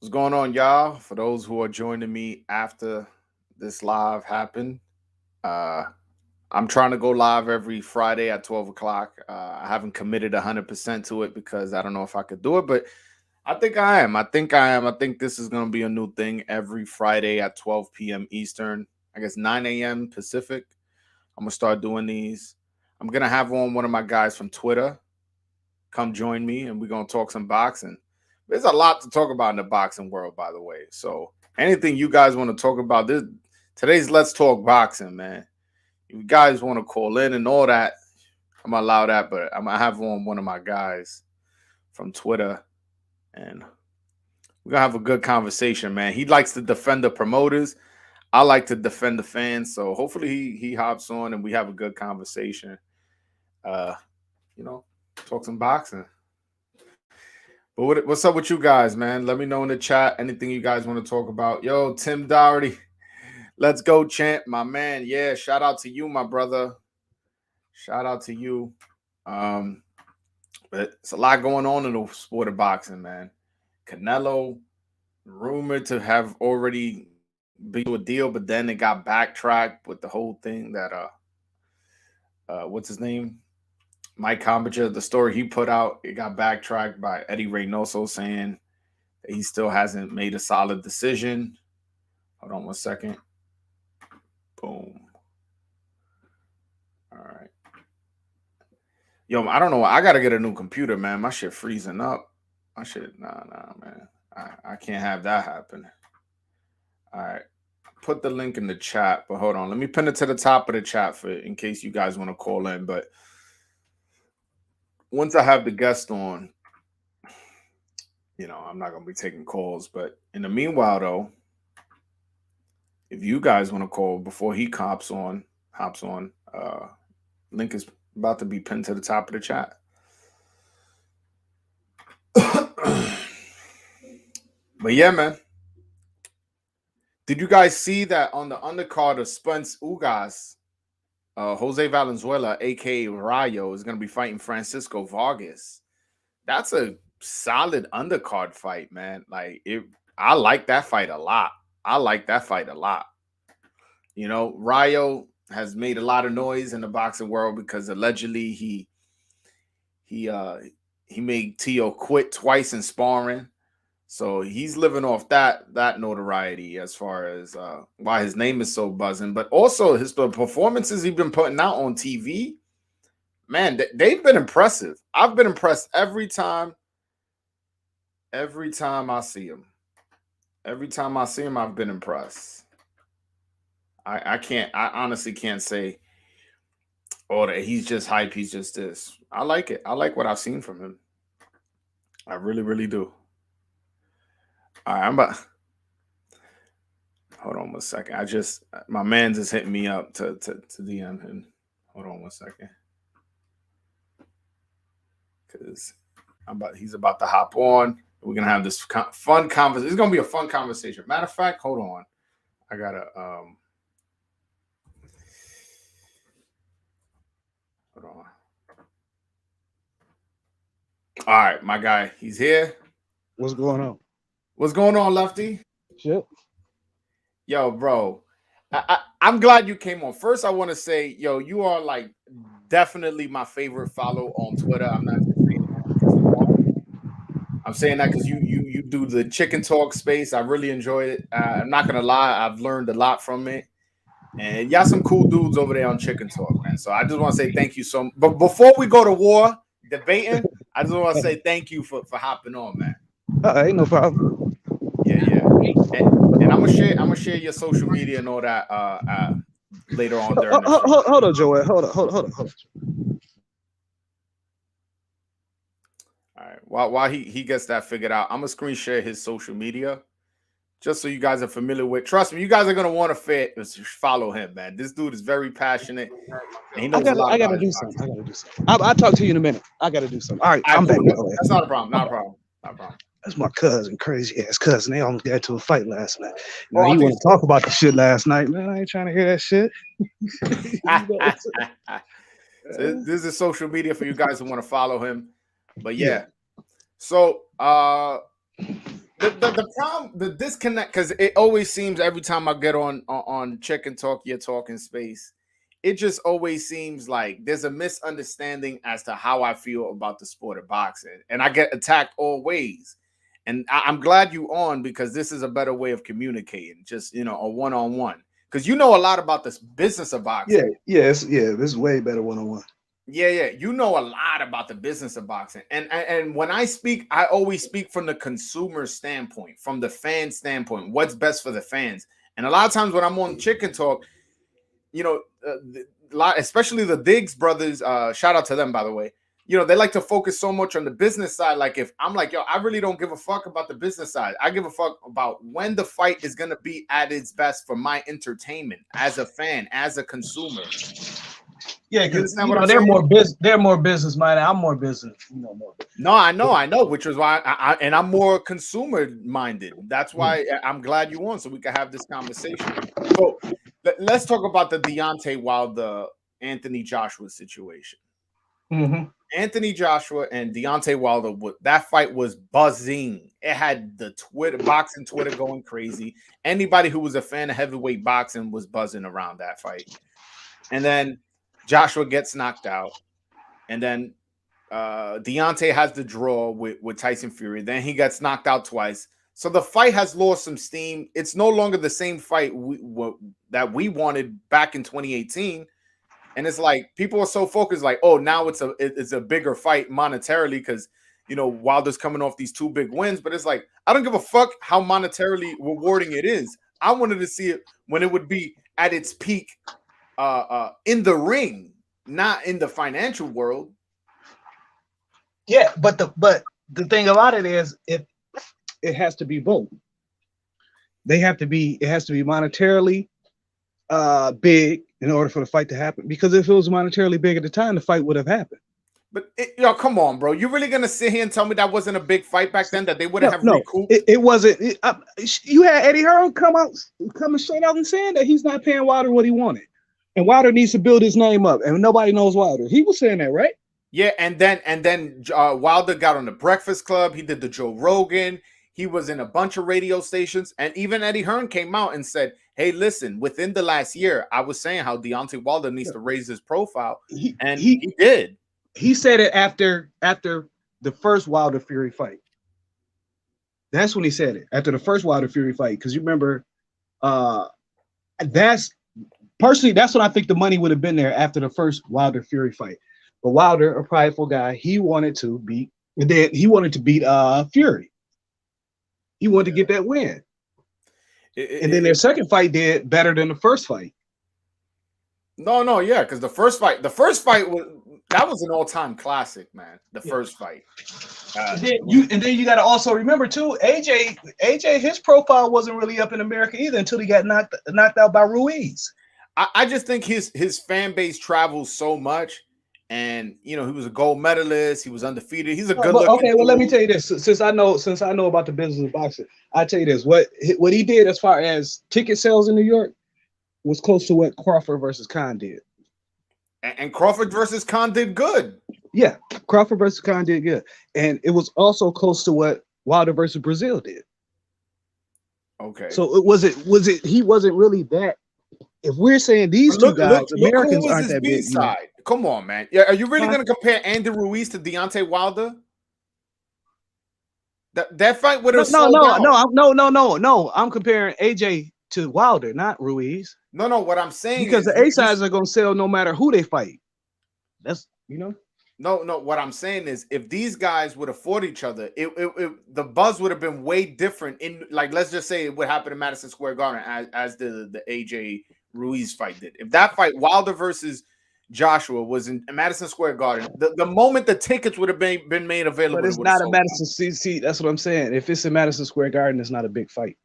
What's going on, y'all? For those who are joining me after this live happened, uh, I'm trying to go live every Friday at 12 o'clock. I haven't committed 100% to it because I don't know if I could do it, but I think I am. I think this is going to be a new thing every Friday at 12 p.m. Eastern, I guess 9 a.m. Pacific. I'm going to start doing these. I'm going to have on one of my guys from Twitter come join me and we're going to talk some boxing. There's a lot to talk about in the boxing world, by the way. So anything you guys want to talk about, today's Let's Talk Boxing, man. If you guys want to call in and all that, I'm gonna allow that, but I'm gonna have on one of my guys from Twitter, and we're gonna have a good conversation, man. He likes to defend the promoters. I like to defend the fans. So hopefully he hops on and we have a good conversation. Uh, you know, talk some boxing. But what's up with you guys, man? Let me know in the chat anything you guys want to talk about. Yo, Tim Doherty, let's go, champ, my man. Yeah, shout out to you, my brother. Shout out to you. But it's a lot going on in the sport of boxing, man. Canelo rumored to have already been to a deal, but then it got backtracked with the whole thing that what's his name? Mike Combacher, the story he put out, it got backtracked by Eddie Reynoso saying that he still hasn't made a solid decision. Hold on one second. Boom. All right. Yo, I don't know. I gotta get a new computer, man. My shit freezing up. My shit, nah, man. I can't have that happen. All right. Put the link in the chat, but hold on. Let me pin it to the top of the chat for in case you guys want to call in. But once I have the guest on, I'm not gonna be taking calls. But in the meanwhile, though, if you guys want to call before he hops on, link is about to be pinned to the top of the chat. But yeah, man. Did you guys see that on the undercard of Spence Ugas, Jose Valenzuela, aka Rayo, is going to be fighting Francisco Vargas? That's a solid undercard fight, man. I like that fight a lot. Rayo has made a lot of noise in the boxing world because allegedly he made Tio quit twice in sparring. So he's living off that notoriety as far as why his name is so buzzing, but also the performances he's been putting out on TV, man, they've been impressive. I've been impressed every time I see him. Every time I see him, I've been impressed. I honestly can't say, oh, that he's just hype, he's just this. I like it. I like what I've seen from him. I really, really do. All right, I'm about. Hold on one second. My man just hit me up to DM him. Hold on one second, because he's about to hop on. We're gonna have this fun conversation. It's gonna be a fun conversation. Matter of fact, hold on. I gotta hold on. All right, my guy, he's here. What's going on? What's going on, Lefty? Shit. Yo, bro. I'm glad you came on. First, I want to say, yo, you are like definitely my favorite follow on Twitter. I'm saying that because you do the chicken talk space. I really enjoyed it. I'm not gonna lie, I've learned a lot from it. And y'all some cool dudes over there on Chicken Talk, man. So I just want to say thank you so much. But before we go to war debating, I just want to say thank you for hopping on, man. Ain't no problem. Yeah. And I'm gonna share your social media and all that later on during the show. Hold on, Joel. Hold on. All right. While he gets that figured out, I'm gonna screen share his social media just so you guys are familiar with. Trust me, you guys are gonna want to follow him, man. This dude is very passionate. And he knows a lot. I gotta do something. I'll talk to you in a minute. I gotta do something. All right, I'm back. That's not a problem. That's my cousin, crazy ass cousin. They almost got into a fight last night. He want to talk about the shit last night, man. I ain't trying to hear that shit. So this is social media for you guys who want to follow him. But yeah. So The problem, the disconnect, because it always seems every time I get on Chicken Talk, Your Talking Space, it just always seems like there's a misunderstanding as to how I feel about the sport of boxing, and I get attacked all ways. And I'm glad you on, because this is a better way of communicating, just a one-on-one, because you know a lot about this business of boxing. This is way better one-on-one. Yeah, you know a lot about the business of boxing, and when I speak, I always speak from the consumer standpoint, from the fan standpoint, what's best for the fans. And a lot of times when I'm on Chicken Talk, especially the Diggs brothers, shout out to them, by the way. They like to focus so much on the business side. Like, if I'm like, yo, I really don't give a fuck about the business side. I give a fuck about when the fight is going to be at its best for my entertainment as a fan, as a consumer. Yeah, because they're more business minded. I'm more business, more business. No, I know, which is why I'm more consumer minded. That's why I'm glad you on, so we can have this conversation. So let's talk about the Deontay Wilder Anthony Joshua situation. Mm-hmm. Anthony Joshua and Deontay Wilder, that fight was buzzing. It had the boxing Twitter going crazy. Anybody who was a fan of heavyweight boxing was buzzing around that fight. And then Joshua gets knocked out, and then Deontay has the draw with Tyson Fury. Then he gets knocked out twice. So the fight has lost some steam. It's no longer the same fight that we wanted back in 2018. And it's like people are so focused, like, oh, now it's a bigger fight monetarily because Wilder's coming off these two big wins. But it's like, I don't give a fuck how monetarily rewarding it is. I wanted to see it when it would be at its peak. In the ring, not in the financial world. Yeah, but the thing about it is, it has to be both. It has to be monetarily big in order for the fight to happen. Because if it was monetarily big at the time, the fight would have happened. But come on, bro. You really gonna sit here and tell me that wasn't a big fight back then? That they would have recouped? It wasn't. You had Eddie Hearn coming straight out and saying that he's not paying Wilder what he wanted. And Wilder needs to build his name up, and nobody knows Wilder. He was saying that, right? Yeah, and then Wilder got on the Breakfast Club. He did the Joe Rogan. He was in a bunch of radio stations, and even Eddie Hearn came out and said, "Hey, listen, within the last year, I was saying how Deontay Wilder needs to raise his profile," and he did. He said it after the first Wilder Fury fight. That's when he said it, after the first Wilder Fury fight, because you remember, that's when I think the money would have been there after the first Wilder Fury fight. But Wilder, a prideful guy, he wanted to beat Fury. He wanted to get that win. And then their second fight did better than the first fight. No, yeah, because the first fight was an all-time classic, man. The first fight. And then you got to also remember too, AJ, his profile wasn't really up in America either until he got knocked out by Ruiz. I just think his fan base travels so much, and he was a gold medalist. He was undefeated. He's a good. Okay, well, let me tell you this. Since I know about the business of boxing, I tell you this: what he did as far as ticket sales in New York was close to what Crawford versus Khan did. And Crawford versus Khan did good. Yeah, Crawford versus Khan did good, and it was also close to what Wilder versus Brazil did. Okay. So was it? He wasn't really that. If we're saying these two guys, Americans aren't that big. Come on, man. Yeah, are you really going to compare Andy Ruiz to Deontay Wilder? That fight would have no. I'm comparing AJ to Wilder, not Ruiz. No. What I'm saying because the A sides are going to sell no matter who they fight. That's No. What I'm saying is, if these guys would have fought each other, the buzz would have been way different. In like, let's just say it would happen in Madison Square Garden as the AJ Ruiz fight did. If that fight, Wilder versus Joshua, was in Madison Square Garden, the moment the tickets would have been made available, but it's not a Madison. See, that's what I'm saying. If it's in Madison Square Garden, it's not a big fight.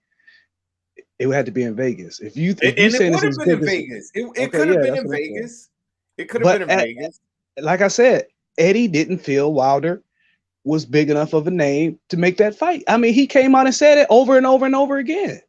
It would have to be in Vegas. If you saying it would have been in Vegas, it could have been in Vegas. It could have been in Vegas. Like I said, Eddie didn't feel Wilder was big enough of a name to make that fight. I mean, he came out and said it over and over and over again.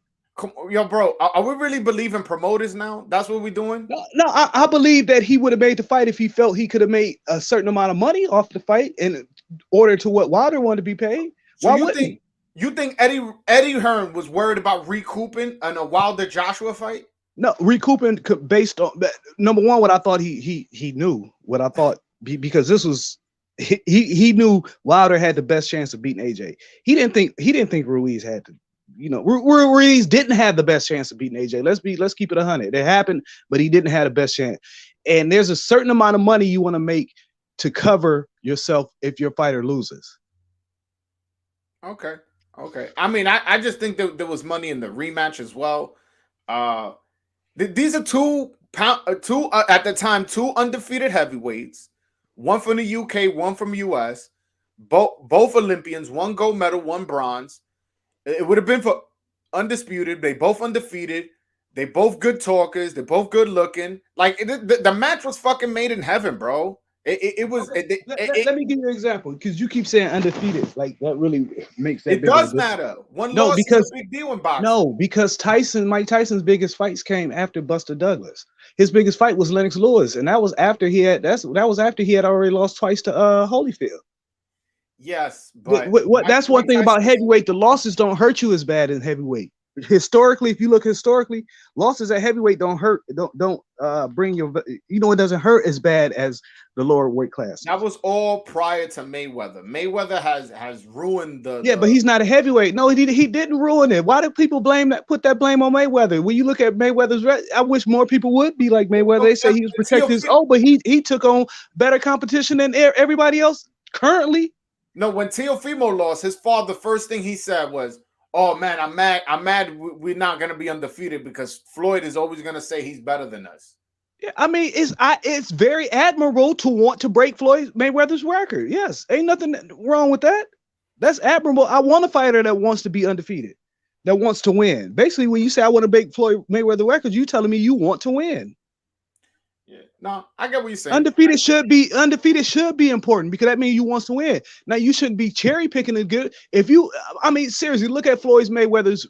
Yo, bro, are we really believing promoters now? That's what we're doing? No, I believe that he would have made the fight if he felt he could have made a certain amount of money off the fight in order to what Wilder wanted to be paid. So Why wouldn't he? You think Eddie Hearn was worried about recouping in a Wilder Joshua fight? No, recouping based on number one, what I thought he knew what I thought because this was he knew Wilder had the best chance of beating AJ. He didn't think Ruiz had to. Ruiz didn't have the best chance of beating AJ. Let's keep it 100. It happened, but he didn't have the best chance. And there's a certain amount of money you want to make to cover yourself if your fighter loses. Okay. I mean, I just think that there was money in the rematch as well. These are two at the time, two undefeated heavyweights, one from the UK, one from US, both Olympians, one gold medal, one bronze. It would have been for undisputed. They both undefeated. They both good talkers. They're both good looking. Like the match was fucking made in heaven, bro. It was. Okay. Let me give you an example because you keep saying undefeated. Like that really makes that. It does matter. One loss is a big deal in boxing. No, because Mike Tyson's biggest fights came after Buster Douglas. His biggest fight was Lennox Lewis, and that was after he had already lost twice to Holyfield. Yes, but that's one thing about heavyweight. The losses don't hurt you as bad in heavyweight. Historically, if you look historically, losses at heavyweight don't hurt. Don't bring your. It doesn't hurt as bad as the lower weight class. That was all prior to Mayweather. Mayweather has ruined the. Yeah, but he's not a heavyweight. No, he didn't ruin it. Why do people put that blame on Mayweather? When you look at Mayweather's, I wish more people would be like Mayweather. They say he was protecting his own, but he took on better competition than everybody else currently. No, when Teofimo lost, his father, the first thing he said was, "Oh man, I'm mad. We're not gonna be undefeated because Floyd is always gonna say he's better than us." Yeah, I mean, it's very admirable to want to break Floyd Mayweather's record. Yes, ain't nothing wrong with that. That's admirable. I want a fighter that wants to be undefeated, that wants to win. Basically, when you say I want to break Floyd Mayweather records, you telling me you want to win. Yeah, no, I get what you're saying. Undefeated should be important because that means you want to win. Now you shouldn't be cherry picking it good. Seriously, look at Floyd Mayweather's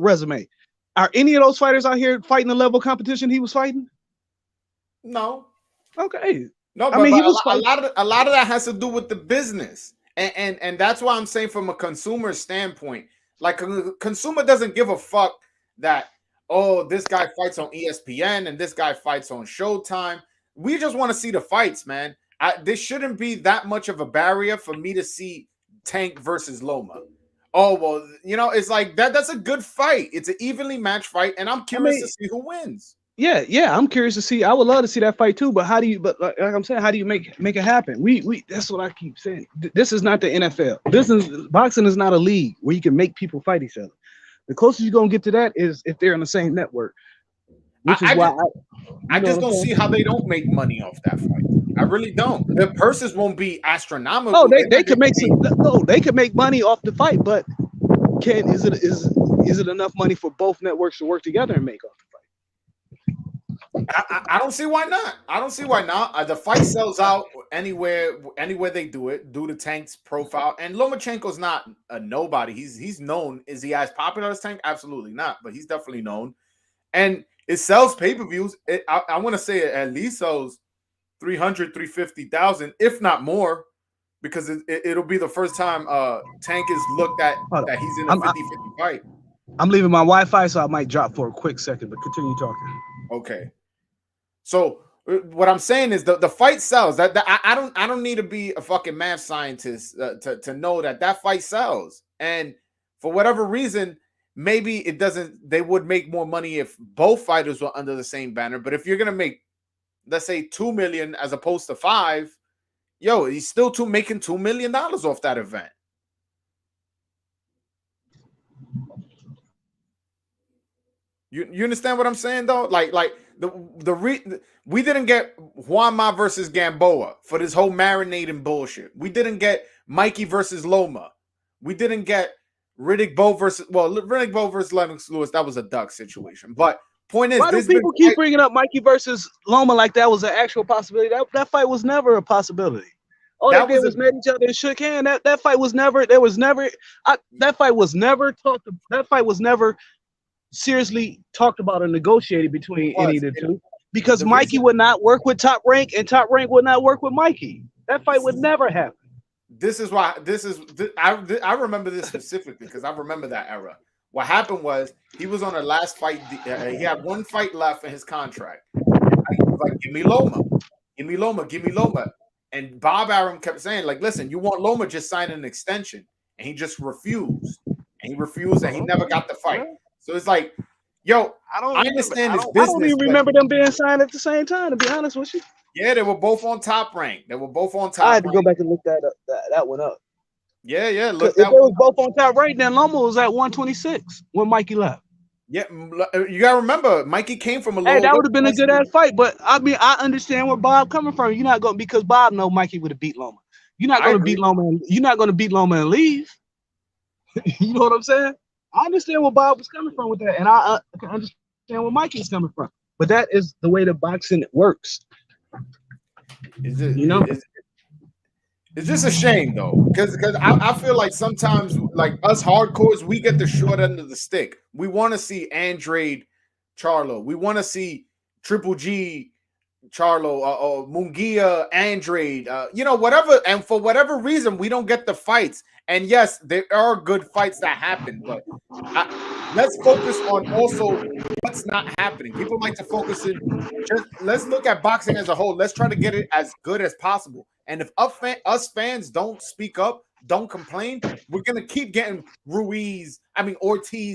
resume. Are any of those fighters out here fighting the level of competition he was fighting? No. Okay. No, but a lot of that has to do with the business, and that's why I'm saying from a consumer standpoint, like a consumer doesn't give a fuck that. Oh, this guy fights on ESPN and this guy fights on Showtime. We just want to see the fights, man. This shouldn't be that much of a barrier for me to see Tank versus Loma. Oh, well, it's like that. That's a good fight. It's an evenly matched fight, and I'm curious to see who wins. Yeah, I'm curious to see. I would love to see that fight too, but how do you? But like I'm saying, how do you make it happen? We that's what I keep saying. This is not the NFL. Boxing is not a league where you can make people fight each other. The closest you're gonna get to that is if they're in the same network, which is why I just don't see how they don't make money off that fight. I really don't. The purses won't be astronomical. Oh, they could make they could make money off the fight, but is it enough money for both networks to work together and make off the fight? I don't see why not. The fight sells out anywhere they do it, due to Tank's profile. And Lomachenko's not a nobody. He's known. Is he as popular as Tank? Absolutely not. But he's definitely known. And it sells pay-per-views. I want to say it at least sells 300, 350,000, if not more, because it'll be the first time Tank is looked at that he's in a 50-50 fight. I'm leaving my Wi-Fi, so I might drop for a quick second, but continue talking. Okay. So what I'm saying is the fight sells. That I don't need to be a fucking math scientist to know that fight sells. And for whatever reason, maybe it doesn't. They would make more money if both fighters were under the same banner. But if you're gonna make, let's say, $2 million as opposed to $5 million, he's still making $2 million off that event. You understand what I'm saying though? Like we didn't get Juan Ma versus Gamboa for this whole marinating bullshit. We didn't get Mikey versus Loma. We didn't get Riddick Bowe versus Lennox Lewis. That was a duck situation. But point is, why do people keep bringing up Mikey versus Loma like that was an actual possibility? That fight was never a possibility. All they did was met each other and shook hands. That fight was never. That fight was never talked. That fight was never seriously talked about or negotiated between any of the two, because Mikey would not work with Top Rank and Top Rank would not work with Mikey. That fight would never happen. this is why I remember this specifically because I remember that era. What happened was he was on the last fight. He had one fight left in his contract. He was like, "Give me Loma, give me Loma, give me Loma." And Bob Arum kept saying, "Like, listen, you want Loma? Just sign an extension." And he just refused. And he refused, and he never got the fight. So it's like, yo, I understand this business. I don't even remember them being signed at the same time. To be honest with you. Yeah, they were both on Top Rank. They were both on Top. I had to go back and look that up. That one up. Yeah. Look, if they was both on Top Rank, then Loma was at 126 when Mikey left. Yeah, you gotta remember, Mikey came from a low. Hey, that would have been a good ass fight. But I mean, I understand where Bob coming from. You're not going because Bob know Mikey would have beat Loma. You're not going to beat Loma. You're not going to beat Loma and leave. You know what I'm saying? I understand where Bob was coming from with that, and I can understand where Mikey's coming from. But that is the way the boxing works. Is it? You know, it's just a shame though, because I feel like sometimes, like us hardcores, we get the short end of the stick. We want to see Andrade Charlo. We want to see Triple G Charlo, Munguia, Andrade, whatever. And for whatever reason, we don't get the fights. And yes, there are good fights that happen, but let's focus on also what's not happening. People like to focus in. Let's look at boxing as a whole. Let's try to get it as good as possible. And if us fans don't speak up, don't complain, we're gonna keep getting Ortiz,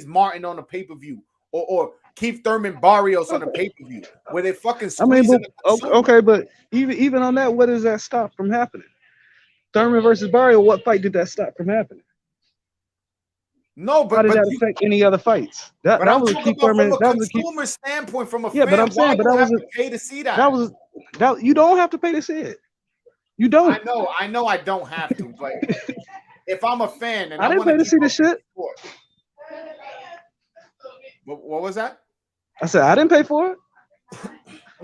Martin on the pay-per-view, or Keith Thurman, Barrios on the pay-per-view, where they fucking. Okay, but even on that, what does that stop from happening? Thurman versus Barrios, what fight did that stop from happening? No, but how did that affect any other fights? That was a Keith Thurman. That was a consumer standpoint from a fan. But I'm saying, but that was to pay to see that. That you don't have to pay to see it. You don't. I know. I don't have to, but if I'm a fan and I didn't pay to see the shit. What was that? I said I didn't pay for it.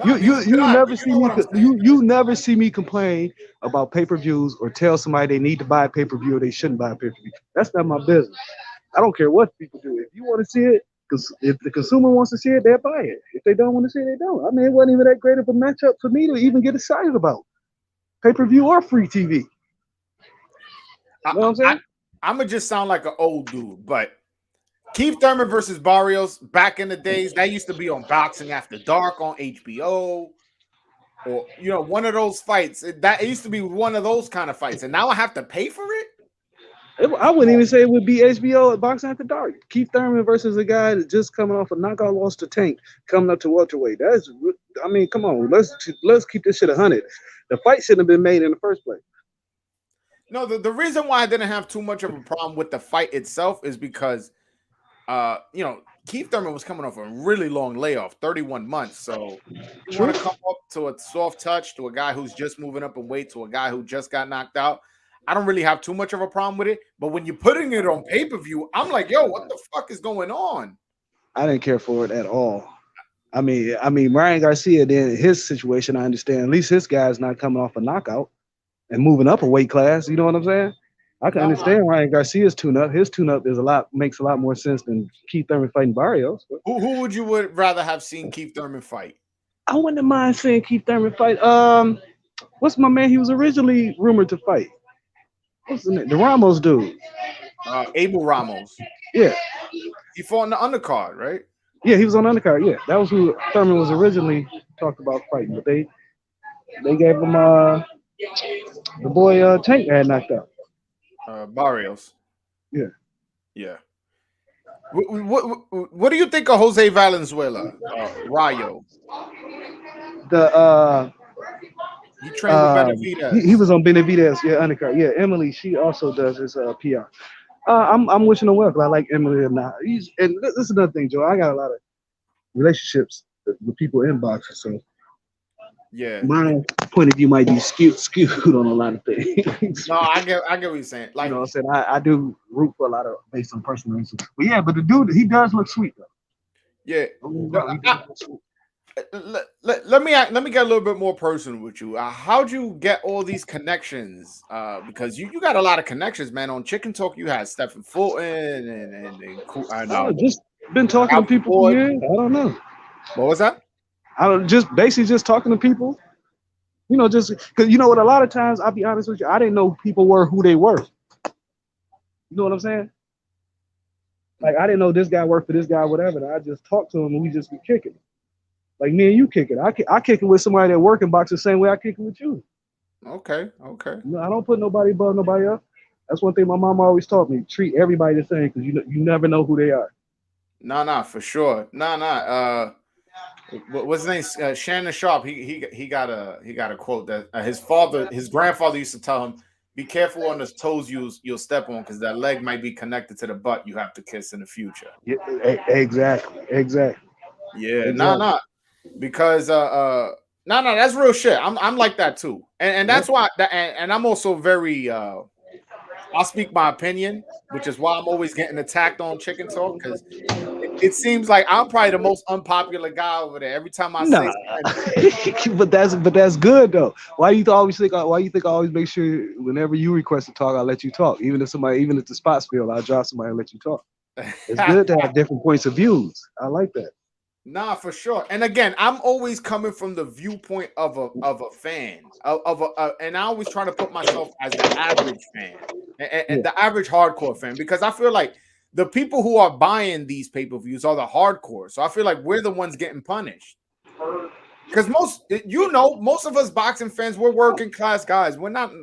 You never see me complain about pay-per-views or tell somebody they need to buy a pay-per-view or they shouldn't buy a pay-per-view. That's not my business. I don't care what people do. If you want to see it, because if the consumer wants to see it, they'll buy it. If they don't want to see it, they don't. I mean, it wasn't even that great of a matchup for me to even get excited about. Pay-per-view or free TV. You know what I'm saying? I'm going to just sound like an old dude, but Keith Thurman versus Barrios, back in the days, that used to be on Boxing After Dark on HBO, or one of those fights. That used to be one of those kind of fights, and now I have to pay for it. I wouldn't even say it would be HBO at Boxing After Dark. Keith Thurman versus a guy that's just coming off a knockout loss to Tank, coming up to welterweight. Come on, let's keep this shit 100. The fight shouldn't have been made in the first place. No, the reason why I didn't have too much of a problem with the fight itself is because Keith Thurman was coming off a really long layoff, 31 months. So you want to come up to a soft touch to a guy who's just moving up in weight to a guy who just got knocked out. I don't really have too much of a problem with it. But when you're putting it on pay-per-view, I'm like, yo, what the fuck is going on? I didn't care for it at all. I mean, Ryan Garcia, in his situation, I understand. At least his guy's not coming off a knockout and moving up a weight class. You know what I'm saying? I can understand Ryan Garcia's tune-up. His tune-up makes a lot more sense than Keith Thurman fighting Barrios. Who would you rather have seen Keith Thurman fight? I wouldn't mind seeing Keith Thurman fight. What's my man? He was originally rumored to fight. What's the name? The Ramos dude. Abel Ramos. Yeah. He fought on the undercard, right? Yeah, he was on the undercard. Yeah, that was who Thurman was originally talked about fighting, but they gave him the boy Tank had knocked out. Barrios. Yeah. What do you think of Jose Valenzuela, Rayo? He trained with Benavidez. He was on Benavidez, undercard. Yeah, Emily, she also does his PR. I'm wishing him well because I like Emily and and this is another thing, Joe. I got a lot of relationships with people in boxing, so yeah, my point of view might be skewed on a lot of things. No, I get what you're saying. Like, I'm saying, I do root for a lot of based on personal reasons. But yeah, but the dude, he does look sweet though. Yeah. Let me get a little bit more personal with you. How'd you get all these connections? Because you got a lot of connections, man. On Chicken Talk, you had Stephen Fulton and I've just been talking to people for years. I don't know. What was that? I was just basically talking to people You know, just because you know what, a lot of times I'll be honest with you, I didn't know people were who they were. You know what I'm saying? Like I didn't know this guy worked for this guy, whatever. And I just talked to him and we just be kicking. Like me and you kicking. I kick it with somebody that work in box the same way I kick it with you. Okay, okay. You know, I don't put nobody above nobody else. That's one thing my mom always taught me. Treat everybody the same because you never know who they are. Nah, for sure. What's his name? Shannon Sharp. He got a quote that his grandfather used to tell him, "Be careful on the toes you'll step on because that leg might be connected to the butt you have to kiss in the future." Yeah, exactly. Yeah, because that's real shit. I'm like that too, and that's why. And I'm also very I'll speak my opinion, which is why I'm always getting attacked on Chicken Talk because it seems like I'm probably the most unpopular guy over there. Every time I say Nah, something, but that's good though. Why you always think? Why you think I always make sure whenever you request to talk, I'll let you talk. Even if the spots fill, I'll drop somebody and let you talk. It's good to have different points of views. I like that. nah, for sure. And again, I'm always coming from the viewpoint of a fan and I always try to put myself as the average fan and the average hardcore fan because I feel like the people who are buying these pay-per-views are the hardcore. So I feel like we're the ones getting punished. Because most of us boxing fans, we're working class guys. We're not,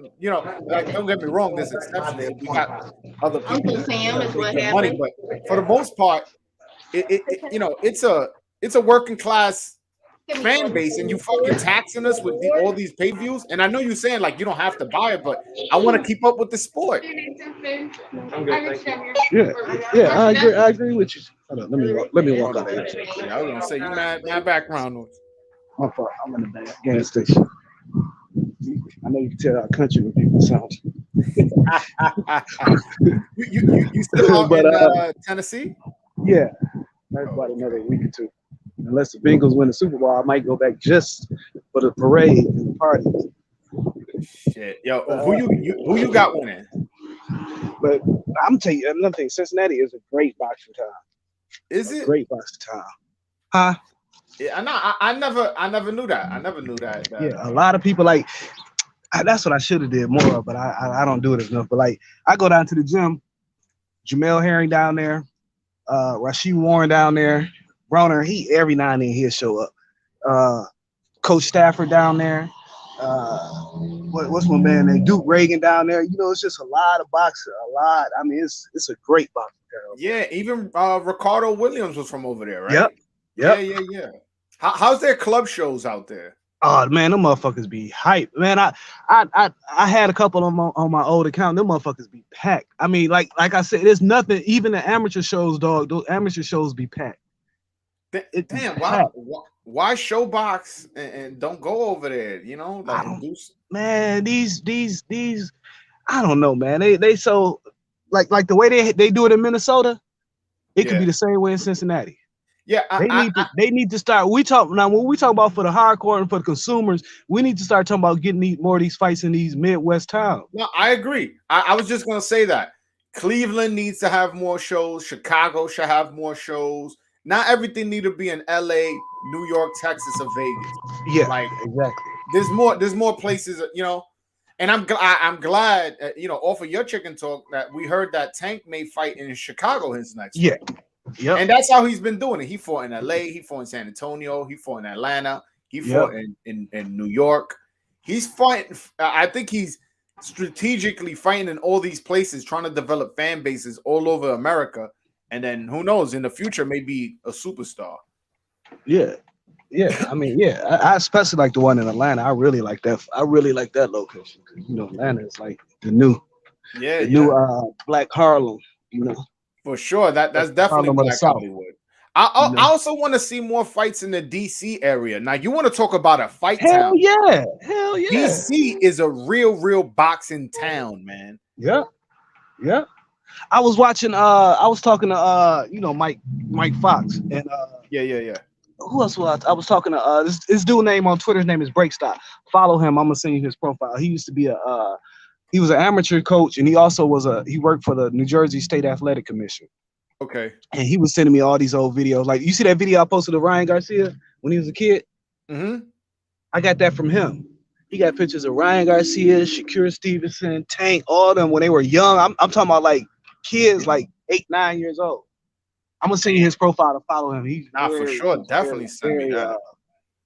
like, don't get me wrong, there's exceptions. We got other people that make good money, but for the most part, it's a working class fan base, and you fucking taxing us with all these pay-views. And I know you're saying like you don't have to buy it, but I want to keep up with the sport. Yeah, I agree with you. Hold on, let me walk out there. Yeah, I was gonna say you mad background noise. My fault. I'm in the gas station. I know you can tell our country when people sound. you still out in Tennessee? Yeah, that's about another week or two. Unless the Bengals win the Super Bowl, I might go back just for the parade and the party. Shit, yo, who you got winning? But I'm telling you another thing. Cincinnati is a great boxing town. Is it great boxing town? Huh? Yeah, I never knew that. I never knew that. Yeah, a lot of people like. That's what I should have did more of, but I don't do it enough. But like, I go down to the gym. Jamel Herring down there, Rasheed Warren down there, Broner. He every now and then he'll show up. Coach Stafford down there. What's my man named Duke Reagan down there? You know, it's just a lot of boxing. A lot. I mean, it's a great boxing town. Yeah, even Ricardo Williams was from over there, right? Yep. Yeah. How's their club shows out there? Oh man, them motherfuckers be hype. Man, I had a couple on my old account. Them motherfuckers be packed. I mean, like I said, there's nothing. Even the amateur shows, dog. Those amateur shows be packed. Damn, why showbox and don't go over there? You know, like man, these I don't know, man. They so like the way they do it in Minnesota, it could be the same way in Cincinnati. Yeah, they need to start. When we talk about for the hardcore and for the consumers, we need to start talking about getting more of these fights in these Midwest towns. No, I agree. I was just gonna say that Cleveland needs to have more shows. Chicago should have more shows. Not everything need to be in LA, New York, Texas, or Vegas. Yeah, like exactly. There's more places, and I'm glad, off of your Chicken Talk that we heard that Tank may fight in Chicago his next fight. Yep. And that's how he's been doing it. He fought in LA, he fought in San Antonio, he fought in Atlanta, he fought in New York. He's fighting. I think he's strategically fighting in all these places, trying to develop fan bases all over America. And then who knows, in the future, maybe a superstar. Yeah. I mean, I especially like the one in Atlanta. I really like that. I really like that location. Atlanta is like the new Black Harlem. For sure, that's definitely Black Hollywood. I also want to see more fights in the DC area. Now, you want to talk about a fight town? Hell yeah! DC is a real boxing town, man. Yeah. I was watching. I was talking to Mike Fox and yeah. Who else was I was talking to? This dude name on Twitter. His name is Breakstop. Follow him. I'm gonna send you his profile. He used to be he was an amateur coach, and he also he worked for the New Jersey State Athletic Commission. Okay. And he was sending me all these old videos. Like, you see that video I posted of Ryan Garcia when he was a kid? Mm-hmm. I got that from him. He got pictures of Ryan Garcia, Shakur Stevenson, Tank, all of them when they were young. I'm talking about like kids, like 8, 9 years old. I'm gonna send you his profile to follow him. He's Nah, for very, sure. he's Definitely send me that.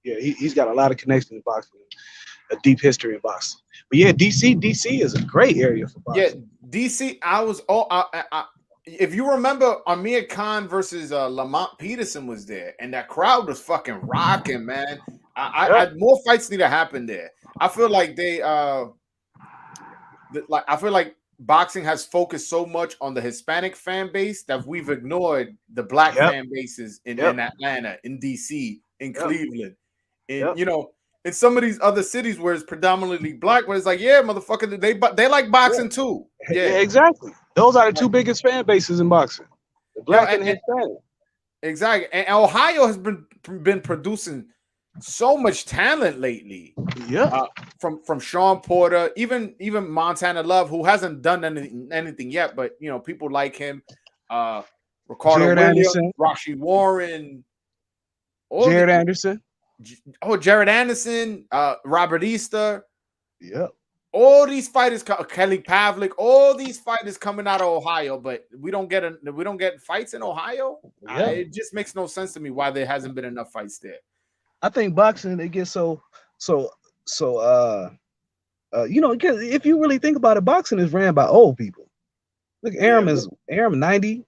yeah, he's got a lot of connections in boxing, a deep history in boxing. But yeah, DC is a great area for Yeah, boxing. DC. If you remember, Amir Khan versus Lamont Peterson was there, and that crowd was fucking rocking, man. More fights need to happen there. I feel like I feel like boxing has focused so much on the Hispanic fan base that we've ignored the black fan bases in Atlanta, in DC, in Cleveland, in in some of these other cities where it's predominantly black, where it's like, yeah, motherfucker, they like boxing too. Yeah, exactly. Those are the two biggest fan bases in boxing, the black and Hispanic. Exactly, and Ohio has been producing so much talent lately. Yeah, from Sean Porter, even Montana Love, who hasn't done anything yet, but people like him. Ricardo Jared Williams, Anderson. Rashi Warren, Jared Anderson. Jared Anderson, Robert Easter. Yep. All these fighters, Kelly Pavlik, all these fighters coming out of Ohio, but we don't get fights in Ohio. Yep. It just makes no sense to me why there hasn't been enough fights there. I think boxing, it gets because if you really think about it, boxing is ran by old people. Look, Aram 90,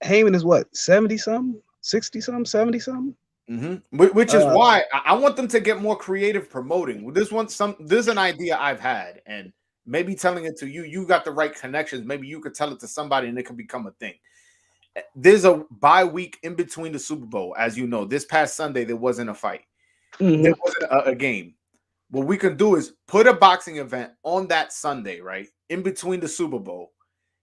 Heyman is what, 70 something, 60 something, 70 something. Mm-hmm. Which is why I want them to get more creative promoting. This is an idea I've had, and maybe telling it to you. You got the right connections. Maybe you could tell it to somebody, and it could become a thing. There's a bye week in between the Super Bowl, as you know. This past Sunday there wasn't a fight. Mm-hmm. There wasn't a game. What we can do is put a boxing event on that Sunday, right in between the Super Bowl.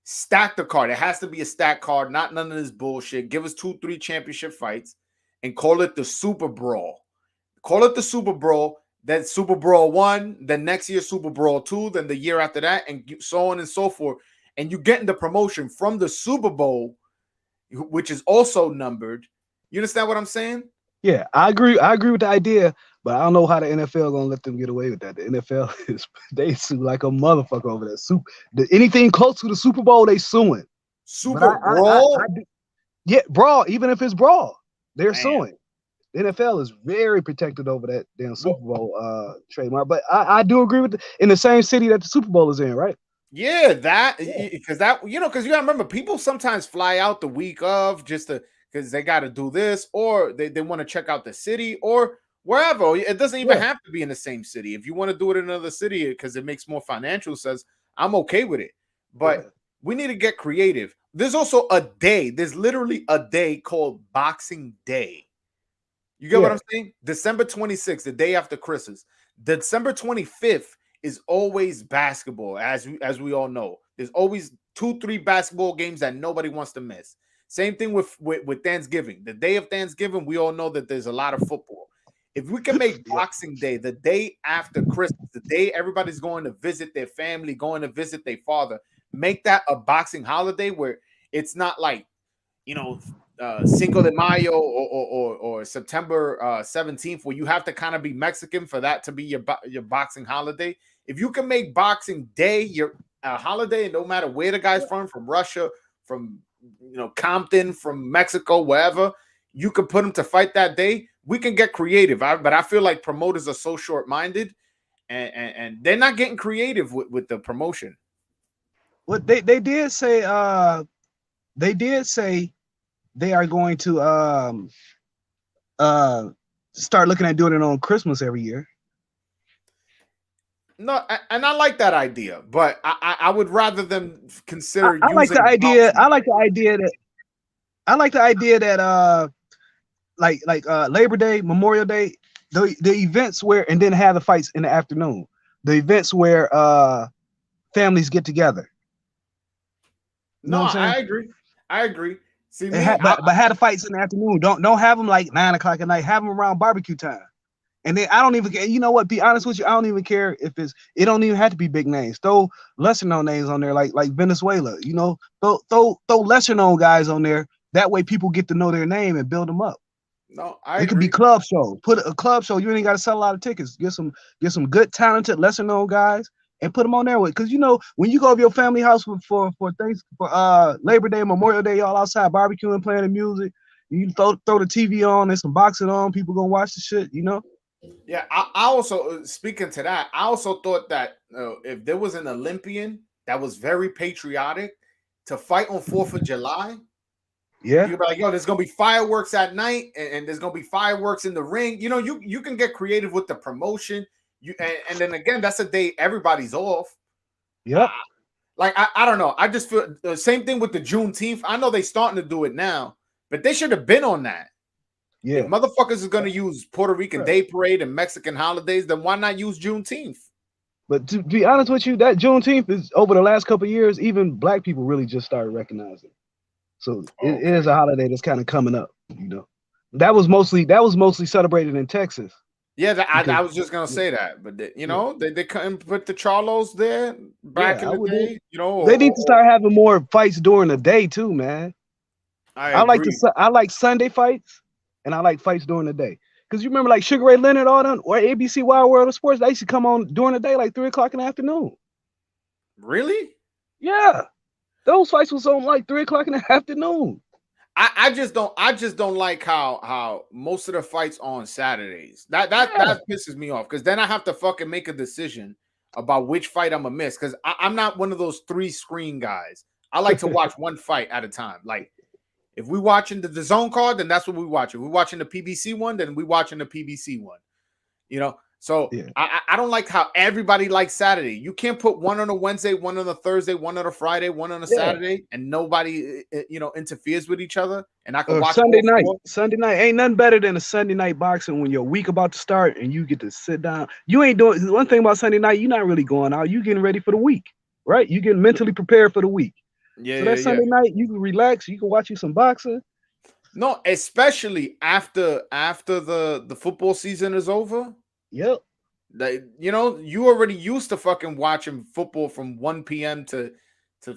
Stack the card. It has to be a stacked card, not none of this bullshit. Give us 2-3 championship fights. And call it the Super Brawl. Call it the Super Brawl. Then Super Brawl 1, then next year Super Brawl 2, then the year after that, and so on and so forth. And you get in the promotion from the Super Bowl, which is also numbered. You understand what I'm saying? Yeah, I agree. I agree with the idea, but I don't know how the NFL gonna let them get away with that. The NFL they sue like a motherfucker over there. Anything close to the Super Bowl, they suing. Super Brawl? Yeah, brawl. Even if it's brawl. They're suing. The NFL is very protected over that damn Super Bowl trademark. But I do agree with in the same city that the Super Bowl is in, right? Yeah, because you gotta remember, people sometimes fly out the week of because they got to do this, or they want to check out the city or wherever. It doesn't even have to be in the same city. If you want to do it in another city because it makes more financial sense, I'm okay with it. But we need to get creative. There's also a day. There's literally a day called Boxing Day. You get what I'm saying? December 26th, the day after Christmas. December 25th is always basketball, as we all know. There's always 2-3 basketball games that nobody wants to miss. Same thing with Thanksgiving. The day of Thanksgiving, we all know that there's a lot of football. If we can make Boxing Day the day after Christmas, the day everybody's going to visit their family, going to visit their father, make that a boxing holiday where it's not like, Cinco de Mayo or September 17th, where you have to kind of be Mexican for that to be your boxing holiday. If you can make Boxing Day your holiday, and no matter where the guy's from Russia, from Compton, from Mexico, wherever, you can put him to fight that day. We can get creative. But I feel like promoters are so short-minded, and they're not getting creative with the promotion. What they did say they are going to start looking at doing it on Christmas every year. No, and I like that idea, but I would rather them consider. I like the idea. I like the idea that Labor Day, Memorial Day, the events where, and then have the fights in the afternoon. The events where families get together. You know what I'm saying? I agree. See, but have the fights in the afternoon. Don't have them like 9 o'clock at night. Have them around barbecue time. And then I don't even care. You know what? Be honest with you. I don't even care if it don't even have to be big names. Throw lesser known names on there, like Venezuela. Throw lesser known guys on there. That way people get to know their name and build them up. No, I It could be agree. club show. Put a club show. You ain't got to sell a lot of tickets. Get some good, talented, lesser known guys and put them on there with. Because when you go to your family house for things for Labor Day, Memorial Day, y'all outside barbecuing, playing the music. You throw the TV on and some boxing on. People gonna watch the shit. Yeah, I also speaking to that, I also thought that if there was an Olympian that was very patriotic to fight on 4th of July, Yeah. you could be like, yo, there's gonna be fireworks at night, and there's gonna be fireworks in the ring. You can get creative with the promotion. And then again, that's a day everybody's off. Yep. I don't know. I just feel the same thing with the Juneteenth. I know they starting to do it now, but they should have been on that. Yeah. If motherfuckers is gonna use Puerto Rican Day Parade and Mexican holidays, then why not use Juneteenth? But to be honest with you, that Juneteenth is over the last couple of years. Even black people really just started recognizing. So it is a holiday that's kind of coming up. That was mostly celebrated in Texas. Yeah, I was just gonna say that, but they couldn't put the Charlos there back in the day. They need to start having more fights during the day too, man. I like Sunday fights, and I like fights during the day. Because you remember like Sugar Ray Leonard, all them, or ABC Wild World of Sports, they used to come on during the day, like 3:00 in the afternoon. Really? Yeah, those fights was on like 3:00 in the afternoon. I just don't like how most of the fights on Saturdays. That pisses me off because then I have to fucking make a decision about which fight I'm gonna miss. Because I'm not one of those 3-screen guys. I like to watch one fight at a time. Like if we watching the zone card, then that's what we watching. We watching the PBC one, then we watching the PBC one. So yeah. I don't like how everybody likes Saturday. You can't put one on a Wednesday, one on a Thursday, one on a Friday, one on a Saturday, and nobody interferes with each other. And I can watch Sunday night. Sunday night ain't nothing better than a Sunday night boxing when your week about to start and you get to sit down. You ain't doing one thing about Sunday night. You're not really going out. You getting ready for the week, right? You getting mentally prepared for the week. Yeah. So that Sunday night you can relax. You can watch you some boxing. No, especially after the football season is over. Yep. You already used to fucking watching football from 1 p.m. to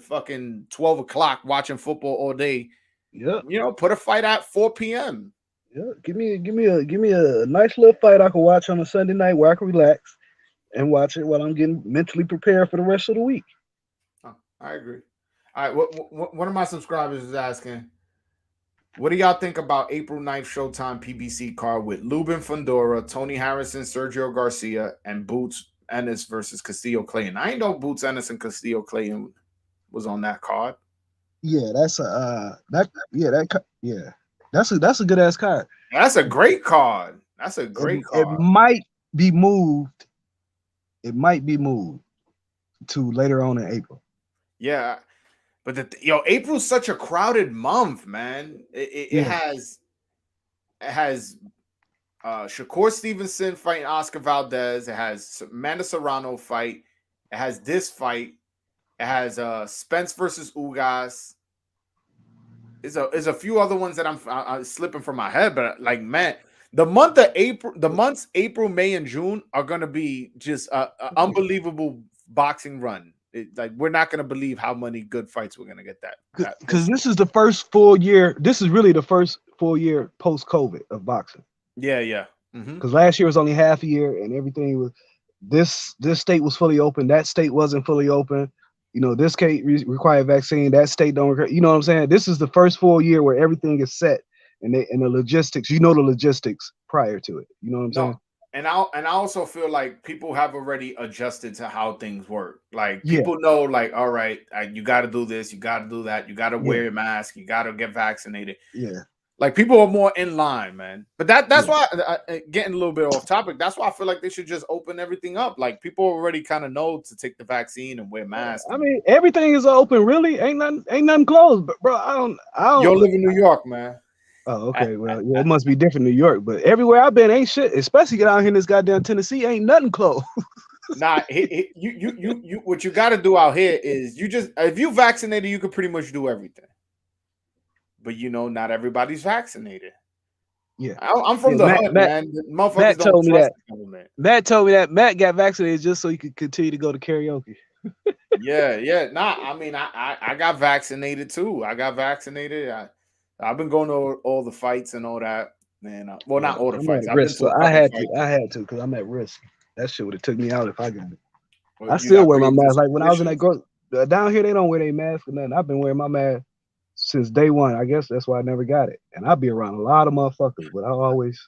fucking 12 o'clock watching football all day. Yep. Put a fight at 4 p.m. Yeah. Give me a nice little fight I can watch on a Sunday night where I can relax and watch it while I'm getting mentally prepared for the rest of the week. Oh, I agree. All right, one of my subscribers is asking, what do y'all think about April 9th Showtime PBC card with Lubin Fundora, Tony Harrison, Sergio Garcia, and Boots Ennis versus Castillo Clayton? I ain't know Boots Ennis and Castillo Clayton was on that card. Yeah, that's that's a good ass card. That's a great card. That's a great card. It might be moved. It might be moved to later on in April. Yeah. But April's such a crowded month, man. It has Shakur Stevenson fighting Oscar Valdez. It has Amanda Serrano fight. It has this fight. It has Spence versus Ugas. There's a few other ones that I'm slipping from my head, but like man, the months April, May, and June are gonna be just an unbelievable boxing run. Like we're not gonna believe how many good fights we're gonna get that because this is the first full year. This is really the first full year post COVID of boxing. Yeah. Because last year was only half a year, and everything was this state was fully open. That state wasn't fully open. This state required vaccine. That state don't. You know what I'm saying? This is the first full year where everything is set, and the logistics. The logistics prior to it. You know what I'm saying? And I also feel like people have already adjusted to how things work. Like people know, like, all right, you got to do this, you got to do that, you got to wear a mask, you got to get vaccinated. Yeah, like people are more in line, man. But that's why getting a little bit off topic. That's why I feel like they should just open everything up. Like people already kind of know to take the vaccine and wear masks. I mean, everything is open. Really, ain't nothing closed. But bro, I don't. You don't live in New York, man. Oh, okay. Well, it must be different in New York, but everywhere I've been ain't shit. Especially get out here in this goddamn Tennessee, ain't nothing closed. Nah, you what you got to do out here is if you vaccinated, you can pretty much do everything. But not everybody's vaccinated. Yeah, I'm from the hood, man. Motherfuckers Matt don't told me trust that. the government. Matt told me that Matt got vaccinated just so he could continue to go to karaoke. Yeah. Nah, I mean, I got vaccinated too. I got vaccinated. I've been going to all the fights and all that. Man, well, not all the I'm fights. at I've been risk, to so a couple I fights. had to, because I'm at risk. That shit would have took me out if I got it. Well, I you still got wear my mask. Like pre-existing when I was in that conditions. down here, they don't wear their mask or nothing. I've been wearing my mask since day one. I guess that's why I never got it. And I be around a lot of motherfuckers, but I always,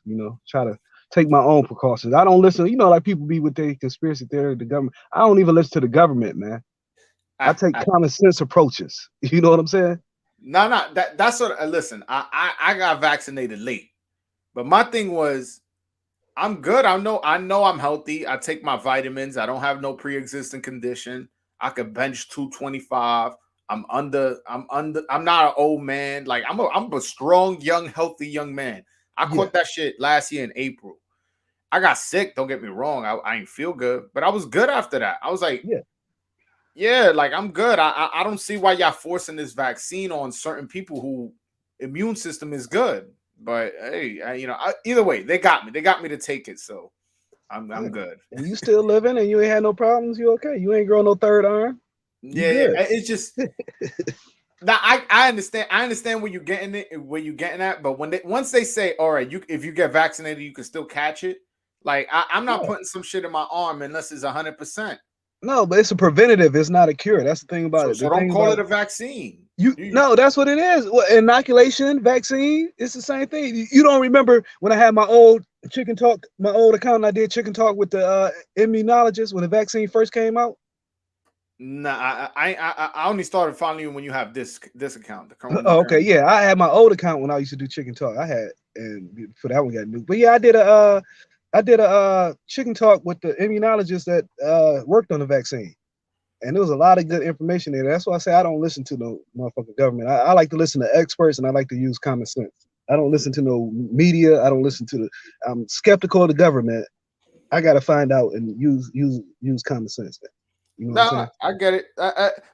try to take my own precautions. I don't listen, like people be with their conspiracy theory, the government. I don't even listen to the government, man. I take common sense approaches. You know what I'm saying? No, that's what. Listen, I got vaccinated late, but my thing was, I'm good. I know I'm healthy. I take my vitamins. I don't have no pre-existing condition. I could bench 225. I'm not an old man. Like I'm a strong, young, healthy young man. I caught that shit last year in April. I got sick, don't get me wrong. I ain't feel good, but I was good after that. I was like, yeah, like I'm good. I don't see why y'all forcing this vaccine on certain people who immune system is good. But hey, either way, they got me. They got me to take it, so I'm good. And you still living, and you ain't had no problems. You okay? You ain't growing no third arm. You Yeah, good. it's just now I understand. I understand where you're getting it, where you're getting at. But once they say, all right, if you get vaccinated, you can still catch it. Like I'm not putting some shit in my arm unless it's 100%. No, but it's a preventative. It's not a cure. That's the thing about it. So don't call it a vaccine. No, that's what it is. Well, inoculation, vaccine, it's the same thing. You don't remember when I had my old Chicken Talk, my old account, I did Chicken Talk with the immunologist when the vaccine first came out? Nah, I only started following you when you have this account. Okay, yeah, I had my old account when I used to do Chicken Talk. I had, and for that one got new. But yeah, I did a Chicken Talk with the immunologist that worked on the vaccine. And there was a lot of good information there. That's why I say I don't listen to no motherfucking government. I like to listen to experts, and I like to use common sense. I don't listen to no media. I don't listen to I'm skeptical of the government. I got to find out and use common sense. You know what I'm saying? I get it.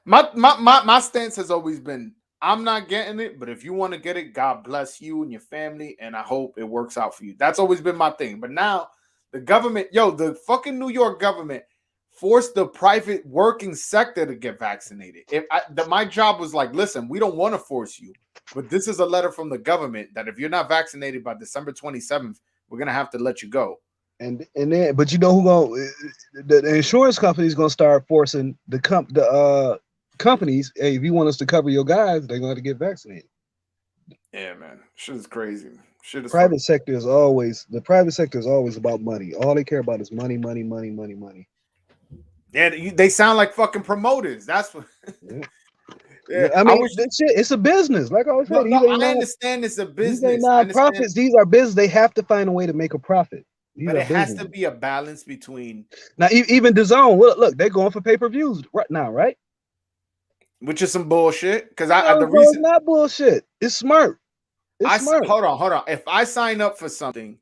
My stance has always been I'm not getting it, but if you want to get it, God bless you and your family, and I hope it works out for you. That's always been my thing. But now the government, the fucking New York government forced the private working sector to get vaccinated. My job was like, listen, we don't want to force you, but this is a letter from the government that if you're not vaccinated by December 27th, we're gonna have to let you go. And then, but you know who the insurance company's gonna start forcing the companies. Hey, if you want us to cover your guys, they're going to get vaccinated. Yeah, man, shit is crazy. Shit is the private sector is always about money. All they care about is money. Yeah, they sound like fucking promoters. That's what. Yeah, I mean, it's a business. Like I always say, I understand it's a business. These ain't non-profits. These are business. They have to find a way to make a profit. But it has to be a balance between. Now, even DAZN, look, they're going for pay-per-views right now, right? Which is some bullshit. Because it's not bullshit. It's smart. It's smart. Hold on. If I sign up for something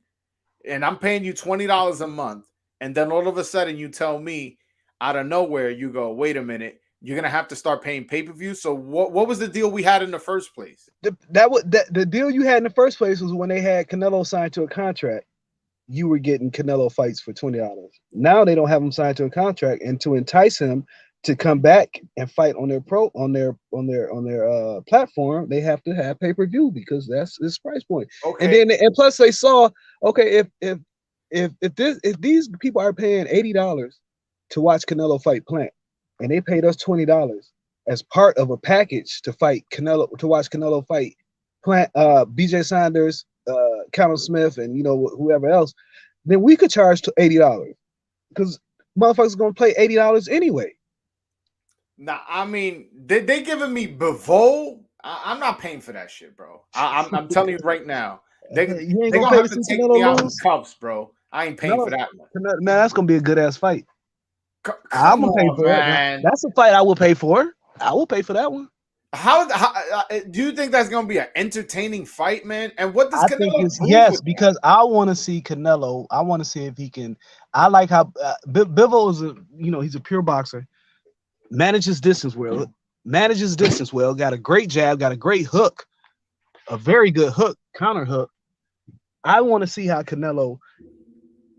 and I'm paying you $20 a month, and then all of a sudden you tell me out of nowhere, you go, wait a minute, you're gonna have to start paying pay-per-view. So what was the deal we had in the first place? The deal you had in the first place was when they had Canelo signed to a contract. You were getting Canelo fights for $20. Now they don't have him signed to a contract, and to entice him to come back and fight on their platform, they have to have pay-per-view because that's his price point. Okay. And plus they saw, okay, if these people are paying $80 to watch Canelo fight Plant, and they paid us $20 as part of a package to watch Canelo fight Plant, BJ Sanders, Callum Smith, and whoever else, then we could charge to $80 because motherfuckers gonna play $80 anyway. Nah, I mean, they giving me Bivol. I'm not paying for that shit, bro. I'm telling you right now. They gonna have to take me out in cuffs, bro. I ain't paying for that one. Man, that's gonna be a good ass fight. I'm gonna pay for it. That's a fight I will pay for. I will pay for that one. How do you think that's gonna be an entertaining fight, man? And what does Canelo do? Yes, because I want to see Canelo. I want to see if he can. I like how Bivol is he's a pure boxer. Manages distance well. Got a great jab. Got a great hook. A very good hook, counter hook. I want to see how Canelo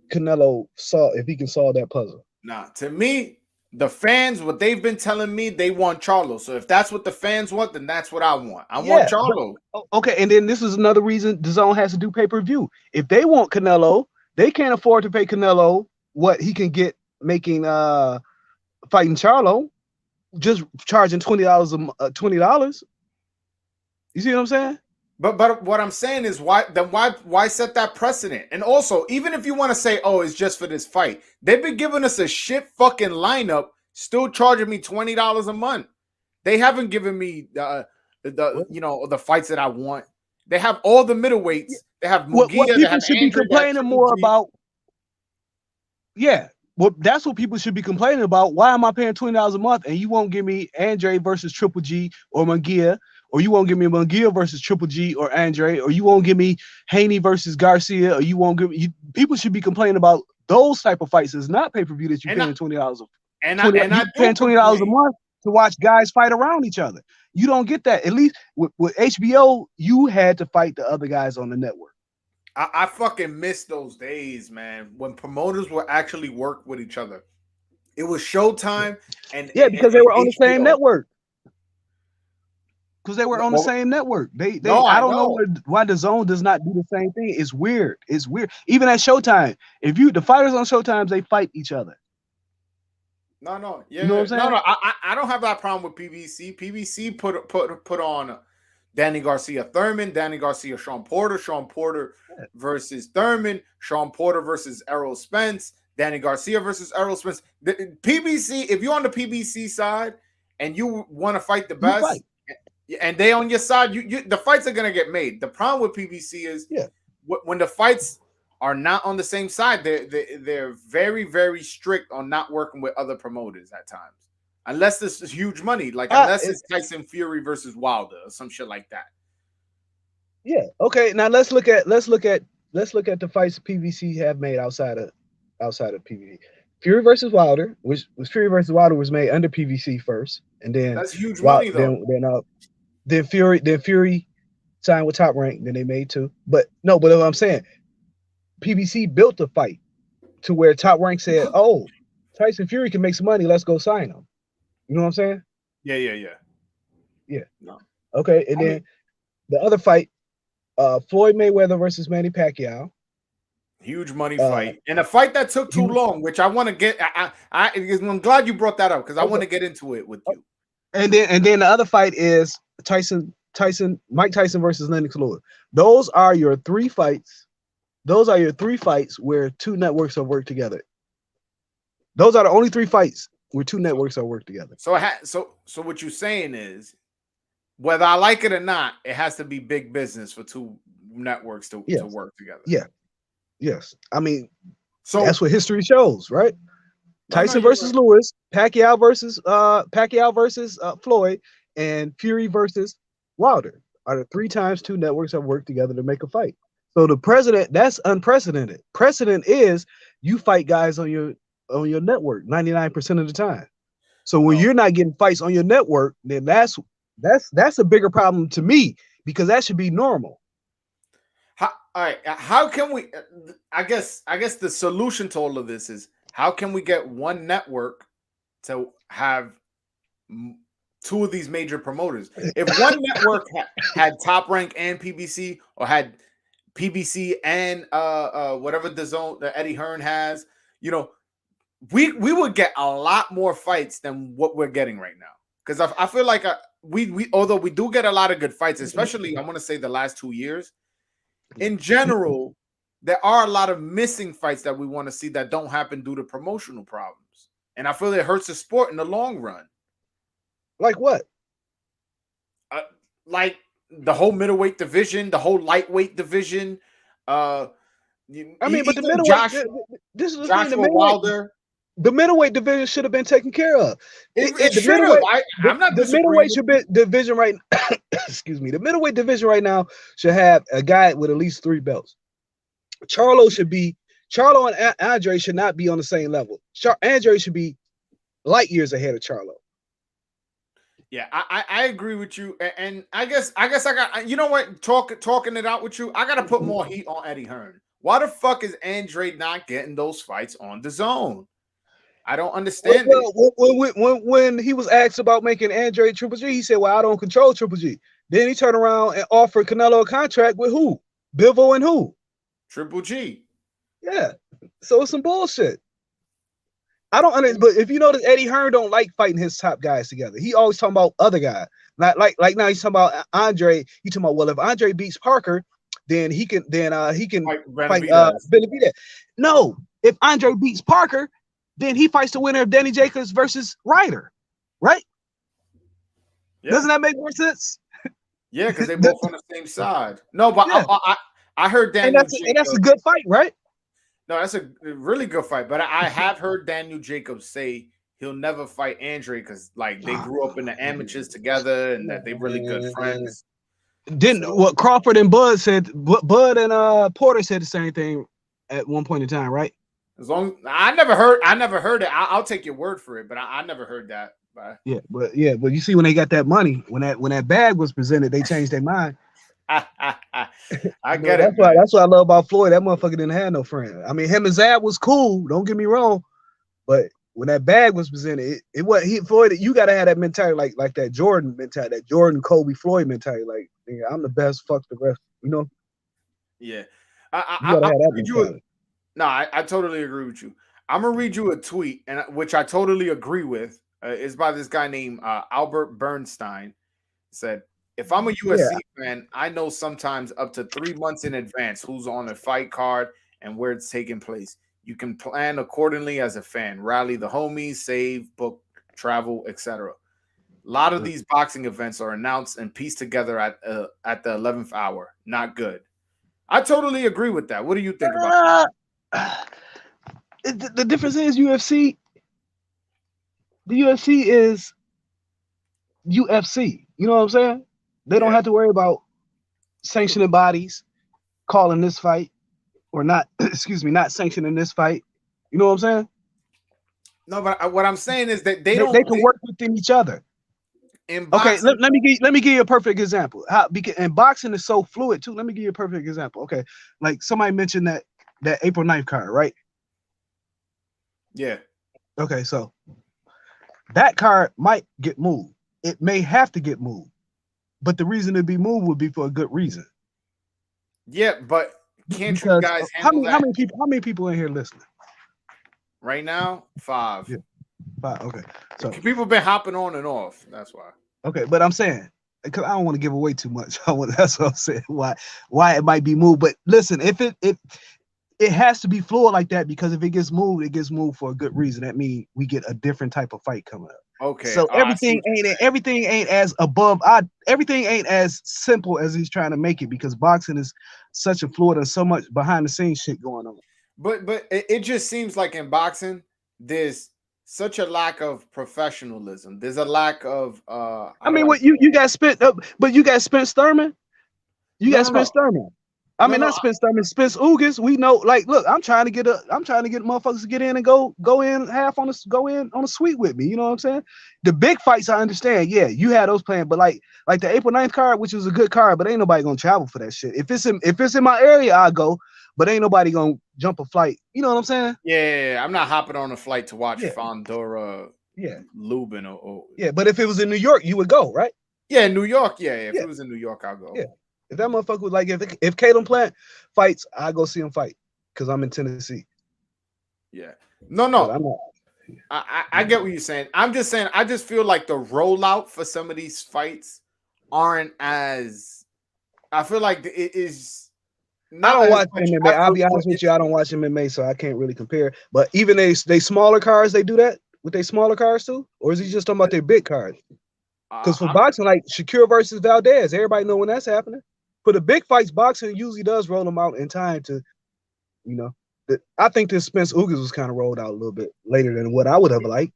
if he can solve that puzzle. Nah, to me, the fans, what they've been telling me, they want Charlo. So if that's what the fans want, then that's what I want. I want Charlo. Okay, and then this is another reason DAZN has to do pay-per-view. If they want Canelo, they can't afford to pay Canelo what he can get making fighting Charlo, just charging $20. You see what I'm saying? But what I'm saying is why set that precedent? And also, even if you want to say, oh, it's just for this fight, they've been giving us a shit fucking lineup, still charging me $20 a month. They haven't given me the fights that I want. They have all the middleweights. They have Mugia. What people they have should Andrew, be complaining more about. Yeah, well, that's what people should be complaining about. Why am I paying $20 a month and you won't give me Andre versus Triple G or Munguia, or you won't give me Munguia versus Triple G or Andre, or you won't give me Haney versus Garcia, or you won't give me. People should be complaining about those type of fights. It's not pay-per-view that you're paying $20. I paying $20 a month to watch guys fight around each other. You don't get that. At least with HBO, you had to fight the other guys on the network. I fucking miss those days, man, when promoters would actually work with each other. It was Showtime because they were on the same network. Because they were on the same network. I don't know why DAZN does not do the same thing. It's weird. It's weird. Even at Showtime, the fighters on Showtime, they fight each other. No, yeah, you know what I'm saying? No. I don't have that problem with PBC. PBC put on Danny Garcia Thurman, Danny Garcia Sean Porter versus Thurman, Sean Porter versus Errol Spence, Danny Garcia versus Errol Spence. The PBC, if you're on the PBC side and you want to fight the best, and they on your side, the fights are gonna get made. The problem with PBC is when the fights are not on the same side, they're very, very strict on not working with other promoters at times. Unless this is huge money, unless it's Tyson Fury versus Wilder or some shit like that. Yeah. Okay. Now let's look at the fights PBC have made outside of PBC. Fury versus Wilder, which was Fury versus Wilder was made under PBC first, and then that's huge money though. Then Fury signed with Top Rank. Then they made two. But what I'm saying, PBC built the fight to where Top Rank said, "Oh, Tyson Fury can make some money. Let's go sign him." You know what I'm saying? Yeah. No. Okay, and then the other fight, Floyd Mayweather versus Manny Pacquiao. Huge money fight, and a fight that took too long, which I want to get. I'm glad you brought that up because I want to get into it with you. And then the other fight is Mike Tyson versus Lennox Lewis. Those are your three fights. Those are your three fights where two networks have worked together. Those are the only three fights where two networks are worked together. So what you're saying is, whether I like it or not, it has to be big business for two networks to work together. Yeah. Yes. I mean, so that's what history shows, right? Tyson versus Lewis, Pacquiao versus Floyd, and Fury versus Wilder are the three times two networks have worked together to make a fight. So that's unprecedented. Precedent is you fight guys on your network 99% of the time. So when you're not getting fights on your network, then that's a bigger problem to me because that should be normal. All right, how can we? I guess the solution to all of this is how can we get one network to have two of these major promoters? If one network had Top Rank and PBC, or had PBC and whatever the Eddie Hearn has, we would get a lot more fights than what we're getting right now. Because I feel like we although we do get a lot of good fights, especially I want to say the last 2 years. In general, there are a lot of missing fights that we want to see that don't happen due to promotional problems. And I feel it hurts the sport in the long run. Like what? Like the whole middleweight division, the whole lightweight division. But the middleweight, this is the thing, Wilder. The middleweight division should have been taken care of. It should have. I'm not the middleweight division right. Excuse me. The middleweight division right now should have a guy with at least 3 belts. Charlo and Andre should not be on the same level. Andre should be light years ahead of Charlo. Yeah, I agree with you, and I guess I got, you know what, talking it out with you, I got to put more heat on Eddie Hearn. Why the fuck is Andre not getting those fights on DAZN? I don't understand it. When he was asked about making Andre Triple G, he said, "Well, I don't control Triple G." Then he turned around and offered Canelo a contract with who? Bivol and who? Triple G. Yeah. So it's some bullshit. I don't understand, but if you notice, Eddie Hearn don't like fighting his top guys together. He always talking about other guys. Like now he's talking about Andre. He talking about, well, if Andre beats Parker, then he can fight Benavidez. No, if Andre beats Parker, then he fights the winner of Danny Jacobs versus Ryder, right? Yeah. Doesn't that make more sense? Yeah, because they're both on the same side. No, but yeah. I heard Daniel Jacobs, and that's a good fight, right? No, that's a really good fight. But I have heard Daniel Jacobs say he'll never fight Andre because like they grew up in the amateurs together and that they're really good friends. What Crawford and Bud said, Bud and Porter said the same thing at one point in time, right? As long I never heard it. I'll take your word for it, but I never heard that. But you see, when they got that money, when that bag was presented, they changed their mind. I get it. That's what I love about Floyd. That motherfucker didn't have no friend. I mean, him and Zab was cool. Don't get me wrong, but when that bag was presented, it was Floyd. You gotta have that mentality, like that Jordan mentality, that Jordan Kobe Floyd mentality. Like, I'm the best. Fuck the rest. You know. Yeah, I totally agree with you. I'm gonna read you a tweet, and which I totally agree with. Is by this guy named Albert Bernstein. He said, if I'm a UFC fan, I know sometimes up to 3 months in advance who's on the fight card and where it's taking place. You can plan accordingly as a fan, rally the homies, save, book, travel, etc. A lot of these boxing events are announced and pieced together at the 11th hour. Not good. I totally agree with that. What do you think about that? The difference is UFC. The UFC is UFC. You know what I'm saying? They don't have to worry about sanctioning bodies, calling this fight, or not, not sanctioning this fight. You know what I'm saying? No, but what I'm saying is that they can work within each other. Okay, let me give you a perfect example. And boxing is so fluid too. Let me give you a perfect example. Okay, like somebody mentioned that April 9th card, right? Yeah. Okay, so that card might get moved. It may have to get moved, but the reason to be moved would be for a good reason. Yeah, but can't you guys handle that? How many people in here listening? Right now, 5. Yeah. 5. Okay. So people been hopping on and off. That's why. Okay, but I'm saying, because I don't want to give away too much. That's what I'm saying. Why it might be moved. But listen, if it has to be fluid like that, because if it gets moved for a good reason. That means we get a different type of fight coming up. Okay. So everything ain't as above. Everything ain't as simple as he's trying to make it, because boxing is such a fluid and so much behind the scenes shit going on. But it just seems like in boxing, there's such a lack of professionalism. There's a lack of you got Spence, but you got Spence Thurman. You got Spence Thurman. Not Spence Thurman, Spence Ugas. We know, like, look, I'm trying to get motherfuckers to get in and go in on a suite with me. You know what I'm saying? The big fights, I understand. Yeah, you had those playing, but like the April 9th card, which was a good card, but ain't nobody gonna travel for that shit. If it's in my area, I'll go, but ain't nobody gonna jump a flight. You know what I'm saying? Yeah, I'm not hopping on a flight to watch Fondora. Lubin or but if it was in New York, you would go, right? Yeah, New York. Yeah, if it was in New York, I'll go. Yeah. If that motherfucker was like, if Caleb Plant fights, I go see him fight because I'm in Tennessee. Yeah. No. I get what you're saying. I'm just saying, I just feel like the rollout for some of these fights aren't as. I feel like it is. I don't watch MMA. I'll be honest with you, I don't watch MMA, so I can't really compare. But even they smaller cards, they do that with their smaller cards too, or is he just talking about their big cards? Because for boxing, like Shakur versus Valdez, everybody know when that's happening. For the big fights, boxing usually does roll them out in time to, I think this Spence Ugas was kind of rolled out a little bit later than what I would have liked.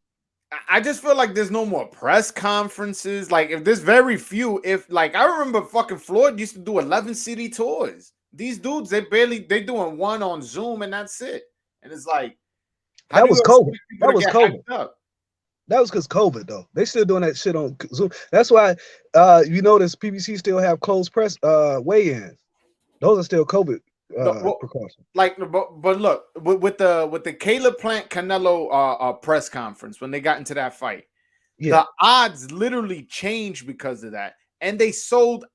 I just feel like there's no more press conferences. Like, if there's very few, I remember fucking Floyd used to do 11 city tours. These dudes, they doing one on Zoom and that's it. And it's like, that was COVID. That was COVID. That was because COVID, though. They still doing that shit on Zoom. That's why you notice PBC still have closed press weigh-ins. Those are still COVID precaution. Like, but look, with the Caleb Plant Canelo press conference when they got into that fight, the odds literally changed because of that, and they sold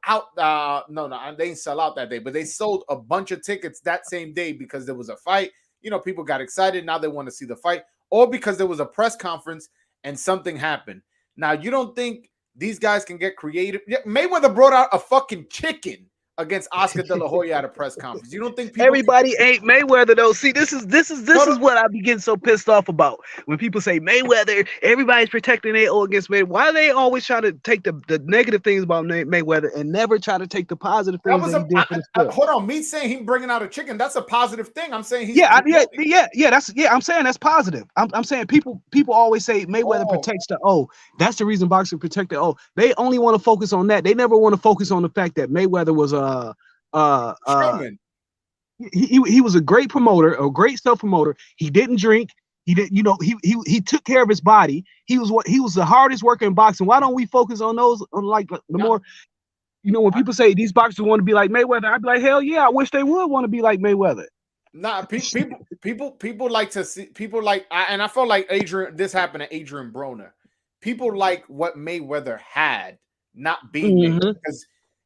out. No, they didn't sell out that day, but they sold a bunch of tickets that same day because there was a fight. You know, people got excited. Now they want to see the fight, or because there was a press conference and something happened. Now, you don't think these guys can get creative? Mayweather brought out a fucking chicken against Oscar De La Hoya at a press conference. You don't think everybody ain't Mayweather though? See, this is what I be getting so pissed off about when people say Mayweather. Everybody's protecting their own against Mayweather. Why they always try to take the negative things about Mayweather and never try to take the positive things that he did for the sport? Hold on, me saying him bringing out a chicken, that's a positive thing. I'm saying he's I'm saying that's positive. I'm saying people always say Mayweather protects the O. That's the reason boxing protect the O. They only want to focus on that. They never want to focus on the fact that Mayweather was he was a great promoter, a great self-promoter. He didn't drink. He didn't, he took care of his body. He was the hardest worker in boxing. Why don't we focus on those? On like the more, when people say these boxers want to be like Mayweather, I'd be like, hell yeah, I wish they would want to be like Mayweather. Nah, people like to see and I felt like this happened to Adrian Broner. People like what Mayweather had, not being Mayweather. Because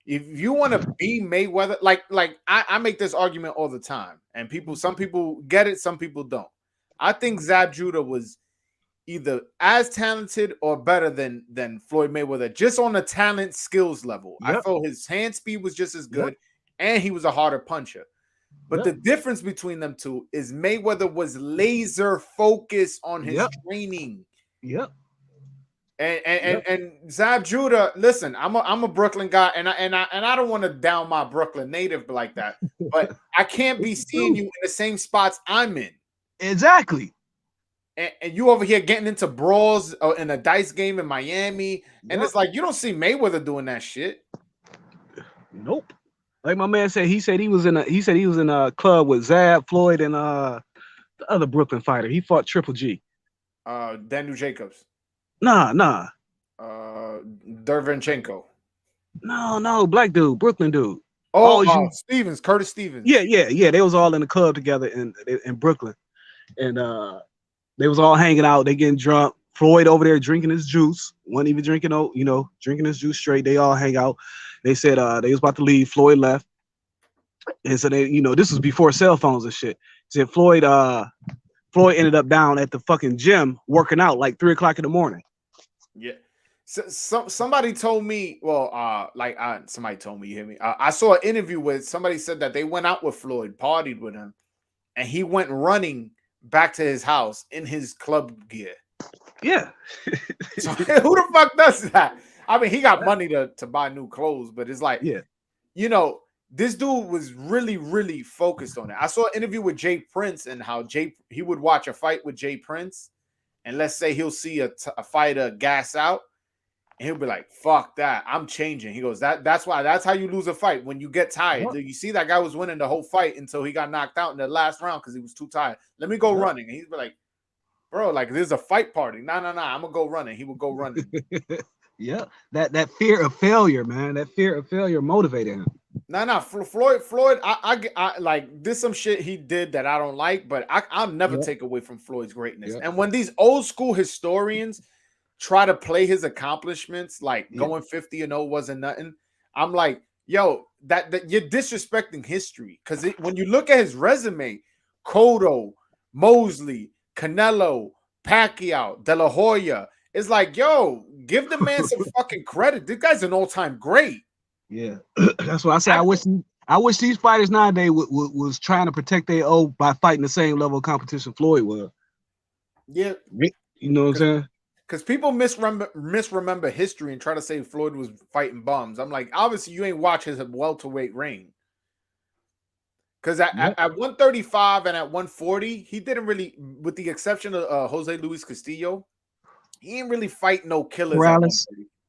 if you want to be Mayweather, like I make this argument all the time, and some people get it, some people don't. I think Zab Judah was either as talented or better than Floyd Mayweather, just on the talent skills level. Yep. I felt his hand speed was just as good, and he was a harder puncher. But the difference between them two is Mayweather was laser focused on his training. Yep. And Zab Judah, listen, I'm a Brooklyn guy, and I don't want to down my Brooklyn native like that, but I can't be seeing you in the same spots I'm in. Exactly. And you over here getting into brawls in a dice game in Miami, and it's like you don't see Mayweather doing that shit. Nope. Like my man said, he said he was in a club with Zab, Floyd, and the other Brooklyn fighter. He fought Triple G. Daniel Jacobs. Nah. Dervinchenko. No, black dude, Brooklyn dude. Stevens, Curtis Stevens. Yeah. They was all in the club together in Brooklyn, and they was all hanging out. They getting drunk. Floyd over there drinking his juice. Wasn't even drinking, drinking his juice straight. They all hang out. They said they was about to leave. Floyd left, and so they, this was before cell phones and shit. Said Floyd ended up down at the fucking gym working out like 3 o'clock in the morning. Yeah. So somebody told me, somebody told me, you hear me? I saw an interview where somebody said that they went out with Floyd, partied with him, and he went running back to his house in his club gear. Yeah. So, who the fuck does that? I mean, he got money to buy new clothes, but it's like, this dude was really, really focused on it. I saw an interview with Jay Prince and how he would watch a fight with Jay Prince, and let's say he'll see a fighter gas out, and he'll be like, fuck that, I'm changing. He goes, that's how you lose a fight, when you get tired. You see that guy was winning the whole fight until he got knocked out in the last round because he was too tired. Let me go running. And he's like, bro, like, there's a fight party. Nah, I'm gonna go running. He would go running. Yeah, that fear of failure, man. That fear of failure motivated him. Nah. Floyd, I like, this some shit he did that I don't like, but I'll never take away from Floyd's greatness. And when these old school historians try to play his accomplishments, like going 50-0 wasn't nothing, I'm like, yo, that you're disrespecting history. Because when you look at his resume, Cotto, Mosley, Canelo, Pacquiao, De La Hoya, it's like, yo, give the man some fucking credit. This guy's an all-time great. Yeah, that's what I say. I wish these fighters nowadays was trying to protect their O by fighting the same level of competition Floyd was. Yeah, you know what I'm saying? Because people misremember history and try to say Floyd was fighting bums. I'm like, obviously you ain't watch his welterweight reign. Because at 135 and at 140, he didn't really, with the exception of Jose Luis Castillo, he didn't really fight no killers.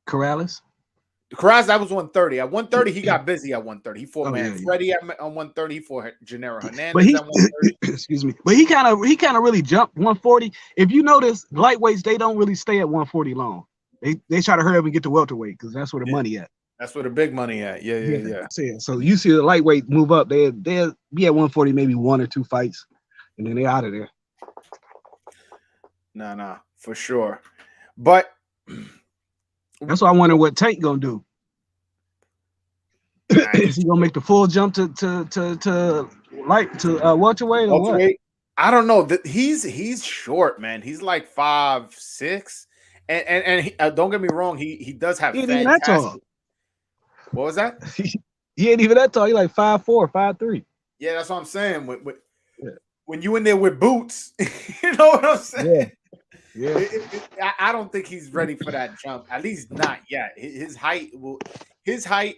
Corrales, that was 130. At 130, he got busy at 130. He fought Freddie on 130. He fought Gennaro Hernandez at 130. Excuse me. But he kind of really jumped 140. If you notice, lightweights, they don't really stay at 140 long. They try to hurry up and get to welterweight because that's where the money at. That's where the big money at. Yeah. So you see the lightweight move up. They'll be at 140, maybe 1 or 2 fights, and then they're out of there. Nah, for sure. But that's why I wonder what Tank gonna do. Is he gonna make the full jump to welterweight or what? I don't know. He's short, man. He's like 5'6", and he, don't get me wrong. He does have fantastic. What was that? He ain't even that tall. He like 5'4", 5'3". Yeah, that's what I'm saying. When you in there with boots, you know what I'm saying? Yeah. I don't think he's ready for that jump. At least not yet. His height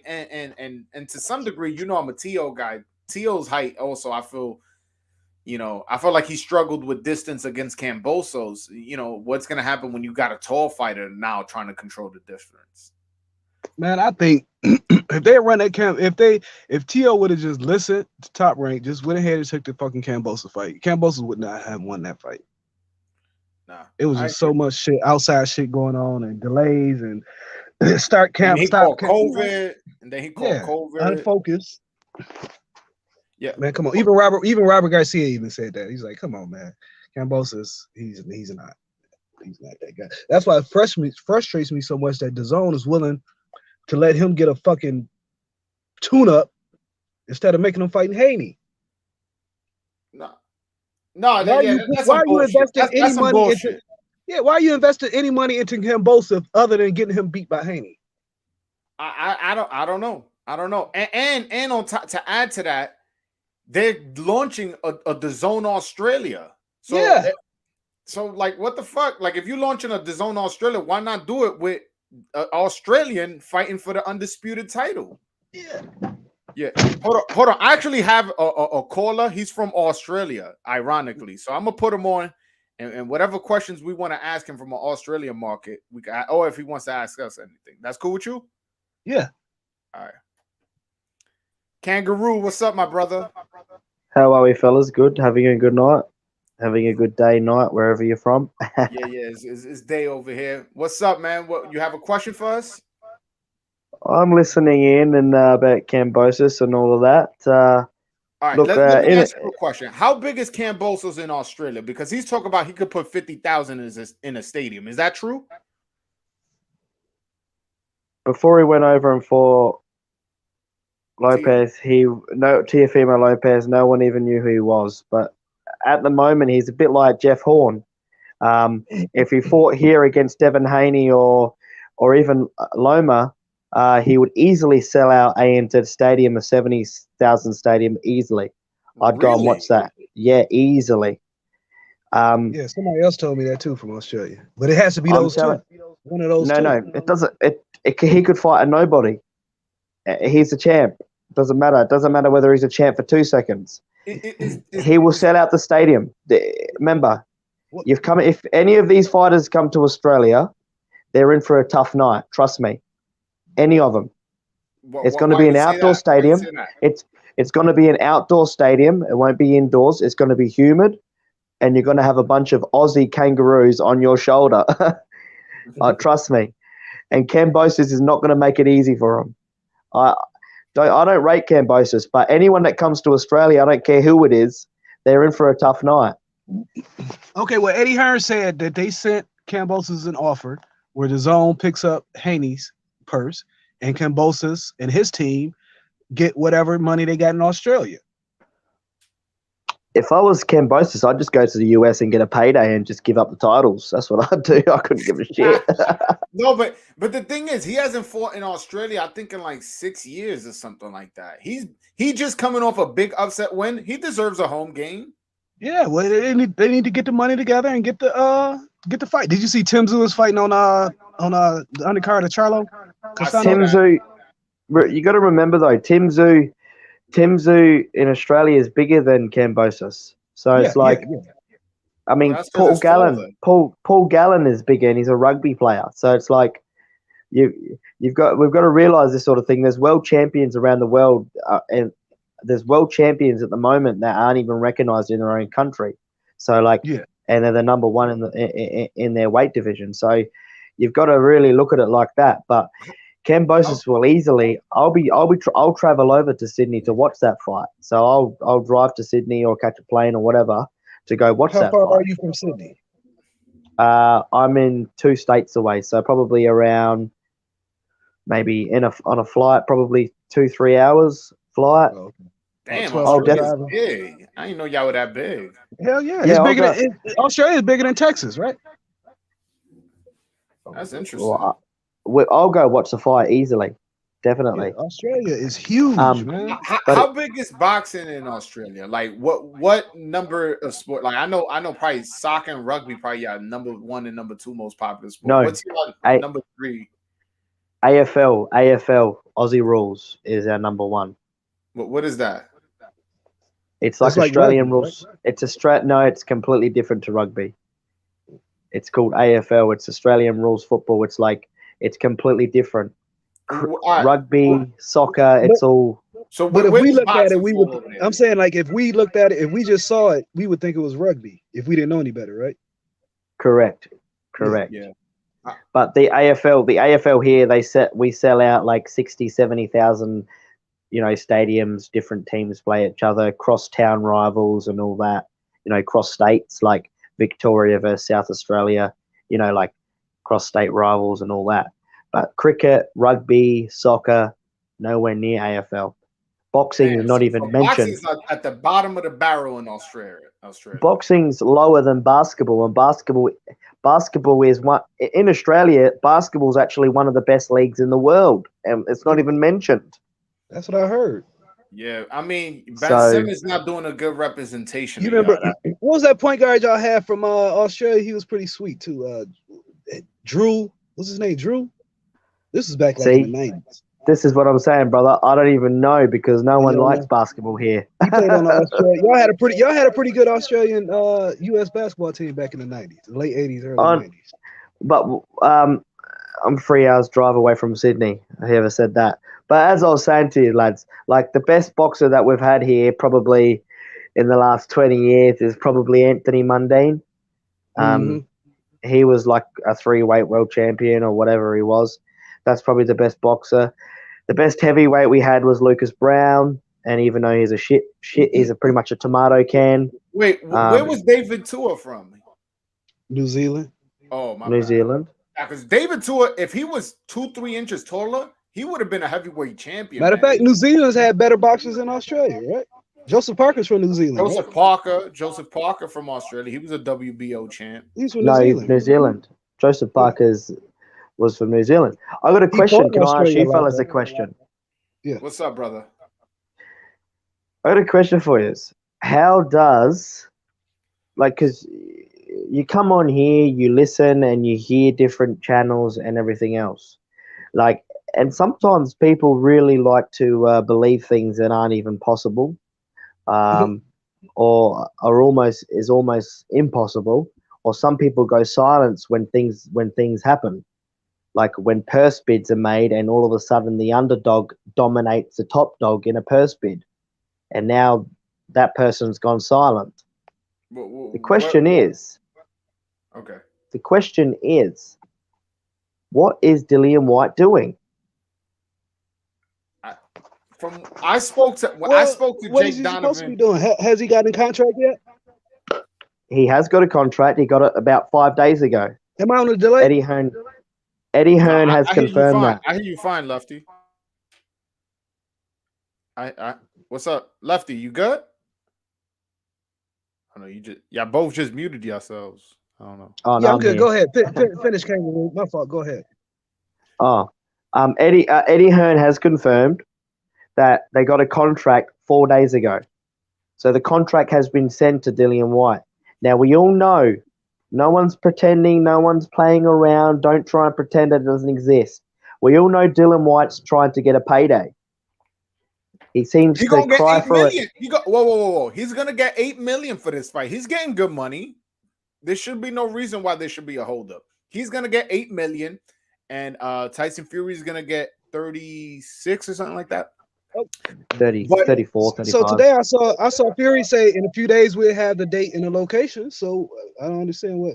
and to some degree, you know, I'm a T.O. guy. T.O.'s height also, I feel like he struggled with distance against Kambosos. You know, what's gonna happen when you got a tall fighter now trying to control the distance? Man, I think if they run that if T.O. would have just listened to Top Rank, just went ahead and took the fucking Kambosos fight, Kambosos would not have won that fight. Nah, it was just so much shit, outside shit going on, and delays, and start camp. He stop called COVID, and then he called COVID. Unfocused. Yeah, man, come on. Even Robert Garcia even said that. He's like, come on, man. Kambosos, he's not that guy. That's why it frustrates me so much that DAZN is willing to let him get a fucking tune-up instead of making him fighting Haney. No, why are you investing any money into? Yeah, why are you investing any money into Kambosos other than getting him beat by Haney? I don't know. And on top, to add to that, they're launching a DAZN Australia. So yeah. So like, what the fuck? Like, if you're launching a DAZN Australia, why not do it with an Australian fighting for the undisputed title? Yeah. Hold on. I actually have a caller. He's from Australia, ironically. So I'm gonna put him on, and whatever questions we want to ask him from an Australian market, we got. Or if he wants to ask us anything, that's cool with you. Yeah. All right. Kangaroo, what's up, my brother? How are we, fellas? Good. Having a good night. Having a good day, night, wherever you're from. yeah. It's day over here. What's up, man? What, you have a question for us? I'm listening in and about Kambosos and all of that. All right, look, let me ask you a question. How big is Kambosos in Australia? Because he's talking about he could put 50,000 in a stadium. Is that true? Before he went over and fought Lopez, Teofimo Lopez, no one even knew who he was. But at the moment, he's a bit like Jeff Horn. If he fought here against Devin Haney or even Loma, he would easily sell out ANZ Stadium, a 70,000 stadium, easily. I'd go and watch that. Yeah, easily. Yeah, somebody else told me that too from Australia. But it has to be those two. One of those two. No, it doesn't. He could fight a nobody. He's a champ. Doesn't matter. It doesn't matter whether he's a champ for 2 seconds. He will sell out the stadium. Remember, if any of these fighters come to Australia, they're in for a tough night. Trust me. Any of them. It's going to be an outdoor stadium. It's going to be an outdoor stadium. It won't be indoors. It's going to be humid, and you're going to have a bunch of Aussie kangaroos on your shoulder. Trust me. And Kambosos is not going to make it easy for him. I don't rate Kambosos, but anyone that comes to Australia, I don't care who it is, they're in for a tough night. Okay, well, Eddie Hearn said that they sent Kambosos an offer where DAZN picks up Haney's purse, and Kambosos and his team get whatever money they got in Australia. If I was Kambosos, I'd just go to the US and get a payday and just give up the titles. That's what I'd do. I couldn't give a shit. No, but the thing is, he hasn't fought in Australia, I think, in like 6 years or something like that. He just coming off a big upset win. He deserves a home game. Yeah, well, they need to get the money together and get the fight. Did you see Tim Tszyu is fighting on the undercard of Charlo? Tim Tszyu, you got to remember though, Tim Tszyu in Australia is bigger than Kambosos. So it's I mean, Paul Gallen is bigger and he's a rugby player. So it's like we've got to realize this sort of thing. There's world champions around the world, and there's world champions at the moment that aren't even recognized in their own country. So and they're the number one in their weight division. So you've got to really look at it like that. But Kambosos will easily. I'll travel over to Sydney to watch that fight. So I'll drive to Sydney or catch a plane or whatever to go watch How that far are fight. you from Sydney? I'm in 2 states away, so probably around maybe on a flight, probably 2-3 hours flight. Oh, okay. Damn, 12 hours Australia's driving. big. I didn't know y'all were that big. Hell yeah, Yeah, it's I'll bigger. go- Australia is bigger than Texas, right? That's interesting. Well, I'll go watch the fight easily, definitely. Yeah, Australia is huge, man. But How big is boxing in Australia? Like what number of sport? Like I know probably soccer and rugby probably number 1 and number 2 most popular sport. No, What's your number 3? AFL Aussie rules is our number 1. What is that? It's like like Australian rugby, rules. No, it's completely different to rugby. It's called AFL. It's Australian rules football. It's completely different. Rugby, soccer, it's all. So, But if where we does looked at it, boxing we fall would. over there? I'm saying, like, if we looked at it, if we just saw it, we would think it was rugby if we didn't know any better, right? Correct. Yeah. But the AFL here, we sell out like 60, 70,000, stadiums, different teams play each other, cross-town rivals and all that, cross states like Victoria versus South Australia, like cross-state rivals and all that. But cricket, rugby, soccer, nowhere near AFL. Boxing is not even mentioned. Boxing's at the bottom of the barrel in Australia. Boxing's lower than basketball, and basketball is one in Australia. Basketball is actually one of the best leagues in the world, and it's not even mentioned. That's what I heard. Yeah, I mean, Ben Simmons not doing a good representation. You remember what was that point guard y'all had from Australia? He was pretty sweet too. Drew, what's his name? Drew. This is back in the 90s. This is what I'm saying, brother. I don't even know because no one likes basketball here. He played on Australia. Y'all had a pretty good Australian U.S. basketball team back in the 90s, late 80s, early 90s. But I'm 3 hours drive away from Sydney. Whoever said that? But as I was saying to you, lads, like the best boxer that we've had here probably in the last 20 years is probably Anthony Mundine. He was like a 3-weight world champion or whatever he was. That's probably the best boxer. The best heavyweight we had was Lucas Brown, and even though he's a shit, he's pretty much a tomato can. Wait, where was David Tua from? New Zealand. Oh, my New Zealand. Yeah, because David Tua, if he was 2-3 inches taller, he would have been a heavyweight champion. Matter of fact, New Zealand's had better boxers than Australia, right? Joseph Parker's from New Zealand. Joseph Parker from Australia. He was a WBO champ. He's from New Zealand. New Zealand. Joseph Parker was from New Zealand. I got a question. Can I ask you fellas a question? Yeah. What's up, brother? I got a question for you. How does, because you come on here, you listen, and you hear different channels and everything else. And sometimes people really like to believe things that aren't even possible, or are almost impossible. Or some people go silent when things happen, like when purse bids are made, and all of a sudden the underdog dominates the top dog in a purse bid, and now that person's gone silent. The question is, what is Dillian Whyte doing? I spoke to what Jake is he Donovan. supposed to be doing? Has he got in contract yet? He has got a contract. He got it about 5 days ago. Am I on a delay? Eddie Hearn has confirmed that. I hear you fine, Lefty. What's up, Lefty? You good? I know y'all both just muted yourselves. I don't know. Oh, yeah, no, I'm good. here. Go ahead. Finish, Kangaroo. My fault. Go ahead. Eddie Hearn has confirmed that they got a contract 4 days ago. So the contract has been sent to Dillian Whyte. Now, we all know no one's pretending, no one's playing around. Don't try and pretend it doesn't exist. We all know Dillian Whyte's trying to get a payday. He seems to cry for it. Whoa. He's going to get $8 million for this fight. He's getting good money. There should be no reason why there should be a holdup. He's going to get $8 million, and Tyson Fury is going to get 36 or something like that. 34, 35. So today I saw Fury say in a few days we'll have the date and the location. So I don't understand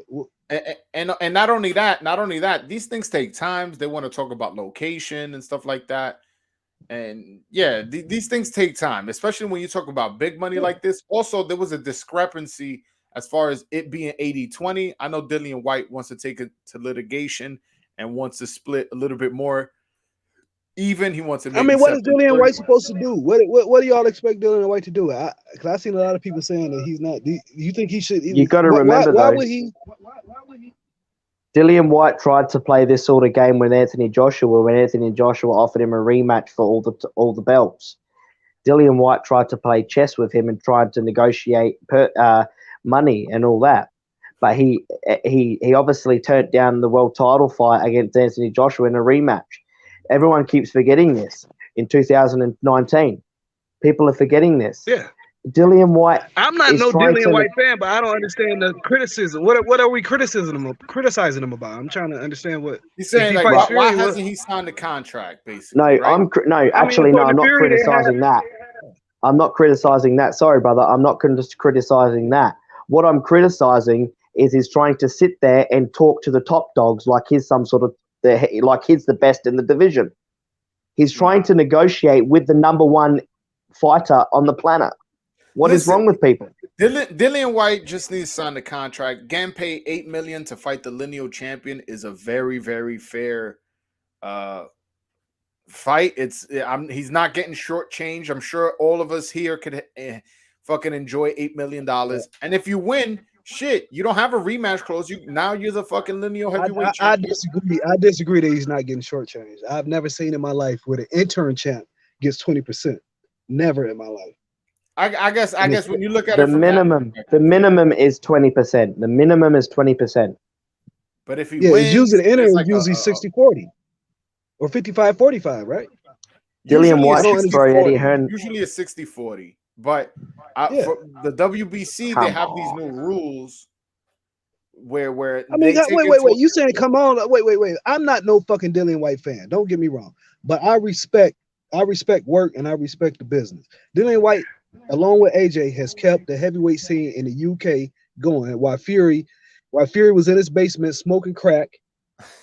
And not only that, these things take time. They want to talk about location and stuff like that. And yeah, these things take time, especially when you talk about big money like this. Also, there was a discrepancy as far as it being 80-20. I know Dillian White wants to take it to litigation and wants to split a little bit more even. He wants to make what is Dillian White supposed to do? What do y'all expect Dillian White to do? Because I've seen a lot of people saying that he's not. Do you think he should? You got to remember, why though, would he? Dillian White tried to play this sort of game with Anthony Joshua when Anthony Joshua offered him a rematch for all the belts. Dillian White tried to play chess with him and tried to negotiate money and all that. But he obviously turned down the world title fight against Anthony Joshua in a rematch. Everyone keeps forgetting this. In 2019, people are forgetting this. Yeah. Dillian White. I'm not no Dillian White fan, but I don't understand the criticism. What are we criticizing him about? I'm trying to understand what he's saying. Like, why hasn't he signed the contract? Basically, no, right? I'm not criticizing that. I'm not criticizing that. Sorry, brother. I'm not criticizing that. What I'm criticizing is he's trying to sit there and talk to the top dogs like he's some sort of like he's the best in the division. He's trying to negotiate with the number one fighter on the planet. What is wrong with people? Dillian White just needs to sign the contract. Gan pay $8 million to fight the lineal champion is a very, very fair fight. He's not getting shortchanged. I'm sure all of us here could fucking enjoy $8 million. And if you win, shit, you don't have a rematch clause. You're the fucking lineal heavyweight champion. I disagree that he's not getting shortchanged. I've never seen in my life where the interim champ gets 20%. Never in my life. I guess when you look at the minimum is 20%. The minimum is 20%. But if he wins, it's usually the interim is usually 60-40 or 55-45, right? Dillian White should throw Eddie Hearn. Usually it's 60-40. But for the WBC, they have these new rules where wait. You saying come on? Wait. I'm not no fucking Dillian White fan. Don't get me wrong, but I respect work and I respect the business. Dillian White, along with AJ, has kept the heavyweight scene in the UK going. While Fury was in his basement smoking crack,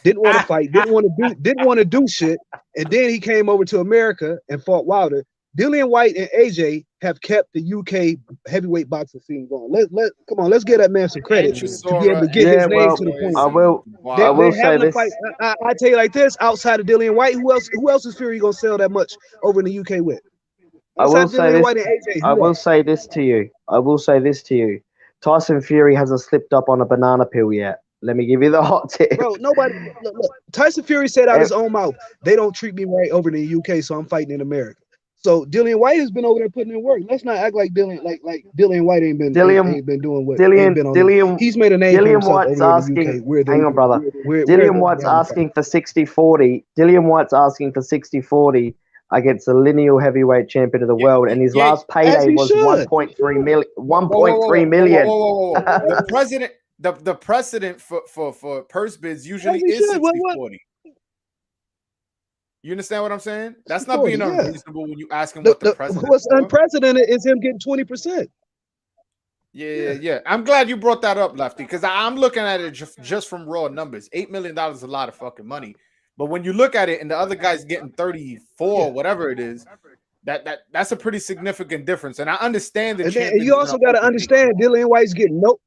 didn't want to fight, didn't want to do shit, and then he came over to America and fought Wilder. Dillian White and AJ have kept the UK heavyweight boxing scene going. Let's give that man some credit to be able to get his name to the point. I will say this. I tell you like this: outside of Dillian White, who else is Fury gonna sell that much over in the UK with? I will say this to you. Tyson Fury hasn't slipped up on a banana peel yet. Let me give you the hot tip. Bro, nobody look. Tyson Fury said out his own mouth, they don't treat me right over in the UK, so I'm fighting in America. So Dillian White has been over there putting in work. Let's not act like Dillian White ain't been doing what he's made a name for himself White's asking, hang on, brother. Dillian White's asking for 60-40. Dillian White's asking for 60-40 against the lineal heavyweight champion of the world, and his last payday was 1.3 million. 1.3 million. The precedent for purse bids usually is 60-40. You understand what I'm saying? That's not being unreasonable when you ask him what the precedent. What's unprecedented is him getting 20%. Yeah. I'm glad you brought that up, Lefty, because I'm looking at it just from raw numbers. $8 million is a lot of fucking money. But when you look at it and the other guy's getting 34, whatever it is, that's a pretty significant difference. And I understand that. You also got to understand Dillian White's getting no.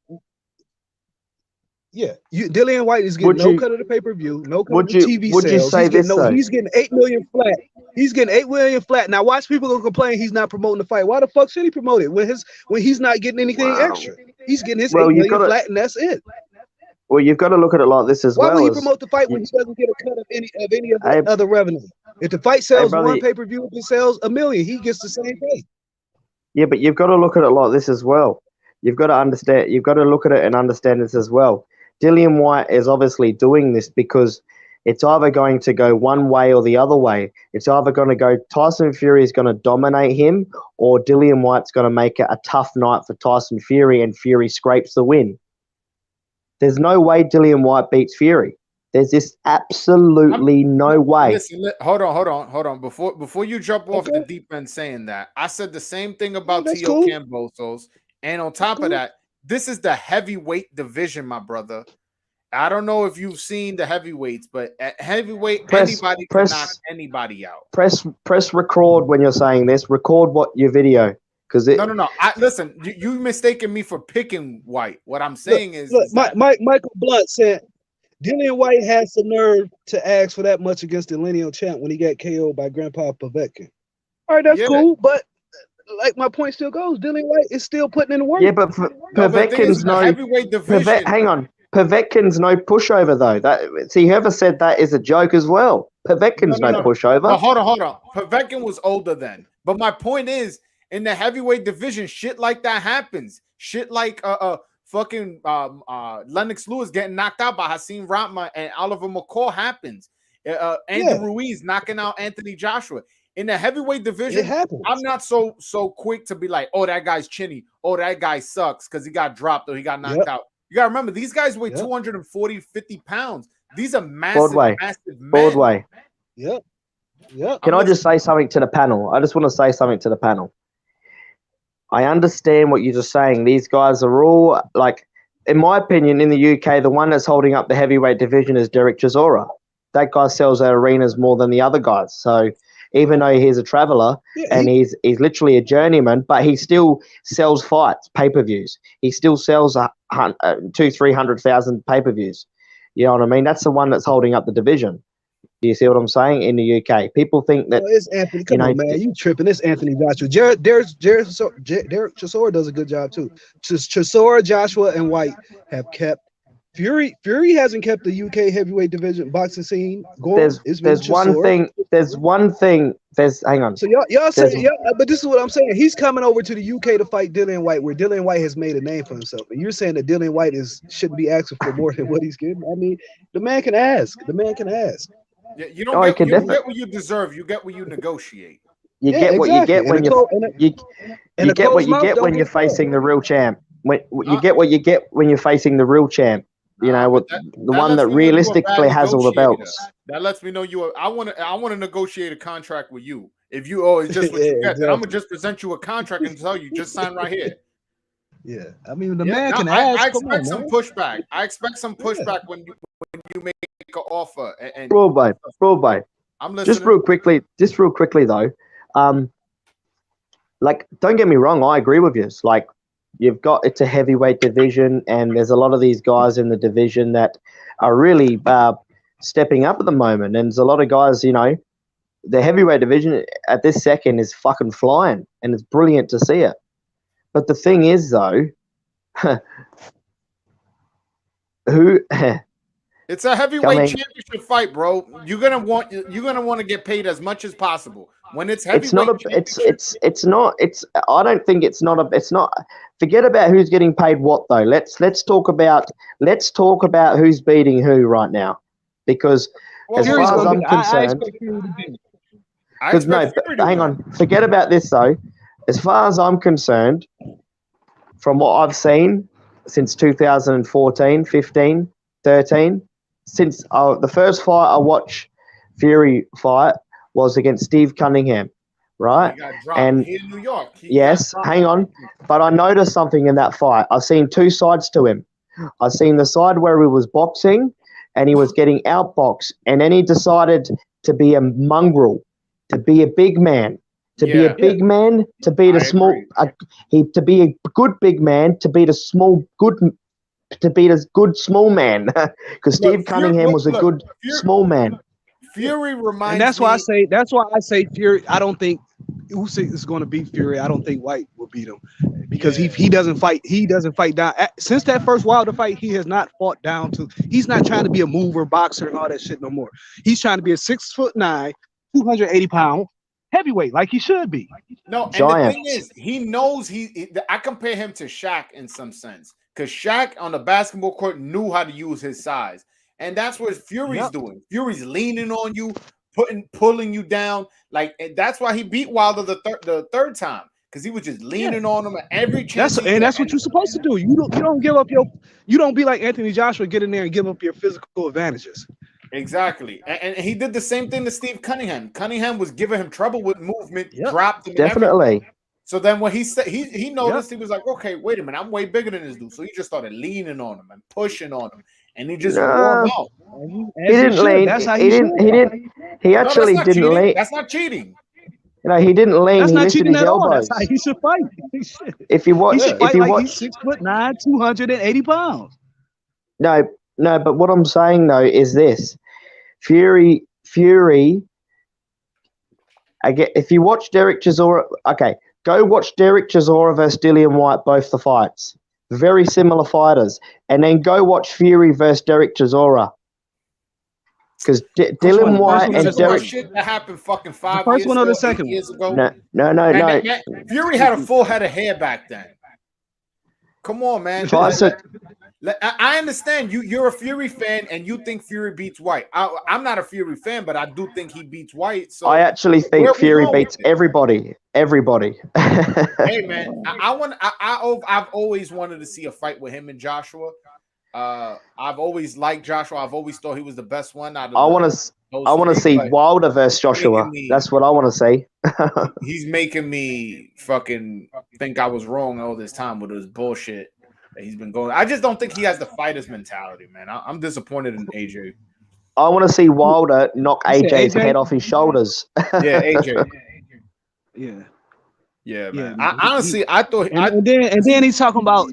Yeah, Dillian White is getting no cut of the pay-per-view, no cut of the TV sales. You say he's getting $8 million flat. He's getting $8 million flat. Now watch people gonna complain he's not promoting the fight. Why the fuck should he promote it when he's not getting anything extra? He's getting his $8 million flat, and that's it. Well, you've got to look at it like this as well. Why would he promote the fight when he doesn't get a cut of any of the other revenue? If the fight sells one pay-per-view, if it sells $1 million, he gets the same thing. Yeah, but you've got to look at it like this as well. You've got to understand. You've got to look at it and understand this as well. Dillian White is obviously doing this because it's either going to go one way or the other way. It's either going to go Tyson Fury is going to dominate him, or Dillian White's going to make it a tough night for Tyson Fury and Fury scrapes the win. There's no way Dillian White beats Fury. There's just absolutely no way. Listen, hold on. Before you jump off the deep end saying that, I said the same thing about Tio Cambosos. And on top of that, this is the heavyweight division, my brother. I don't know if you've seen the heavyweights, but at heavyweight, anybody can knock anybody out. Press record when you're saying this. Record what your video. No. Listen, you mistaken me for picking White. What I'm saying is Michael Blunt said Dillian White has the nerve to ask for that much against the lineal champ when he got KO'd by Grandpa Povetkin. All right, that's cool, but like my point still goes, Dillian White is still putting in the work. Yeah, but Povetkin's no heavyweight division. Hang on, Povetkin's no pushover though. See, whoever said that is a joke as well. Povetkin's no pushover. No, hold on. Povetkin was older then, but my point is, in the heavyweight division, shit like that happens. Shit like fucking Lennox Lewis getting knocked out by Hakeem Rahman and Oliver McCall happens. Andy Ruiz knocking out Anthony Joshua. In the heavyweight division, I'm not so quick to be like, oh, that guy's chinny. Oh, that guy sucks because he got dropped or he got knocked out. You got to remember, these guys weigh 240, 50 pounds. These are massive men. Broadway. Yep. Can I just say something to the panel? I just want to say something to the panel. I understand what you're just saying. These guys are all, like, in my opinion, in the UK, the one that's holding up the heavyweight division is Derek Chisora. That guy sells at arenas more than the other guys. So even though he's a traveler and he's literally a journeyman, but he still sells fights, pay-per-views. He still sells 200,000-300,000 pay-per-views. You know what I mean? That's the one that's holding up the division. Do you see what I'm saying? In the UK, people think that it's Anthony. Come on, man, you tripping? It's Anthony Joshua. Derek Chisora does a good job too. Chisora, Joshua, and White have kept Fury hasn't kept the UK heavyweight division boxing scene going. There's one thing. Hang on. So y'all say but this is what I'm saying. He's coming over to the UK to fight Dillian White, where Dillian White has made a name for himself. And you're saying that Dillian White shouldn't be asking for more than what he's getting. I mean, the man can ask. Yeah, you don't get what you deserve. You get what you negotiate. You get what you get when you're facing the real champ. You get what you get when you're facing the real champ. You know, the one that realistically has all the belts. That lets me know I want to negotiate a contract with you. If you it's just what you get, then I'm gonna just present you a contract and tell you just sign right here. Yeah, I mean the man can ask. I expect some pushback. I expect some pushback when you make an offer. And Broadway. I'm listening. Just real quickly though. Like, don't get me wrong, I agree with you. Like, it's a heavyweight division, and there's a lot of these guys in the division that are really stepping up at the moment. And there's a lot of guys, the heavyweight division at this second is fucking flying, and it's brilliant to see it. But the thing is, though, it's a heheavyweight championship fight, bro. You're gonna want to get paid as much as possible. When it's heavyweight, forget about who's getting paid what though. Let's talk about who's beating who right now, because as far as I'm concerned, hang on, forget about this though. As far as I'm concerned, from what I've seen since 2014, 15, 13, since the first fight I watched Fury fight was against Steve Cunningham, right? He got dropped here in New York. Hang on. But I noticed something in that fight. I've seen two sides to him. I've seen the side where he was boxing and he was getting outboxed, and then he decided to be a mongrel, to be a big man, to be a big man, to beat a small, to be a good big man, to beat a small, good, to beat a good small man, because Steve Cunningham was a good small man. Fury reminds me. And that's why I say Fury. I don't think Usyk is going to beat Fury. I don't think White will beat him, because he doesn't fight. He doesn't fight down. Since that first Wilder fight, he has not fought down to. He's not trying to be a mover, boxer, and all that shit no more. He's trying to be a 6'9", 280-pound heavyweight, like he should be. No, and the thing is, he knows I compare him to Shaq in some sense, because Shaq on the basketball court knew how to use his size. And that's what Fury's doing. Fury's leaning on you, pulling you down. Like, that's why he beat Wilder the third time, because he was just leaning on him at every chance. That's what you're supposed to do. You don't give up you don't be like Anthony Joshua, get in there and give up your physical advantages. Exactly. And he did the same thing to Steve Cunningham. Cunningham was giving him trouble with movement, dropped him. Definitely. So then when he said he noticed, he was like, okay, wait a minute, I'm way bigger than this dude. So he just started leaning on him and pushing on him. and he just warmed up. He didn't lean. That's how he didn't. He didn't. He actually that's not didn't cheating. lean. That's not cheating. He didn't lean. That's he not lifted cheating his at all. elbows. That's how he should fight. If you watch, He should fight if you like watch, he's 6'9", 280 pounds. no. But what I'm saying though is this: Fury. Again, if you watch Derek Chisora, go watch Derek Chisora versus Dillian White, both the fights. Very similar fighters. And then go watch Fury versus Derek Chisora. Because Dillian White and Derek... shit that happened fucking 5 first years one or the ago, second 8 years ago. No. Fury had a full head of hair back then. Come on, man. I understand you're a Fury fan and you think Fury beats White. I'm not a Fury fan, but I do think he beats White. So I actually think Fury beats everybody. Hey man, I've always wanted to see a fight with him and Joshua. I've always liked Joshua. I've always thought he was the best one out of I want to see Wilder versus Joshua. That's what I want to see. He's making me fucking think I was wrong all this time with his bullshit that he's been going. I just don't think he has the fighter's mentality, man. I'm disappointed in AJ. I want to see Wilder knock AJ's head off his shoulders. Yeah, AJ. Yeah, man. I thought. And then he's talking about.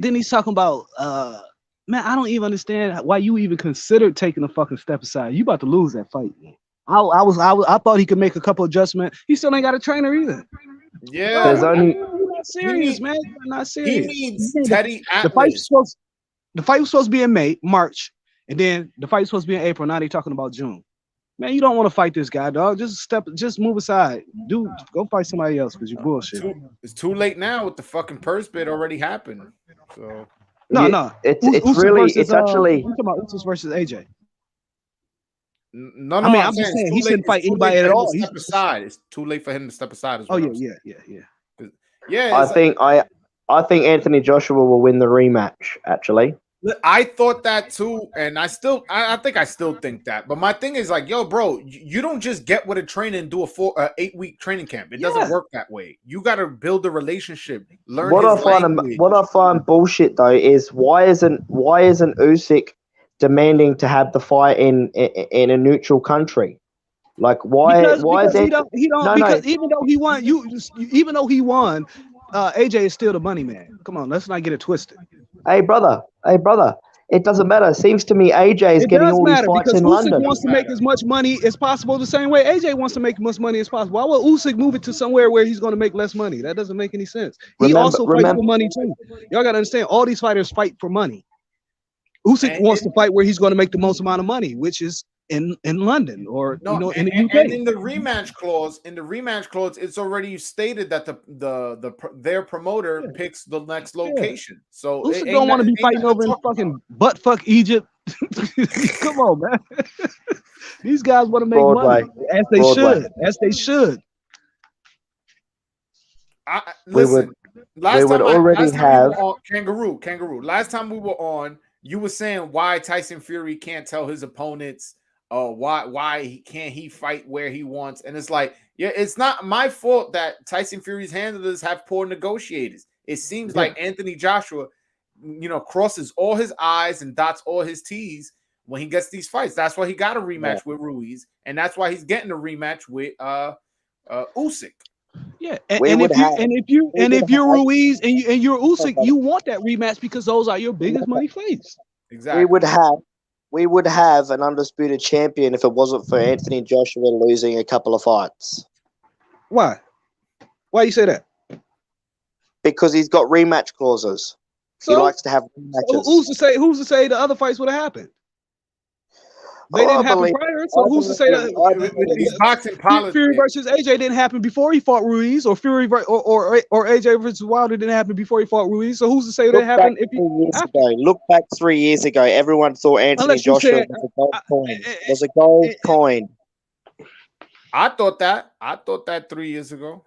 Man, I don't even understand why you even considered taking a fucking step aside. You about to lose that fight. I thought he could make a couple adjustments. He still ain't got a trainer either. Yeah, there's only. You're not serious, man. You're not serious. He needs Teddy Atlas. The fight was supposed to be in March, and then the fight was supposed to be in April. Now they're talking about June. Man, you don't want to fight this guy, dog. Just move aside. Dude, go fight somebody else because you bullshit. It's too late now with the fucking purse bid already happened. So. No. It's actually. We're talking about Usyk versus AJ. No. I mean, I'm just saying he shouldn't fight anybody at all. Step aside. It's too late for him to step aside as well. Oh yeah. I think Anthony Joshua will win the rematch. Actually, I thought that too, and I think I still think that. But my thing is like, yo, bro, you don't just get with a trainer and do a 8-week training camp. It doesn't work that way. You got to build a relationship. Learn. What I find bullshit though is why isn't Usyk demanding to have the fight in a neutral country? Like why is it? Even though he won, AJ is still the money man. Come on, let's not get it twisted. Hey brother, it doesn't matter. It seems to me AJ is getting all these fights in London. Usyk wants to make as much money as possible the same way AJ wants to make as much money as possible. Why would Usyk move it to somewhere where he's going to make less money? That doesn't make any sense. He also fights for money too. Y'all got to understand, all these fighters fight for money. Usyk wants to fight where he's going to make the most amount of money, which is in London or in the UK. And in the rematch clause, it's already stated that their promoter picks the next location. So Usyk don't want to be fighting over in fucking buttfuck Egypt. Come on, man. These guys want to make money as they should. Listen, we would already have Kangaroo. Last time we were on, you were saying why Tyson Fury can't tell his opponents why can't he fight where he wants, and it's like, yeah, it's not my fault that Tyson Fury's handlers have poor negotiators. It seems like Anthony Joshua, crosses all his I's and dots all his T's when he gets these fights. That's why he got a rematch with Ruiz, and that's why he's getting a rematch with Usyk. Yeah, and if you're Ruiz and you're Usyk, you want that rematch because those are your biggest money fights. Exactly. We would have an undisputed champion if it wasn't for Anthony Joshua losing a couple of fights. Why? Why you say that? Because he's got rematch clauses. He likes to have rematches. Who's to say the other fights would have happened? They didn't happen prior, so who's to say that boxing politics? Fury versus AJ didn't happen before he fought Ruiz, or Fury or AJ versus Wilder didn't happen before he fought Ruiz. So who's to say that happened? Look back 3 years ago. Everyone thought Anthony Joshua was a gold coin. I thought that 3 years ago.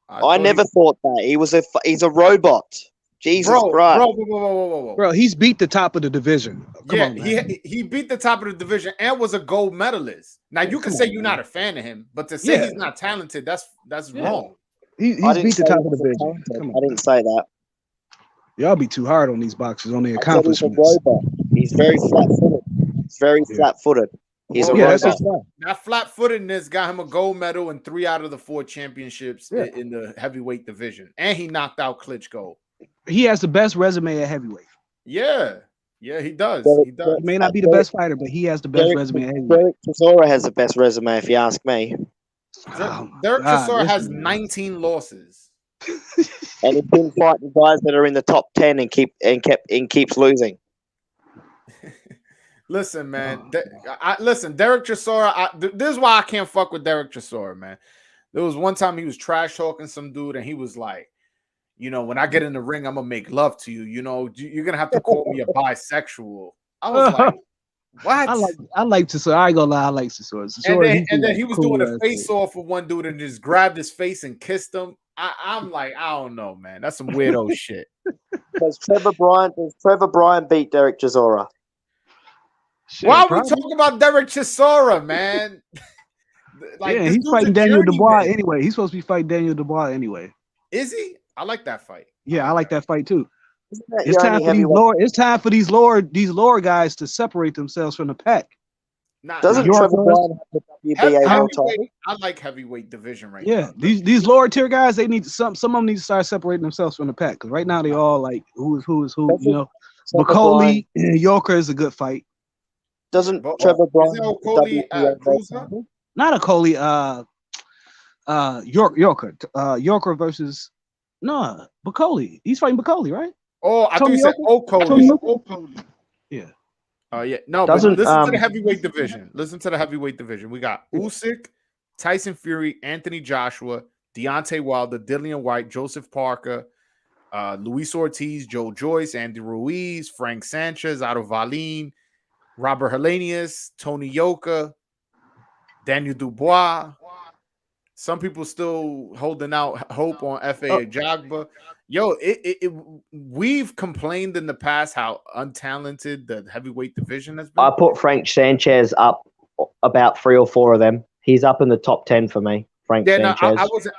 I never thought that. He's a robot. Jesus Christ. Bro, he's beat the top of the division. Come on, man. He beat the top of the division and was a gold medalist. Now you can say you're not a fan of him, but to say he's not talented, that's wrong. He's beat the top of the division. I didn't say that. Y'all be too hard on these boxers on the accomplishments. He's very flat-footed. He's very flat-footed. He's a that's robot. his style. That flat-footedness got him a gold medal and 3 out of the 4 championships in the heavyweight division, and he knocked out Klitschko. He has the best resume at heavyweight. Yeah, he does. He does. He may not be the best fighter, but he has the best resume at heavyweight. Derek Chisora has the best resume, if you ask me. Derek Chisora has 19 losses, and he's been fighting guys that are in the top 10 and keeps losing. Listen, man. Listen, Derek Chisora. This is why I can't fuck with Derek Chisora, man. There was one time he was trash talking some dude, and he was like, when I get in the ring, I'm gonna make love to you. You're gonna have to call me a bisexual. I was like, what? I like Chisora. I ain't gonna lie, I like Chisora. And then he was doing a face off for one dude and just grabbed his face and kissed him. I'm like, I don't know, man. That's some weirdo shit. Does Trevor Bryan beat Derek Chisora? Why are we talking about Derek Chisora, man? He's fighting Daniel Dubois anyway. He's supposed to be fighting Daniel Dubois anyway. Is he? I like that fight. Yeah, I like that fight too. It's time for these lower guys to separate themselves from the pack. Doesn't Trevor Bryan have the WBA world title? I like heavyweight division right now. Yeah, these lower tier guys, they need some of them need to start separating themselves from the pack because right now they all like who is who. McCauley and Yorker is a good fight. Doesn't Trevor Bryan not a Coley, Yorker. Yorker versus Bacoli. He's fighting Bacoli, right? Oh, I thought you said O'Coley. Yeah. Yeah. No, but listen to the heavyweight division. We got Usyk, Tyson Fury, Anthony Joshua, Deontay Wilder, Dillian White, Joseph Parker, Luis Ortiz, Joe Joyce, Andy Ruiz, Frank Sanchez, Otto Wallin, Robert Helenius, Tony Yoka, Daniel Dubois. Some people still holding out hope on F.A. Ajagba. Yo, we've complained in the past how untalented the heavyweight division has been. I put Frank Sanchez up about 3 or 4 of them. He's up in the top 10 for me. Sanchez. No,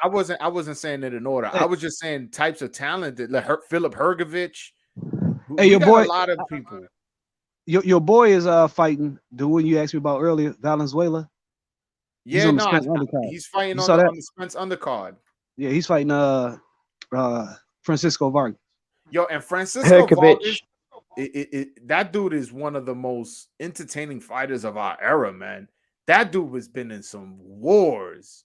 I wasn't saying it in order. I was just saying types of talent that like Philip Hergovich. Hey, your boy, a lot of people. Your boy is fighting the one you asked me about earlier, Valenzuela. Yeah, he's fighting on the Spence undercard. Yeah, he's fighting Francisco Vargas. Yo, and Francisco Vargas, that dude is one of the most entertaining fighters of our era, man. That dude has been in some wars.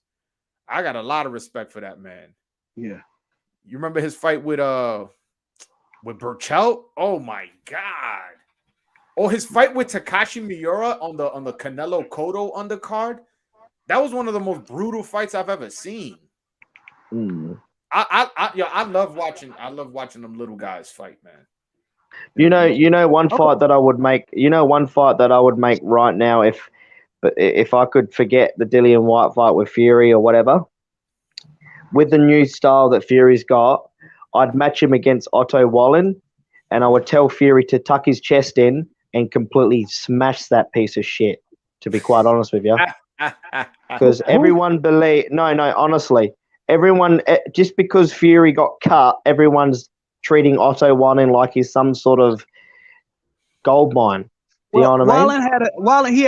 I got a lot of respect for that man. Yeah. You remember his fight with Burchell? Oh my God. Oh, his fight with Takashi Miura on the Canelo Cotto undercard. That was one of the most brutal fights I've ever seen. I love watching them little guys fight, man. One fight that I would make. One fight that I would make right now if I could forget the Dillian White fight with Fury or whatever. With the new style that Fury's got, I'd match him against Otto Wallin, and I would tell Fury to tuck his chest in and completely smash that piece of shit. To be quite honest with you. Because everyone honestly, everyone, just because Fury got cut, everyone's treating Otto Wallin like he's some sort of gold mine. Do you know what I mean? He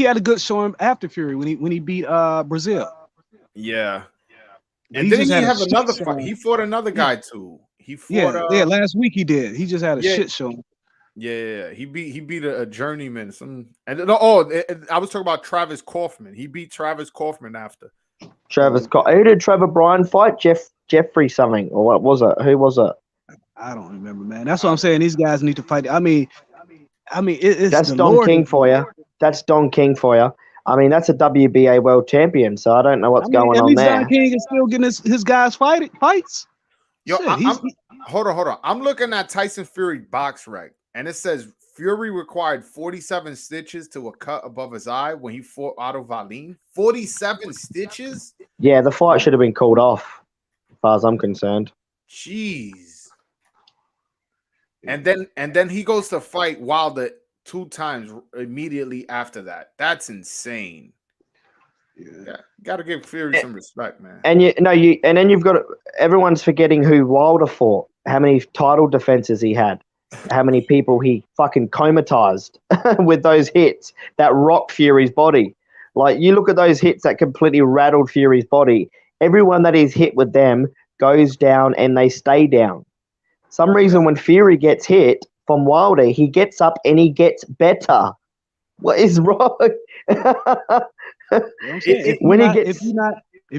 had a good showing after Fury when he beat Brazil. Yeah. And then he have another fight. He fought another guy too. He fought last week he did. He just had a shit show. Yeah, he beat a journeyman. I was talking about Travis Kaufman. He beat Travis Kaufman after. Who did Trevor Bryan fight? Jeffrey something, or what was it? Who was it? I don't remember, man. That's what I'm saying. These guys need to fight. I mean, it's that's Don King for you. That's Don King for you. I mean, that's a WBA world champion. So I don't know what's going on there. Don King is still getting his guys fights. Yo, hold on. I'm looking at Tyson Fury box rec. And it says Fury required 47 stitches to a cut above his eye when he fought Otto Wallin. 47 stitches? Yeah, the fight should have been called off, as far as I'm concerned. Jeez. And then he goes to fight Wilder 2 times immediately after that. That's insane. Yeah, got to give Fury some respect, man. And then you've got everyone's forgetting who Wilder fought. How many title defenses he had? how many people he fucking comatized with those hits that rocked Fury's body. Like, you look at those hits that completely rattled Fury's body. Everyone that is hit with them goes down and they stay down. Some reason when Fury gets hit from Wilder, he gets up and he gets better. What is wrong? If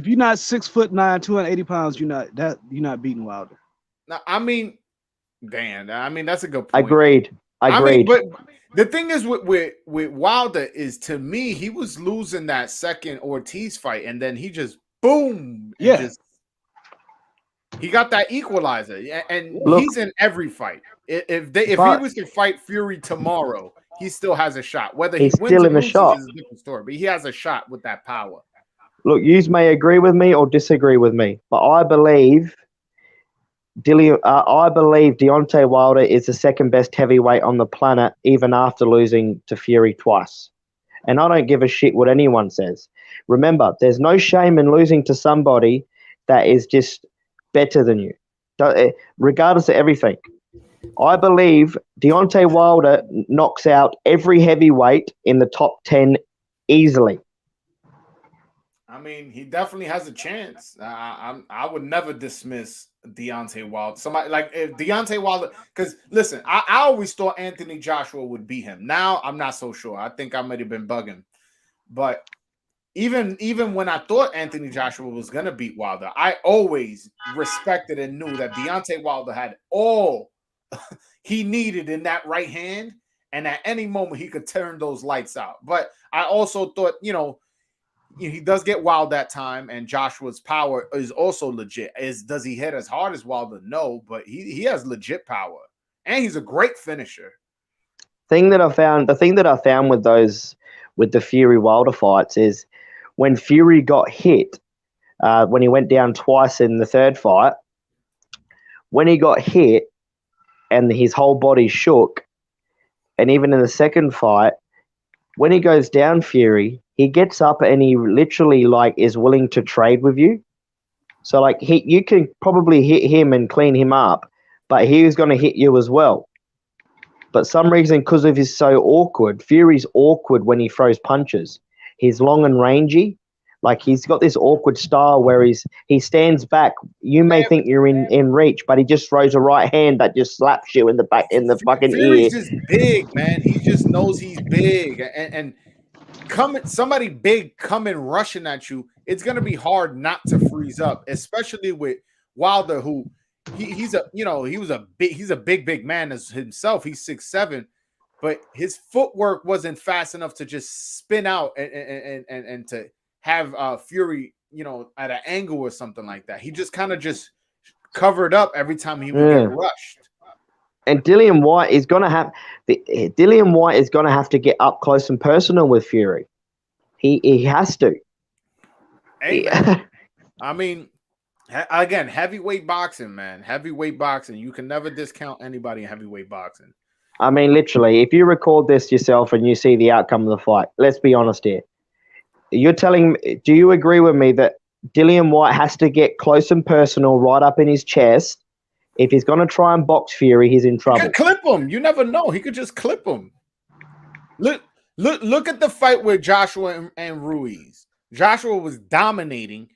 you're not 6'9", 280 pounds, you're not beating Wilder. Now, I mean, Dan, I mean, that's a good point. Agreed. I mean, but the thing is with Wilder is, to me, he was losing that second Ortiz fight, and then he just boom. He got that equalizer, and he's in every fight. If he was to fight Fury tomorrow, he still has a shot. Whether he wins or loses is a different story, but he has a shot with that power. Look, you may agree with me or disagree with me, but I believe Deontay Wilder is the second best heavyweight on the planet, even after losing to Fury twice. And I don't give a shit what anyone says. Remember, there's no shame in losing to somebody that is just better than you, regardless of everything. I believe Deontay Wilder knocks out every heavyweight in the top 10 easily. I mean, he definitely has a chance. I would never dismiss Deontay Wilder. Somebody like if Deontay Wilder, because listen, I always thought Anthony Joshua would beat him. Now I'm not so sure. I think I might have been bugging. But even when I thought Anthony Joshua was gonna beat Wilder, I always respected and knew that Deontay Wilder had all he needed in that right hand, and at any moment he could turn those lights out. But I also thought, he does get wild that time, and Joshua's power is also legit. Does he hit as hard as Wilder? No, but he has legit power, and he's a great finisher. The thing that I found with the Fury Wilder fights is when Fury got hit, when he went down twice in the third fight, when he got hit and his whole body shook, and even in the second fight, when he goes down, Fury, he gets up and he literally is willing to trade with you. So you can probably hit him and clean him up, but he was going to hit you as well. But some reason, because of his so awkward, Fury's awkward when he throws punches. He's long and rangy. He's got this awkward style where he stands back. You may think you're in reach, but he just throws a right hand that just slaps you in the back in the fucking Fury's ear. Just big, man. He just knows he's big, and somebody big coming rushing at you, it's gonna be hard not to freeze up, especially with Wilder, who he's a big man as himself. He's 6'7", but his footwork wasn't fast enough to just spin out and to have Fury, at an angle or something like that. He just kind of just covered up every time he would get rushed. And Dillian White is going to have to get up close and personal with Fury. He has to. Hey, I mean, again, heavyweight boxing, man. Heavyweight boxing. You can never discount anybody in heavyweight boxing. I mean, literally, if you record this yourself and you see the outcome of the fight, let's be honest here. Do you agree with me that Dillian White has to get close and personal right up in his chest? If he's going to try and box Fury, he's in trouble. He could clip him. You never know. He could just clip him. Look at the fight with Joshua and Ruiz. Joshua was dominating,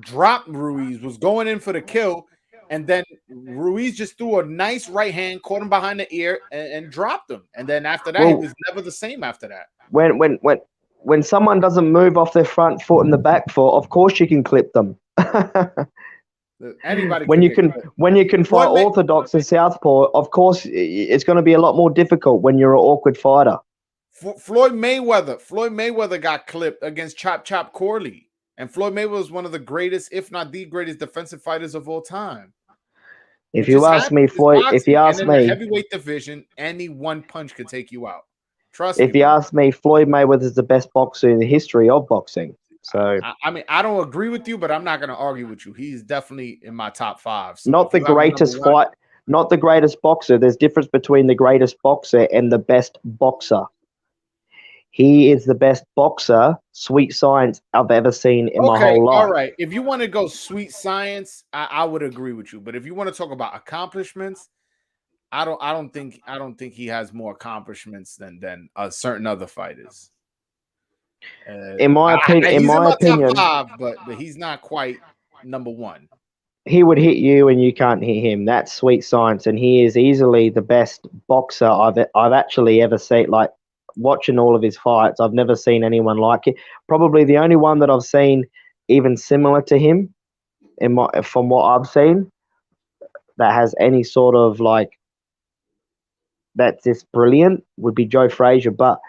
dropped Ruiz, was going in for the kill, and then Ruiz just threw a nice right hand, caught him behind the ear, and dropped him. And then after that, he was never the same after that. When someone doesn't move off their front foot and the back foot, of course you can clip them. Anybody when you can fight orthodox and southpaw, of course it's going to be a lot more difficult when you're an awkward fighter. Floyd Mayweather got clipped against Chop Corley, and Floyd Mayweather was one of the greatest, if not the greatest, defensive fighters of all time. If you ask me, Floyd, if you ask me, the heavyweight division, any one punch could take you out. Trust me. If you ask me, Floyd Mayweather is the best boxer in the history of boxing. So I mean, I don't agree with you, but I'm not going to argue with you. He's definitely in my top 5. So not the greatest fight, not the greatest boxer. There's difference between the greatest boxer and the best boxer. He is the best boxer, sweet science, I've ever seen in my whole life. All right. If you want to go sweet science, I would agree with you. But if you want to talk about accomplishments, I don't think he has more accomplishments than certain other fighters. In my opinion, he's in my top 5, but he's not quite number 1. He would hit you and you can't hit him. That's sweet science, and he is easily the best boxer I've actually ever seen. Like watching all of his fights, I've never seen anyone like it. Probably the only one that I've seen even similar to him, from what I've seen, that has any sort of like that's just brilliant would be Joe Frazier. But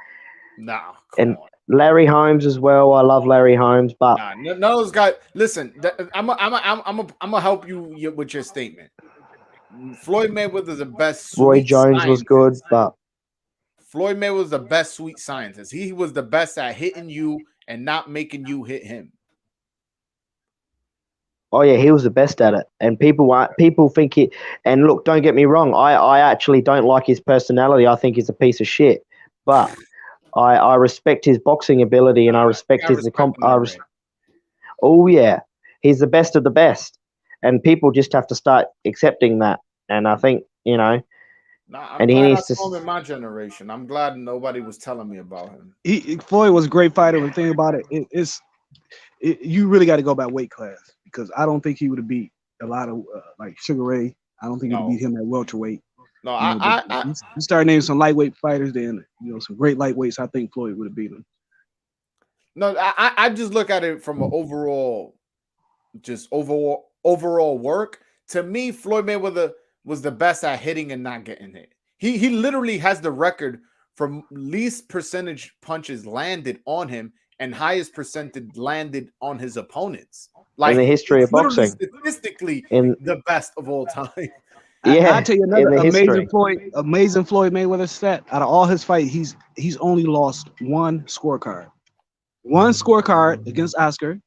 on. Larry Holmes as well. I love Larry Holmes, but none of those guys. Listen, I'm gonna help you with your statement. Floyd Mayweather is the best. Roy Jones was good, but Floyd Mayweather was the best sweet scientist. He was the best at hitting you and not making you hit him. Oh yeah, he was the best at it, and people think it. And look, don't get me wrong. I actually don't like his personality. I think he's a piece of shit, but I respect his boxing ability, and I respect his oh yeah, he's the best of the best, and people just have to start accepting that. And I think I'm and he needs to. In my generation, I'm glad nobody was telling me about him. Floyd was a great fighter. The thing about it, you really got to go by weight class, because I don't think he would have beat a lot of like Sugar Ray. I don't think he would beat him at welterweight. No, you start naming some lightweight fighters, then some great lightweights. I think Floyd would have beat him. No, I just look at it from an overall work. To me, Floyd Mayweather was the best at hitting and not getting hit. He literally has the record for least percentage punches landed on him and highest percentage landed on his opponents. Like in the history of boxing, statistically, the best of all time. Yeah, I'll tell you another amazing Floyd Mayweather stat. Out of all his fights, he's only lost one scorecard against Oscar,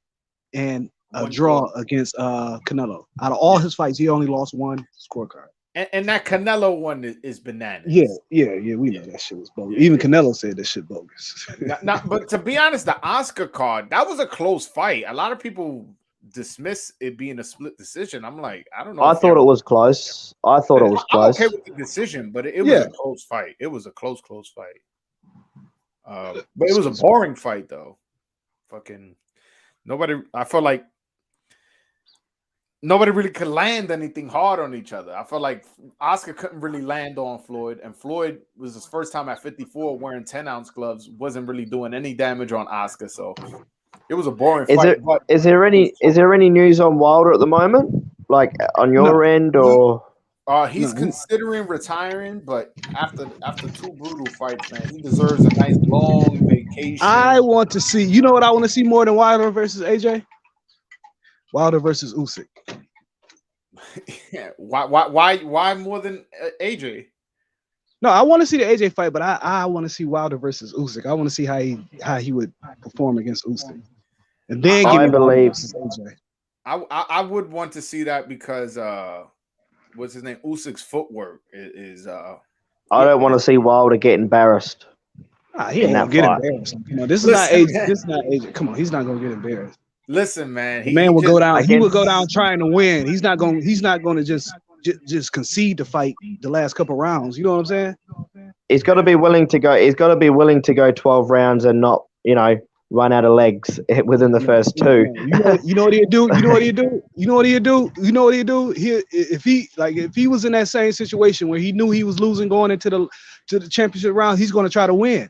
and a draw against Canelo. Out of all his fights, he only lost one scorecard. And that Canelo one is bananas. Yeah. We know that shit was bogus. Even Canelo said that shit bogus. But to be honest, the Oscar card, that was a close fight. A lot of people dismiss it being a split decision. I'm like, I don't know. I thought it was close. I'm okay with the decision, but it was a close fight. It was a close fight. But it was a boring fight, though. Fucking nobody. I felt like nobody really could land anything hard on each other. I felt like Oscar couldn't really land on Floyd, and Floyd was his first time at 54 wearing 10-ounce gloves, wasn't really doing any damage on Oscar. So it was a boring fight. Is there any news on Wilder at the moment? Like on your end, or he's considering retiring, but after 2 brutal fights, man, he deserves a nice long vacation. I want to see. You know what I want to see more than Wilder versus AJ? Wilder versus Usyk. Yeah. Why more than AJ? No, I want to see the AJ fight, but I want to see Wilder versus Usyk. I want to see how he would perform against Usyk. And then I believe AJ. I would want to see that because what's his name? Usyk's footwork is I don't want to see Wilder get embarrassed. He ain't gonna get embarrassed. This is not AJ. This is not AJ. Come on, he's not gonna get embarrassed. Listen, man. He will go down. He will go down trying to win. He's not going to just concede to fight the last couple rounds. You know what I'm saying? He's got to be willing to go. He's got to be willing to go 12 rounds and not, run out of legs within the first 2. You know what he'd do? You know what he'd do? You know what he'd do? You know what he'd do? If he was in that same situation where he knew he was losing going into the championship round, he's going to try to win.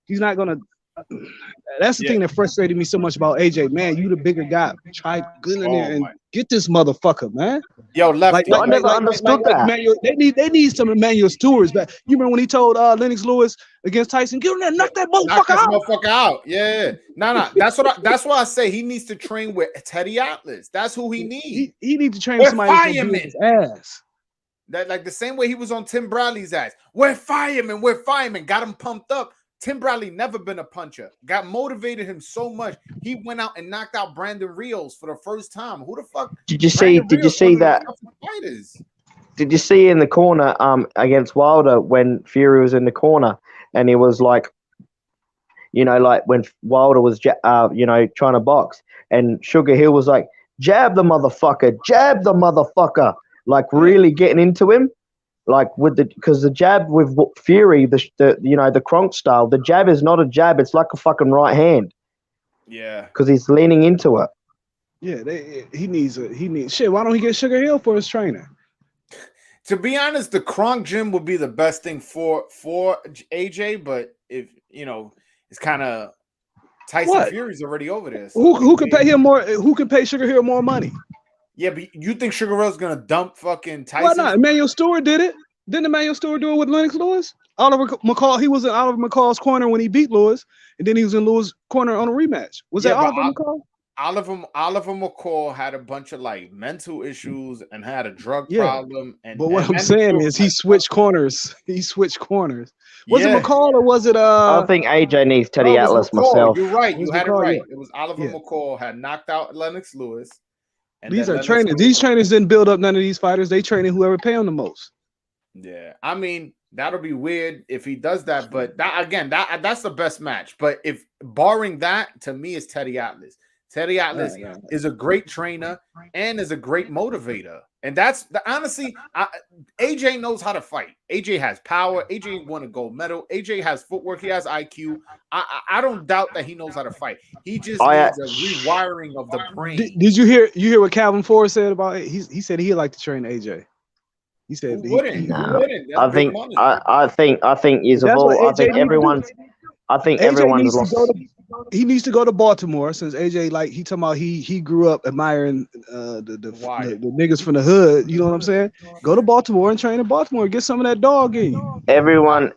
He's not going to. That's the thing that frustrated me so much about AJ. Man, you the bigger guy. Try good in there and get this motherfucker, man. Yo, left. I never understood that. They need some Emmanuel Stewart's back. You remember when he told Lennox Lewis against Tyson, "Get him there, knock that motherfucker out." Yeah. No. That's why I say he needs to train with Teddy Atlas. That's who he needs. He needs to train with somebody who's his ass. That like the same way he was on Tim Bradley's ass. We're firemen. Got him pumped up. Tim Bradley never been a puncher. Got motivated him so much. He went out and knocked out Brandon Rios for the first time. Who the fuck? Did you see that? Did you see in the corner against Wilder when Fury was in the corner and he was like, like when Wilder was trying to box and Sugar Hill was like, jab the motherfucker, like really getting into him. Like because the jab with Fury, the Kronk style, the jab is not a jab. It's like a fucking right hand. Yeah, because he's leaning into it. Yeah, he needs shit. Why don't he get Sugar Hill for his trainer? To be honest, the Kronk gym would be the best thing for AJ, but if it's kind of Tyson Fury's already over there. So who could pay him more? Who could pay Sugar Hill more money? Yeah, but you think Sugar Hill's gonna dump fucking Tyson? Why not? Emmanuel Stewart did it. Didn't Emmanuel Stewart do it with Lennox Lewis? Oliver McCall, he was in Oliver McCall's corner when he beat Lewis, and then he was in Lewis' corner on a rematch. Was that Oliver McCall? Oliver McCall had a bunch of like mental issues and had a drug problem. But what I'm saying is he switched corners. He switched corners. Was it McCall or was it I think AJ needs Teddy Atlas myself. You're right. You had it right. It was Oliver McCall had knocked out Lennox Lewis. And these are trainers. These trainers didn't build up none of these fighters. They training whoever pay them the most. Yeah, I mean that'll be weird if he does that. But that's the best match. But if barring that, to me, it's Teddy Atlas. Teddy Atlas is a great trainer and is a great motivator. And that's honestly, AJ knows how to fight. AJ has power. AJ won a gold medal. AJ has footwork. He has IQ. I don't doubt that he knows how to fight. He just needs a rewiring of the brain. Did you hear what Calvin Ford said about it? He said he'd like to train AJ. He said he wouldn't. I think everyone's lost. He needs to go to Baltimore since AJ, he talking about he grew up admiring the niggas from the hood. You know what I'm saying? Go to Baltimore and train in Baltimore. Get some of that dog in you. Everyone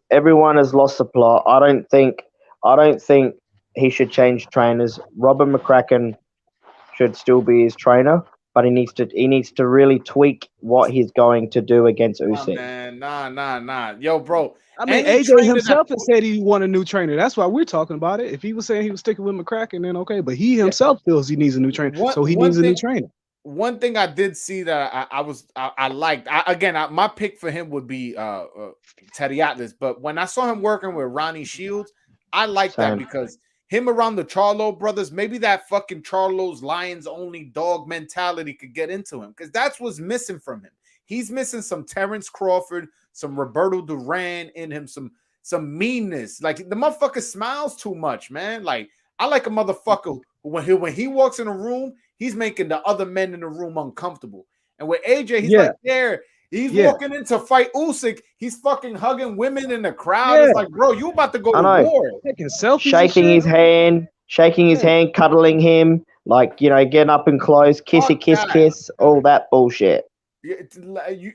has lost the plot. I don't think he should change trainers. Robert McCracken should still be his trainer, but he needs to really tweak what he's going to do against Usyk. Nah. Yo, bro. I mean, AJ himself has said he want a new trainer. That's why we're talking about it. If he was saying he was sticking with McCracken, then okay. But he himself feels he needs a new trainer, so he needs a new trainer. One thing I did see that I liked. My pick for him would be Teddy Atlas. But when I saw him working with Ronnie Shields, I liked that because him around the Charlo brothers, maybe that fucking Charlo's Lions only dog mentality could get into him because that's what's missing from him. He's missing some Terrence Crawford, some Roberto Duran in him, some meanness. Like the motherfucker smiles too much, man. Like I like a motherfucker who when he walks in a room, he's making the other men in the room uncomfortable. And with AJ, he's like there. He's walking in to fight Usyk. He's fucking hugging women in the crowd. It's like, bro, you about to go to war. Shaking his hand, cuddling him, getting up and close, kiss, all that bullshit.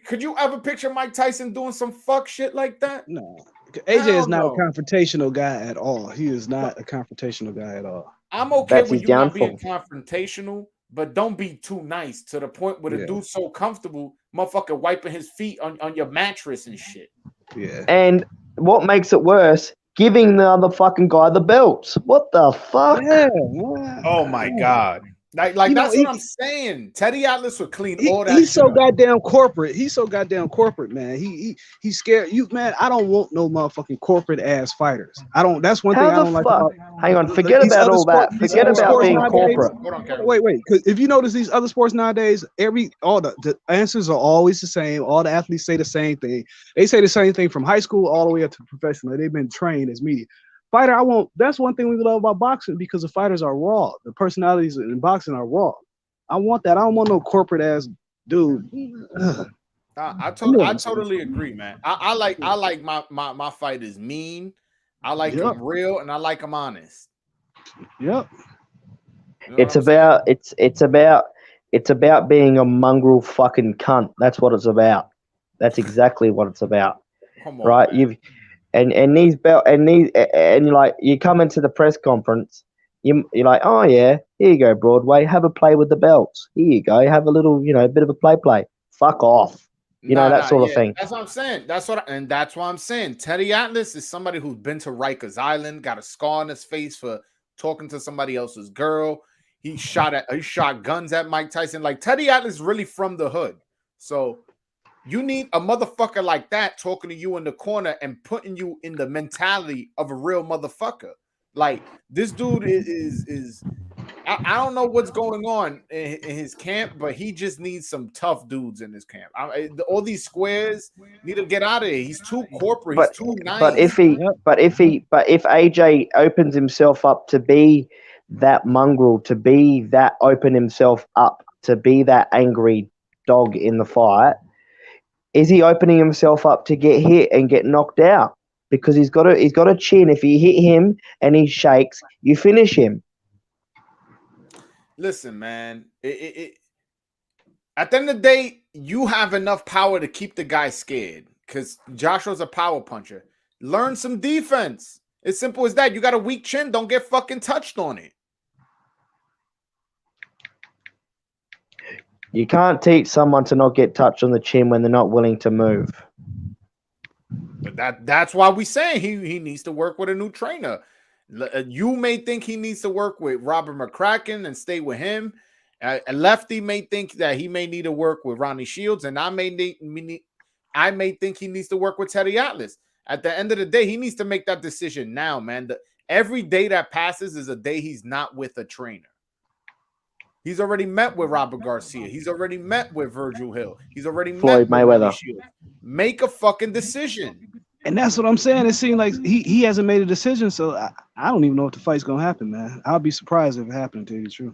Could you ever picture Mike Tyson doing some fuck shit like that? No. AJ is not a confrontational guy at all. He is not a confrontational guy at all. I'm okay with you not being confrontational, but don't be too nice to the point where the dude's so comfortable, motherfucker wiping his feet on your mattress and shit. Yeah. And what makes it worse, giving the other fucking guy the belts. What the fuck? Yeah. Oh my God. Like that's what I'm saying. Teddy Atlas would clean all that. He's so goddamn corporate. He's so goddamn corporate, man. He's scared. Man, I don't want no motherfucking corporate ass fighters. I don't. That's one thing I don't like about. Hang on, forget about all that. Forget about being corporate. Wait. Because if you notice these other sports nowadays, all the answers are always the same. All the athletes say the same thing. They say the same thing from high school all the way up to professional. They've been trained as media. Fighter, that's one thing we love about boxing because the fighters are raw. The personalities in boxing are raw. I want that. I don't want no corporate ass dude. I totally agree, man. I like my fighters mean. I like them real, and I like them honest. Yep. You know it's about being a mongrel fucking cunt. That's what it's about. That's exactly what it's about. Come on, right? Man. And you come into the press conference, you're like, oh yeah, here you go, Broadway, have a play with the belts. Here you go, have a little, bit of a play. Fuck off, that sort of thing. That's what I'm saying. That's what I'm saying. Teddy Atlas is somebody who's been to Rikers Island, got a scar on his face for talking to somebody else's girl. He shot guns at Mike Tyson. Like Teddy Atlas is really from the hood, so. You need a motherfucker like that talking to you in the corner and putting you in the mentality of a real motherfucker. Like this dude is I don't know what's going on in his camp, but he just needs some tough dudes in his camp. All these squares need to get out of here. He's too corporate. He's too nice. But if AJ opens himself up to be that mongrel, to be that open himself up, to be that angry dog in the fight, is he opening himself up to get hit and get knocked out? Because he's got a chin. If you hit him and he shakes, you finish him. Listen, man. At the end of the day, you have enough power to keep the guy scared because Joshua's a power puncher. Learn some defense. It's simple as that. You got a weak chin. Don't get fucking touched on it. You can't teach someone to not get touched on the chin when they're not willing to move. But that's why we saying he needs to work with a new trainer. You may think he needs to work with Robert McCracken and stay with him. A lefty may think that he may need to work with Ronnie Shields, and I may think he needs to work with Teddy Atlas. At the end of the day, he needs to make that decision now, man. Every day that passes is a day he's not with a trainer. He's already met with Robert Garcia. He's already met with Virgil Hill. He's already Floyd met with Mayweather. Shields. Make a fucking decision. And that's what I'm saying. It seems like he hasn't made a decision, so I don't even know if the fight's gonna happen, man. I'll be surprised if it happened, to tell you the truth.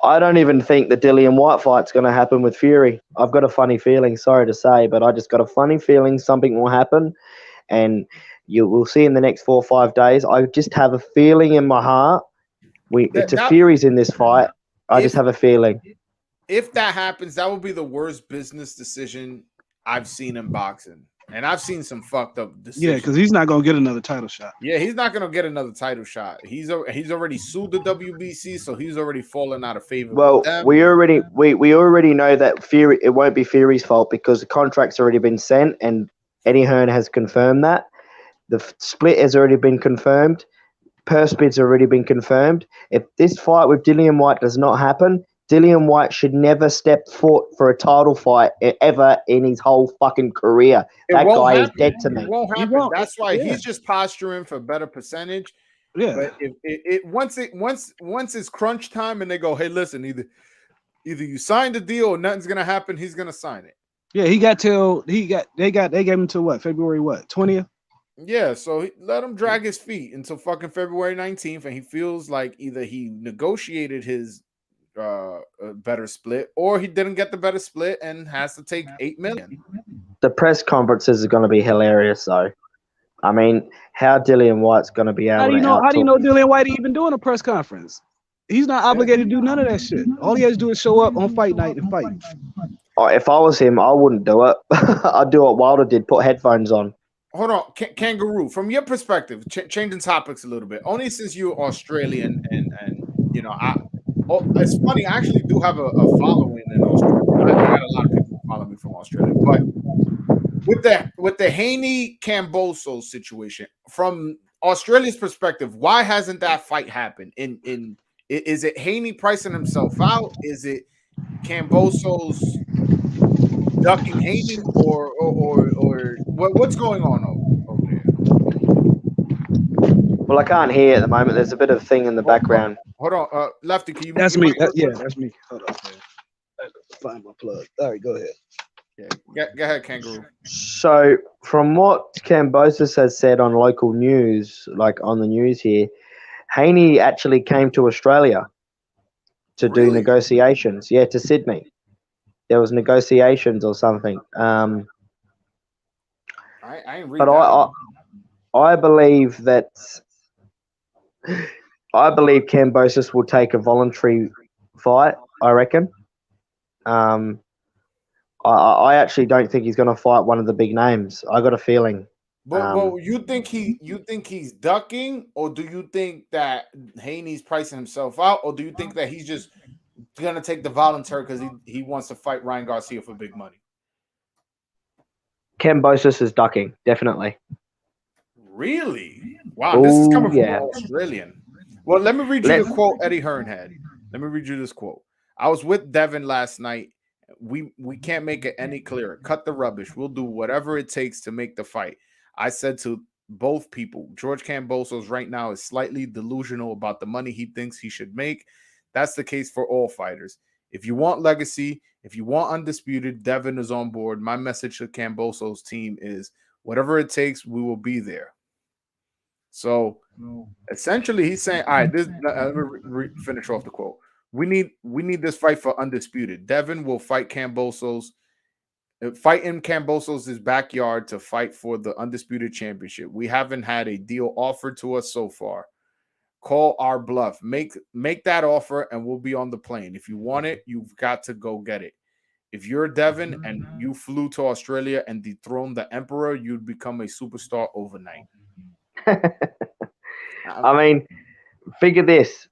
I don't even think the Dillian White fight's going to happen with Fury. I've got a funny feeling, sorry to say, but I just got a funny feeling something will happen, and you will see in the next 4 or 5 days. I just have a feeling in my heart. Fury's in this fight. I just have a feeling. If that happens, that will be the worst business decision I've seen in boxing. And I've seen some fucked up decisions. Yeah, because he's not gonna get another title shot. Yeah, he's not gonna get another title shot. He's already sued the WBC, so he's already fallen out of favor. Well, with them. we already know that Fury. It won't be Fury's fault because the contract's already been sent, and Eddie Hearn has confirmed that the split has already been confirmed. Purse bid's already been confirmed. If this fight with Dillian White does not happen, Dillian White should never step foot for a title fight ever in his whole fucking career. That guy is dead to me. It won't happen. That's why he's just posturing for better percentage. Yeah. But if once it's crunch time and they go, hey, listen, either you sign the deal or nothing's gonna happen, he's gonna sign it. Yeah, they gave him to what, February 20th? Yeah, so let him drag his feet until fucking February 19th, and he feels like either he negotiated his better split or he didn't get the better split and has to take $8 million. The press conferences are going to be hilarious, though. I mean, how Dillian White's going to be able to How do you know Dillian White even doing a press conference? He's not obligated to do none of that shit. All he has to do is show up on fight night and fight. Oh, if I was him, I wouldn't do it. I'd do what Wilder did, put headphones on. Hold on, Kangaroo, from your perspective, changing topics a little bit, only since you're Australian and you know, it's funny, I actually do have a following in Australia. I got a lot of people who follow me from Australia, but with the Haney Camboso situation, from Australia's perspective, why hasn't that fight happened? Is it Haney pricing himself out? Is it Camboso's ducking Haney, or what's going on over there? Well, I can't hear at the moment. There's a bit of thing in the background. Hold on, Lefty, can you? That's me. That's me. Hold on, man. I have to find my plug. All right, go ahead. Yeah, go ahead, Kangaroo. So, from what Cambosis has said on local news, like on the news here, Haney actually came to Australia to do negotiations. Yeah, to Sydney. There was negotiations or something. I ain't read but that. I believe that Cambosis will take a voluntary fight. I reckon. I actually don't think he's going to fight one of the big names. I got a feeling. But you think he's ducking, or do you think that Haney's pricing himself out, or do you think that he's just gonna take the voluntary because he wants to fight Ryan Garcia for big money? Cambosis is ducking, definitely. Really? Wow, this is coming from yeah. an Australian. Well, let me read you the quote Eddie Hearn had. Let me read you this quote. I was with Devin last night. We can't make it any clearer. Cut the rubbish. We'll do whatever it takes to make the fight. I said to both people, George Cambosos right now is slightly delusional about the money he thinks he should make. That's the case for all fighters. If you want legacy, if you want undisputed, Devin is on board. My message to Kambosos' team is whatever it takes, we will be there. So essentially, he's saying, all right, let me finish off the quote. We need this fight for undisputed. Devin will fight Kambosos. Fight in Kambosos' backyard to fight for the undisputed championship. We haven't had a deal offered to us so far. Call our bluff. Make that offer, and we'll be on the plane. If you want it, you've got to go get it. If you're Devin and you flew to Australia and dethroned the emperor, you'd become a superstar overnight. I mean, think of this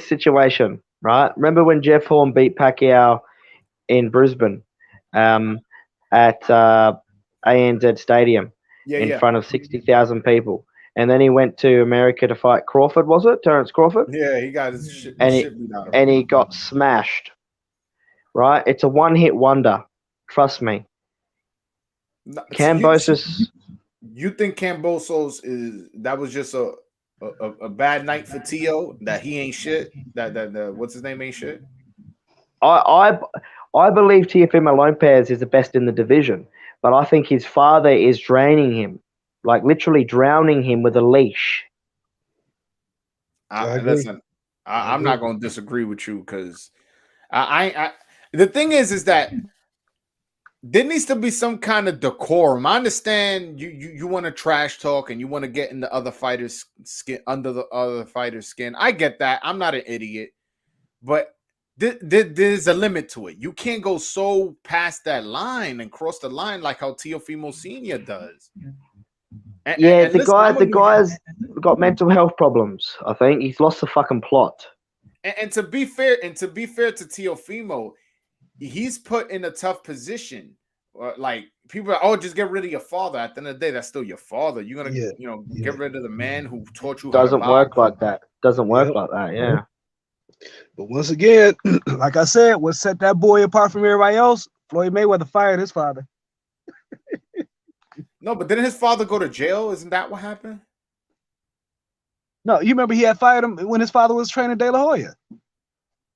situation, right? Remember when Jeff Horn beat Pacquiao in Brisbane? At ANZ Stadium in front of 60,000 people. And then he went to America to fight Crawford, was it? Terence Crawford? Yeah, he got his shit beat out of him. And he got smashed. Right? It's a one-hit wonder. Trust me. No, Kambosos. You think Kambosos that was just a bad night for Tio? That he ain't shit? That what's his name ain't shit? I believe Teofimo Lopez is the best in the division, but I think his father is draining him, like literally drowning him with a leash. Listen, I'm not going to disagree with you because the thing is that there needs to be some kind of decorum. I understand you want to trash talk and you want to get in the other fighter's skin, under the other fighter's skin. I get that. I'm not an idiot, but there's a limit to it. You can't go so past that line and cross the line like how Teofimo Sr. does. The guy's got mental health problems. I think he's lost the fucking plot. And to be fair to Teofimo, he's put in a tough position. Like people are, just get rid of your father. At the end of the day, that's still your father. You're gonna, get rid of the man who taught you. Doesn't work like that. Doesn't work like that. Yeah. But once again, like I said, what set that boy apart from everybody else? Floyd Mayweather fired his father. No, but didn't his father go to jail? Isn't that what happened? No, you remember he had fired him when his father was training De La Hoya. You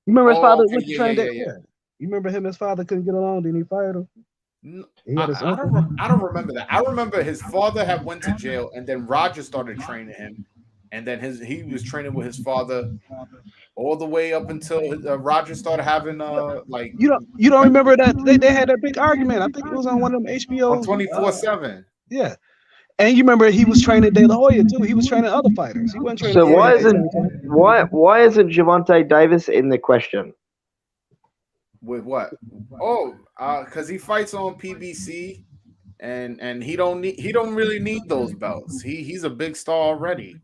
remember his father was training De La Hoya? You remember him and his father couldn't get along, then he fired him? No, I don't remember that. I remember his father had went to jail, and then Roger started training him, and then he was training with his father all the way up until Roger started having like you don't remember that they had that big argument. I think it was on one of them HBO on 24/7. Yeah, and you remember he was training De La Hoya too. He was training other fighters. He wasn't training. So why isn't Gervonta Davis in the question? With what? Oh, because he fights on PBC, and he don't really need those belts. He's a big star already.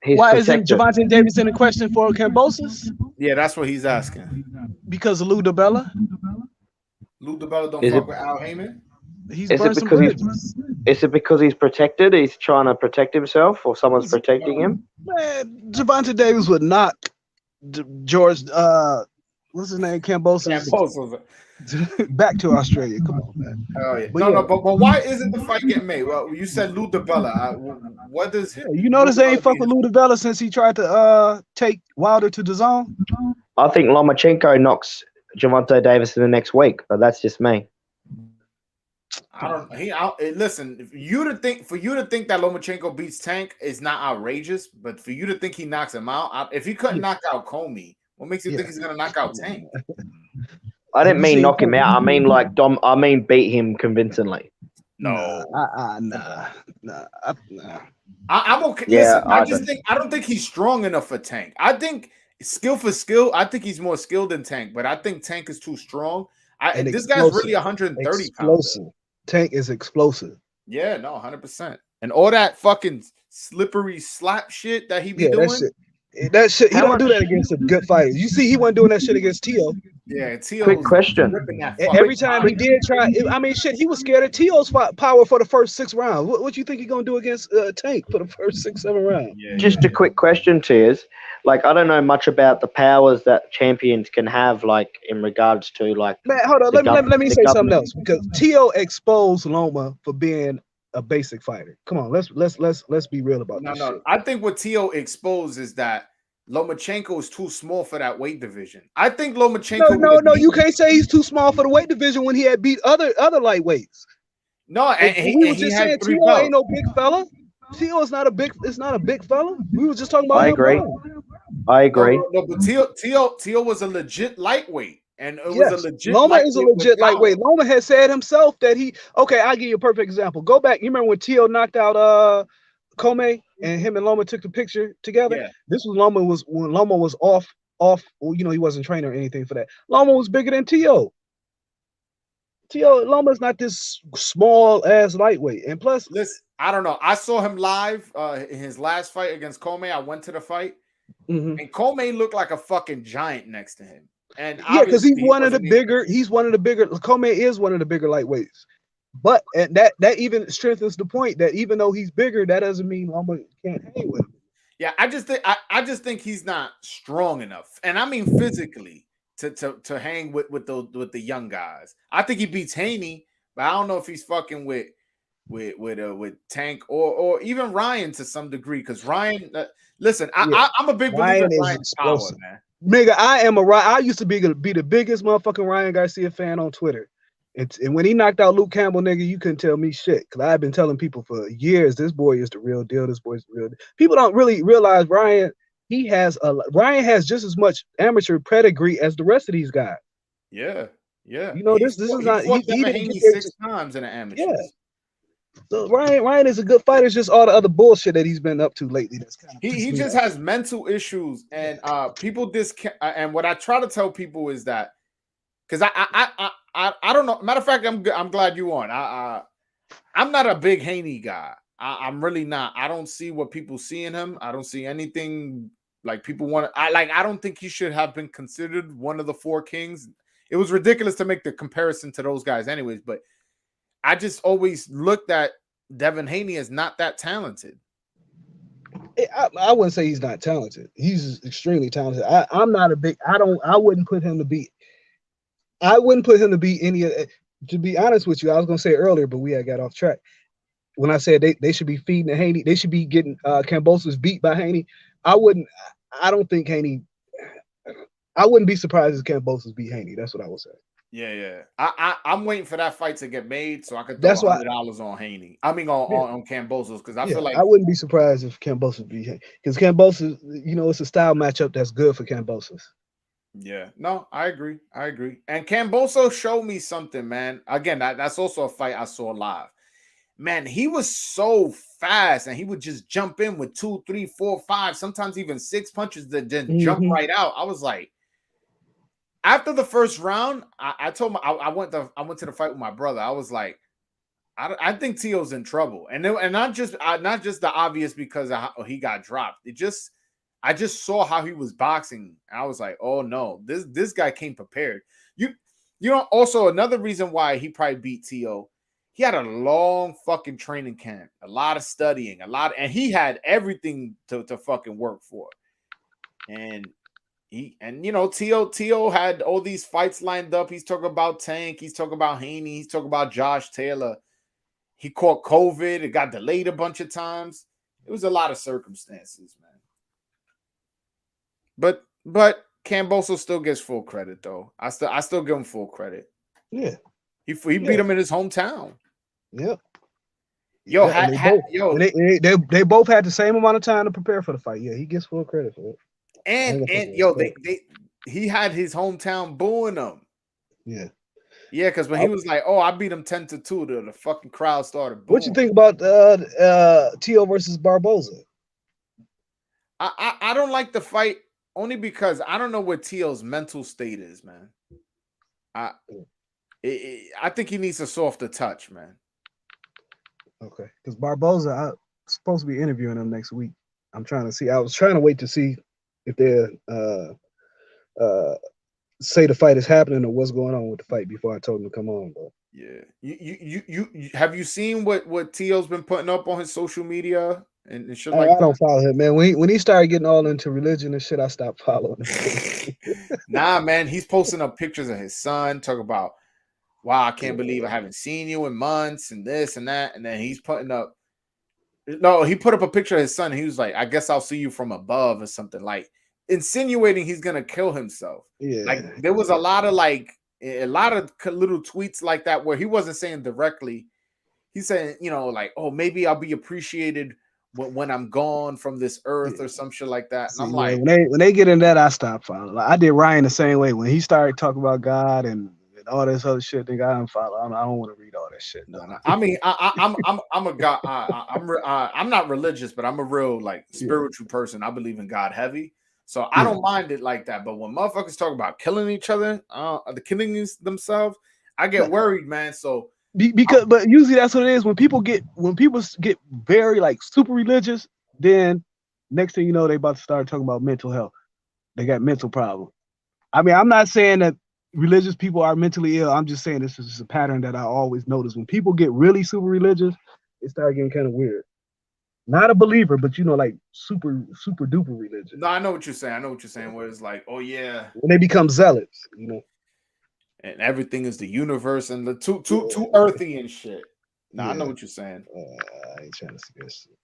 Why isn't Gervonta Davis in the question for Kambosos? Yeah, that's what he's asking. Because of Lou DiBella? Lou DiBella don't fuck with Al Heyman? Is it because he's protected? He's trying to protect himself, or someone's protecting him? Man, Gervonta Davis would knock George, what's his name? Kambosos. Back to Australia. Come on, man. Oh yeah. But why isn't the fight getting made? Well, you said Lou DiBella. What does you notice they ain't fucking Lou DiBella since he tried to take Wilder to the zone? I think Lomachenko knocks Gervonta Davis in the next week, but that's just me. Listen, for you to think that Lomachenko beats Tank is not outrageous, but for you to think he knocks him out, if he couldn't knock out Comey, what makes you think he's gonna knock out Tank? I didn't mean knock him out. I mean beat him convincingly. No. Nah. I'm okay. Yeah, listen, I don't think he's strong enough for Tank. I think skill for skill, I think he's more skilled than Tank, but I think Tank is too strong. This guy's really 130 pounds. Tank is explosive. Yeah, no, 100%. And all that fucking slippery slap shit that he be doing. That shit, he don't do that against a good fighter. You see, he wasn't doing that shit against Tio. Yeah, Tio. Quick question. Every time he did try, I mean, shit, he was scared of Tio's power for the first 6 rounds. What you think he gonna do against Tank for the first 6, 7 rounds? Just a quick question, Tiers. Like, I don't know much about the powers that champions can have, like in regards to like. Man, hold on. Let me say something else, because Tio exposed Loma for being a basic fighter. Come on, let's be real about this. No. I think what Tio exposed is that Lomachenko is too small for that weight division. I think Lomachenko. No. You can't say he's too small for the weight division when he had beat other lightweights. No, and we were he just had saying 3 Tio belts. ain't no big fella. Tio is not a big. It's not a big fella. We were just talking about. I agree. I agree. No, but Tio was a legit lightweight, and it was a legit. Loma is a legit lightweight. Loma has said himself that he. Okay, I'll give you a perfect example. Go back. You remember when Tio knocked out Kome and him and Loma took the picture together? Yeah. This was when Loma was off. Well, he wasn't trained or anything for that. Loma was bigger than Tio. Loma's not this small ass lightweight. And plus, listen, I don't know. I saw him live in his last fight against Kome. I went to the fight, and Kome looked like a fucking giant next to him. And yeah, because he's one of the bigger. He's one of the bigger. Kome is one of the bigger lightweights. But and that even strengthens the point that even though he's bigger, that doesn't mean Loma can't hang with him. Yeah, I just think he's not strong enough, and I mean physically to hang with the young guys. I think he beats Haney, but I don't know if he's fucking with Tank or even Ryan to some degree. Because Ryan, listen, I'm a big believer in Ryan's power, man. Nigga, I used to be the biggest motherfucking Ryan Garcia fan on Twitter. And when he knocked out Luke Campbell, nigga, you couldn't tell me shit. Because I've been telling people for years, this boy is the real deal. This boy's the real deal. People don't really realize Ryan has just as much amateur pedigree as the rest of these guys. Yeah. You know, this is not he didn't 6 times in the amateurs. Yeah. So Ryan is a good fighter. It's just all the other bullshit that he's been up to lately. That's kind of he just has mental issues, and people and what I try to tell people is that because I don't know. Matter of fact, I'm glad you on. I'm not a big Haney guy. I'm really not. I don't see what people see in him. I don't see anything like people want. I don't think he should have been considered one of the 4 kings. It was ridiculous to make the comparison to those guys, anyways. But I just always looked at Devin Haney as not that talented. I wouldn't say he's not talented. He's extremely talented. I'm not a big. I wouldn't put him to beat. I wouldn't put him to beat any. To be honest with you, I was gonna say it earlier, but we had got off track. When I said they should be feeding the Haney, they should be getting Kambosos beat by Haney. I don't think Haney. I wouldn't be surprised if Kambosos beat Haney. That's what I would say. Yeah. I'm waiting for that fight to get made so I could throw $100 on Haney. I mean on Kambosos because I feel like I wouldn't be surprised if Kambosos beat Haney because Kambosos, it's a style matchup that's good for Kambosos. Yeah, no, I agree. And Kambosos showed me something, man. Again, that's also a fight I saw live. Man, he was so fast, and he would just jump in with 2, 3, 4, 5, sometimes even 6 punches that then jump right out. I was like, after the first round, I told him I went to the fight with my brother. I was like, I think Tio's in trouble, and not just the obvious because of how he got dropped. I just saw how he was boxing. And I was like, oh no, this guy came prepared. You know, also another reason why he probably beat Tio, he had a long fucking training camp, a lot of studying, and he had everything to fucking work for. And Tio had all these fights lined up. He's talking about Tank, he's talking about Haney, he's talking about Josh Taylor. He caught COVID, it got delayed a bunch of times. It was a lot of circumstances, man. But Kambosos still gets full credit, though. I still give him full credit. Yeah, he beat him in his hometown. Yep. They both had the same amount of time to prepare for the fight. Yeah, he gets full credit for it. And he had his hometown booing him. Yeah. Yeah, because when he was like, "Oh, I beat him 10-2," the fucking crowd started booing. What you think about Tio versus Barboza? I don't like the fight only because I don't know what Tio's mental state is, man. I think he needs a softer touch, man. Okay, because Barboza, I'm supposed to be interviewing him next week. I'm trying to see. I was trying to wait to see if they're say the fight is happening or what's going on with the fight before I told him to come on. But yeah, you have you seen what Tio's been putting up on his social media and shit like that? I don't follow him, man. When he started getting all into religion and shit, I stopped following him. Nah, man, he's posting up pictures of his son, talking about, wow, I can't believe I haven't seen you in months and this and that, and then he's putting up. No, he put up a picture of his son. And he was like, I guess I'll see you from above or something. Like, insinuating he's gonna kill himself. Yeah. Like there was a lot of little tweets like that where he wasn't saying directly. He's saying, like, oh, maybe I'll be appreciated when I'm gone from this earth or some shit like that. And I'm like, when they get in that, I stop following. Like, I did Ryan the same way when he started talking about God and all this other shit. Then I unfollow. I don't want to read all that shit. No. I mean, I'm a God. I'm not religious, but I'm a real spiritual person. I believe in God heavy, so I don't mind it like that. But when motherfuckers talk about killing each other, killing themselves, I get worried, man. So but usually that's what it is. When people get very super religious, then next thing you know, they about to start talking about mental health. They got mental problems. I mean, I'm not saying that religious people are mentally ill. I'm just saying this is just a pattern that I always notice. When people get really super religious, it start getting kind of weird. Not a believer, but like super duper religious. No, I know what you're saying. Where it's like, oh yeah, when they become zealots, and everything is the universe and the too earthy and shit. No, I know what you're saying. I ain't trying to see this shit.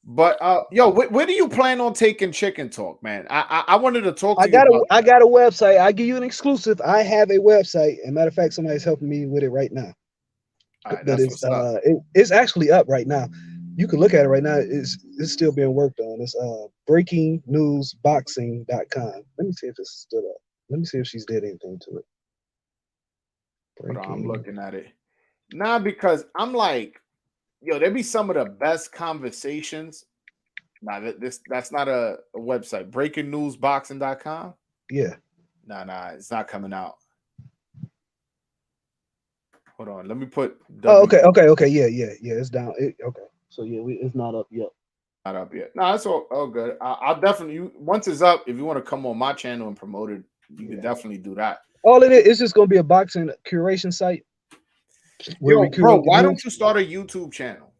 But where do you plan on taking Chicken Talk, man? I wanted to talk to you. I got a website. I give you an exclusive. I have a website. As a matter of fact, somebody's helping me with it right now. Right, but it's actually up right now. You can look at it right now. It's still being worked on. It's breakingnewsboxing.com. Let me see if it's still up. Let me see if she's did anything to it. Hold on, I'm looking at it. Nah, because I'm like, there be some of the best conversations. Nah, that's not a website. Breakingnewsboxing.com. Yeah. Nah, it's not coming out. Hold on, let me put. Okay. Yeah. It's down. Okay. So yeah, it's not up yet. Not up yet. No, it's all good. I'll definitely. Once it's up, if you want to come on my channel and promote it, you can definitely do that. All it is just gonna be a boxing curation site. Bro, why don't you start a YouTube channel?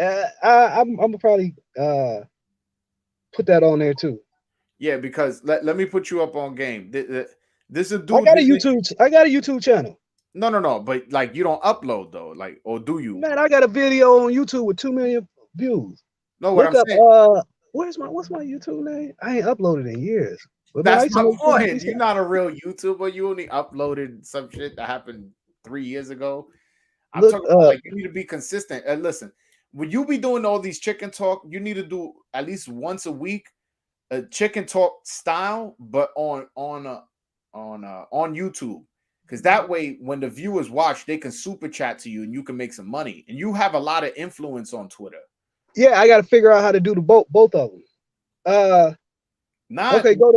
I'm gonna probably put that on there too. Yeah, because let me put you up on game. This is a dude. I got a YouTube channel. No, but you don't upload though, or do you? Man, I got a video on YouTube with 2 million views. No, what I'm saying. What's my YouTube name? I ain't uploaded in years. But that's my point. You're not a real YouTuber. You only uploaded some shit that happened 3 years ago. I'm talking about you need to be consistent. And listen, when you be doing all these Chicken Talk, you need to do at least once a week a Chicken Talk style, but on YouTube. Because that way, when the viewers watch, they can super chat to you and you can make some money. And you have a lot of influence on Twitter. Yeah, I got to figure out how to do both of them. Okay, go.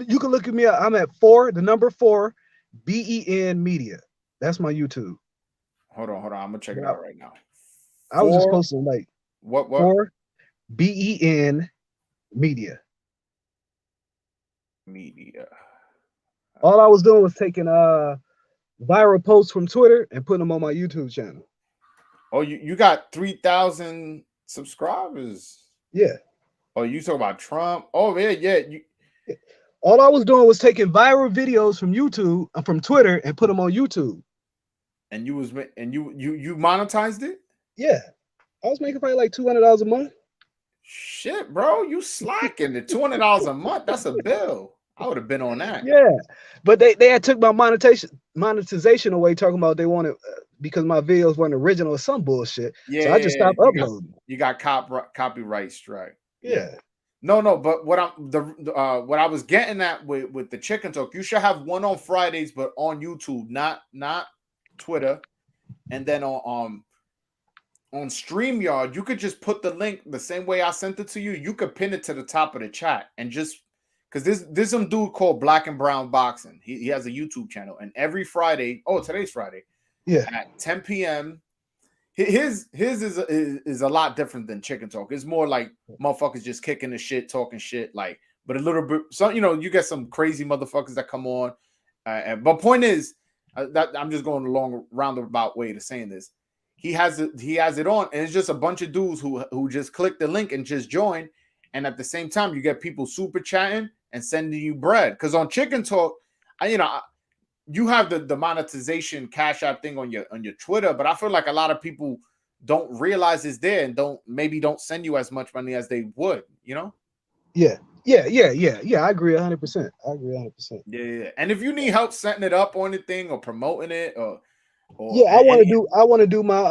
You can look at me. I'm at 4, the number 4, BEN Media. That's my YouTube. Hold on. I'm gonna check it out right now. I was just posting what 4 BEN Media. All I was doing was taking viral posts from Twitter and putting them on my YouTube channel. Oh, you got 3,000 subscribers. Yeah. Oh, you talk about Trump? Oh yeah. All I was doing was taking viral videos from YouTube, from Twitter, and put them on YouTube. And you monetized it? Yeah, I was making probably like $200 a month. Shit, bro, you slacking. The $200 a month, that's a bill. I would have been on that. Yeah, but they had took my monetization away, talking about they wanted because my videos weren't original or some bullshit. Yeah, so I just stopped uploading. You got copyright strike. Yeah. No, but what I was getting at with the Chicken Talk, you should have one on Fridays, but on YouTube, not Twitter, and then on StreamYard, you could just put the link the same way I sent it to you. You could pin it to the top of the chat and just because there's some dude called Black and Brown Boxing. He has a YouTube channel, and every Friday, today's Friday, at 10 p.m. His is a lot different than Chicken Talk. It's more like motherfuckers just kicking the shit, talking shit, but a little bit. So you get some crazy motherfuckers that come on. But point is that I'm just going a long roundabout way to saying this. He has it on, and it's just a bunch of dudes who just click the link and just join. And at the same time, you get people super chatting and sending you bread. Because on Chicken Talk, you have the monetization Cash App thing on your Twitter, but I feel like a lot of people don't realize it's there and don't send you as much money as they would, Yeah. I agree 100%. I agree 100%. Yeah. And if you need help setting it up or anything or promoting it or yeah, I want to do my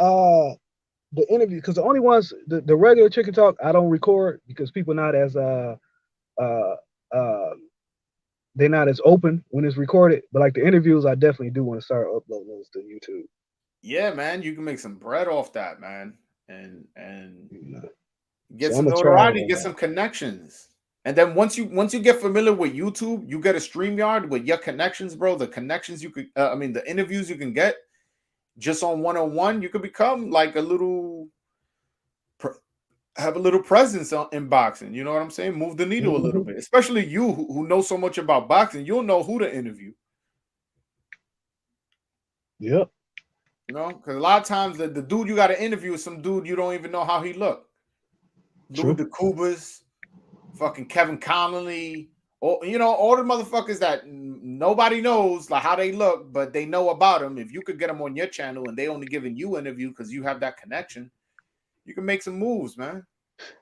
the interview because the only ones the regular chicken talk I don't record because people not as uh they're not as open when it's recorded. But like the interviews, I definitely do want to start uploading those to YouTube. Yeah, man, you can make some bread off that, man, and get So some I'm gonna try notoriety, get some connections. And then once you get familiar with YouTube, you get a StreamYard with your connections, bro. The connections you could, the interviews you can get just on 101, you could become like a little, have a little presence in boxing. You know what I'm saying? Move the needle a little bit, especially you who know so much about boxing. You'll know who to interview. Yep. You know, because a lot of times the dude you got to interview is some dude you don't even know how he looked. Louis the Cubas, fucking Kevin Connolly, or all the motherfuckers that nobody knows like how they look, but they know about them. If you could get them on your channel and they only giving you an interview because you have that connection, you can make some moves, man.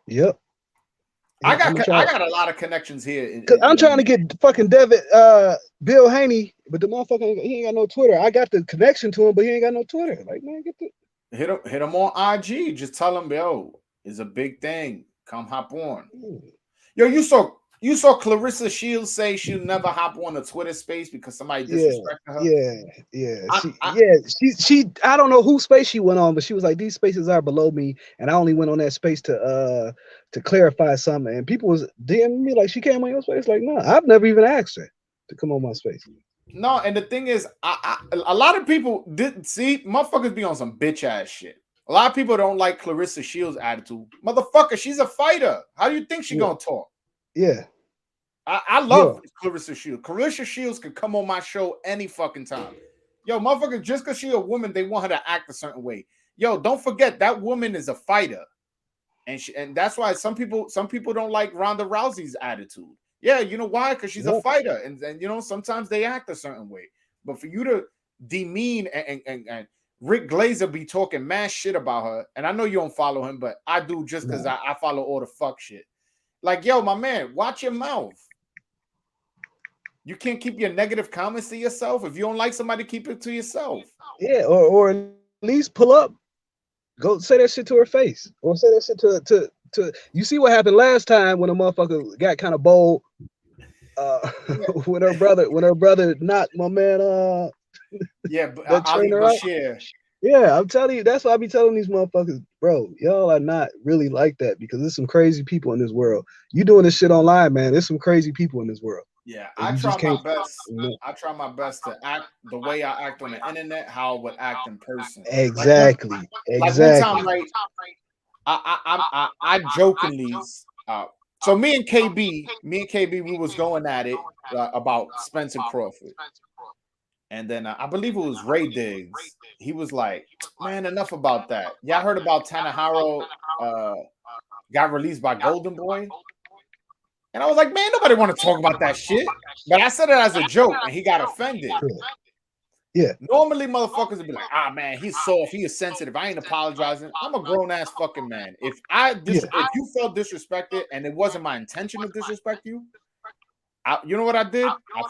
Yep. I got a lot of connections here. I'm trying to get fucking Bill Haney, but the motherfucker he ain't got no Twitter. I got the connection to him, but he ain't got no Twitter. Like, man, get the hit him on IG. Just tell him, yo, it's a big thing. Come hop on. Yo, you saw Clarissa Shields say she'll never hop on a Twitter space because somebody disrespected her. She I don't know whose space she went on, but she was like, these spaces are below me, and I only went on that space to clarify something. And people was DMing me like she came on your space. Like, no, I've never even asked her to come on my space. No, and the thing is, a lot of people didn't see motherfuckers be on some bitch ass shit. A lot of people don't like Clarissa Shields' attitude. Motherfucker, she's a fighter. How do you think she gonna talk? Yeah. I love Clarissa Shields. Clarissa Shields could come on my show any fucking time. Yo, motherfucker, just because she's a woman, they want her to act a certain way. Yo, don't forget that woman is a fighter. And that's why some people don't like Ronda Rousey's attitude. Yeah, you know why? Because she's a fighter. And sometimes they act a certain way. But for you to demean and Rick Glazer be talking mad shit about her, and I know you don't follow him, but I do just because I follow all the fuck shit. Like, yo, my man, watch your mouth. You can't keep your negative comments to yourself. If you don't like somebody, keep it to yourself. Yeah, or at least pull up. Go say that shit to her face. Or say that shit to you see what happened last time when a motherfucker got kind of bold when her brother knocked my man Yeah, I'm telling you, that's why I be telling these motherfuckers, bro, y'all are not really like that because there's some crazy people in this world. You doing this shit online, man. There's some crazy people in this world. Yeah, I try my best. I try my best to act the way I act on the internet, how I would act in person. Exactly. Like one time, right? I jokingly. So me and KB, we was going at it about Spencer Crawford. And then I believe it was Ray Diggs. He was like, man, enough about that. Y'all heard about Tanahiro got released by Golden Boy? And I was like, man, nobody want to talk about that shit. But I said it as a joke, and he got offended. Yeah. Normally, motherfuckers would be like, man, he's soft, he is sensitive. I ain't apologizing. I'm a grown-ass fucking man. If you felt disrespected and it wasn't my intention to disrespect you, you know what I did? I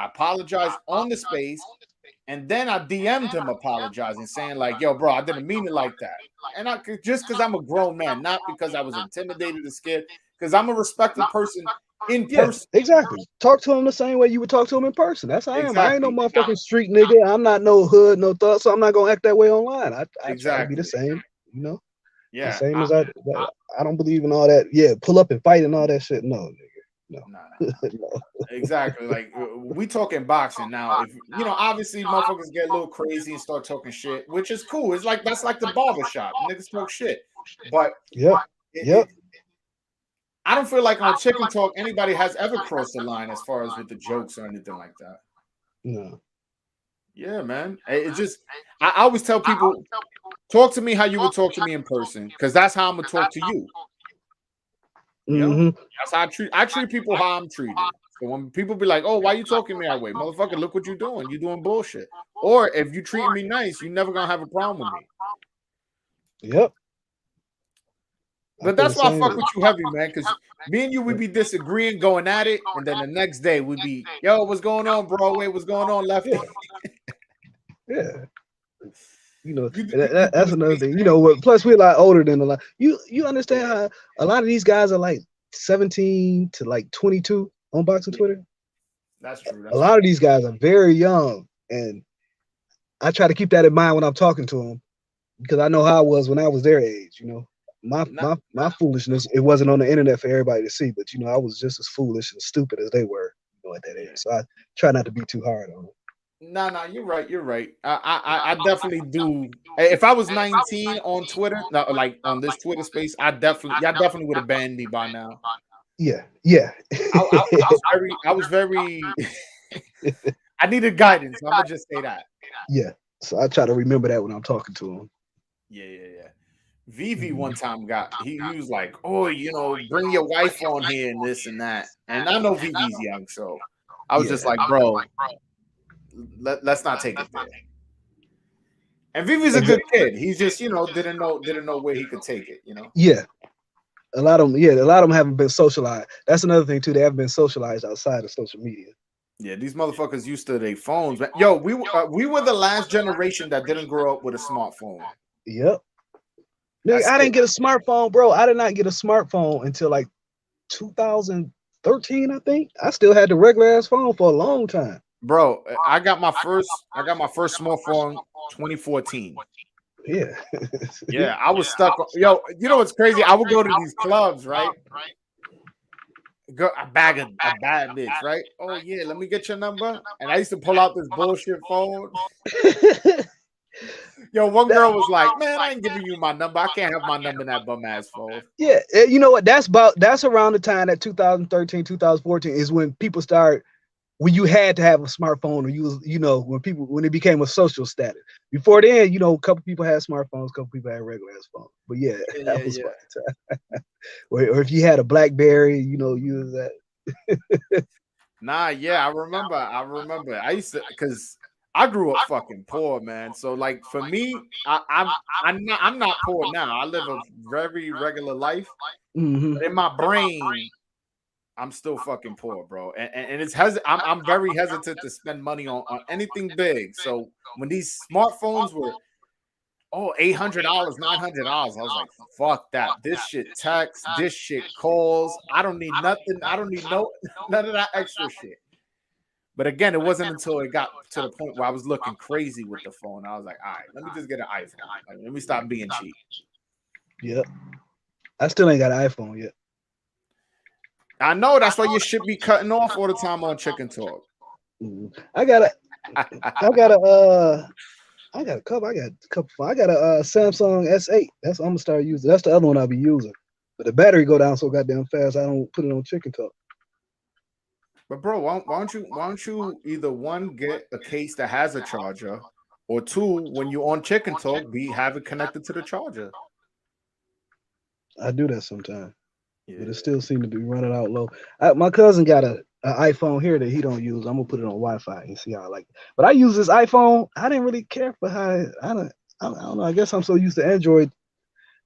apologized on the space, and then I DM'd him apologizing, saying like, yo, bro, I didn't mean it like that. And just because I'm a grown man, not because I was intimidated or scared, because I'm a respected person in person. Exactly. Talk to him the same way you would talk to him in person. That's how I am. I ain't no motherfucking street nigga. I'm not no hood, no thug, so I'm not gonna act that way online. I try to be the same, you know? Yeah. The same as I don't believe in all that. Yeah, pull up and fight and all that shit. No, nigga. No. No. Exactly. Like we talking boxing now. If obviously motherfuckers get a little crazy and start talking shit, which is cool. It's like that's like the barbershop. Niggas talk shit. But I don't feel like on Chicken Talk anybody has ever crossed the line as far as with the jokes or anything like that. No. Yeah, man. It just I always tell people, talk to me how you would talk to me in person, because that's how I'm gonna talk to you. That's how I treat people how I'm treated. So when people be like, oh, why you talking to me that way? Motherfucker, look what you're doing. You're doing bullshit. Or if you treating me nice, you're never gonna have a problem with me. Yep. But that's why I fuck with you heavy, man. Because me and you, we be disagreeing, going at it, and then the next day we be, yo, what's going on, Broadway? What's going on, Lefty? Yeah. You know, that's another thing. You know, plus we're a lot older than a lot. You understand how a lot of these guys are like 17 to like 22 on boxing Twitter? That's true. A lot of these guys are very young, and I try to keep that in mind when I'm talking to them, because I know how I was when I was their age. You know, my foolishness, it wasn't on the internet for everybody to see, but you know, I was just as foolish and stupid as they were, you know, at that age. So I try not to be too hard on them. No, you're right. You're right. I definitely do. If I was 19 on Twitter, like on this Twitter space, y'all definitely would have banned me by now. Yeah. I was very. I needed guidance. I'm gonna just say that. Yeah. So I try to remember that when I'm talking to him. Yeah. Vivi one time he was like, oh, you know, bring your wife on here and this and that. And I know Vivi's young, so I was just like, bro. Let's not take it there. And Vivi's a good kid. He's just, you know, didn't know where he could take it, you know. Yeah. A lot of them haven't been socialized. That's another thing too. They haven't been socialized outside of social media. Yeah, these motherfuckers used to their phones. Yo, we were the last generation that didn't grow up with a smartphone. Yep. Nigga, I didn't get a smartphone, bro. I did not get a smartphone until like 2013, I think. I still had the regular ass phone for a long time. Bro, I got my first smartphone 2014. Yeah. Yeah, I was stuck. Yo, you know what's crazy? I would go to these clubs, right? A bad bitch, right? Oh yeah, let me get your number. And I used to pull out this bullshit phone. Yo, one girl was like, man, I ain't giving you my number. I can't have my number in that bum ass phone. Yeah, you know what? That's around the time that 2013, 2014 is when people start. When you had to have a smartphone, or when it became a social status. Before then, you know, a couple people had smartphones, a couple people had regular ass phones. But yeah, that was time. or if you had a BlackBerry, you know, use that. I remember. I used to, because I grew up fucking poor, man. So like for me, I'm not poor now. I live a very regular life. Mm-hmm. But in my brain, I'm still fucking poor, bro. And it's I'm very hesitant to spend money on anything big. So when these smartphones were $800, $900, I was like, fuck that. This shit text, this shit calls. I don't need nothing. I don't need none of that extra shit. But again, it wasn't until it got to the point where I was looking crazy with the phone. I was like, all right, let me just get an iPhone. Like, let me stop being cheap. Yep. I still ain't got an iPhone yet. I know, that's why you should be cutting off all the time on Chicken Talk. I got a Samsung S8. That's what I'm gonna start using. That's the other one I'll be using. But the battery go down so goddamn fast, I don't put it on Chicken Talk. But bro, why don't you either one, get a case that has a charger, or two, when you're on Chicken Talk, have it connected to the charger. I do that sometimes. But it still seems to be running out low. My cousin got an iPhone here that he don't use. I'm gonna put it on Wi-Fi and see how I like it. But I use this iPhone. I didn't really care for how I don't know. I guess I'm so used to Android.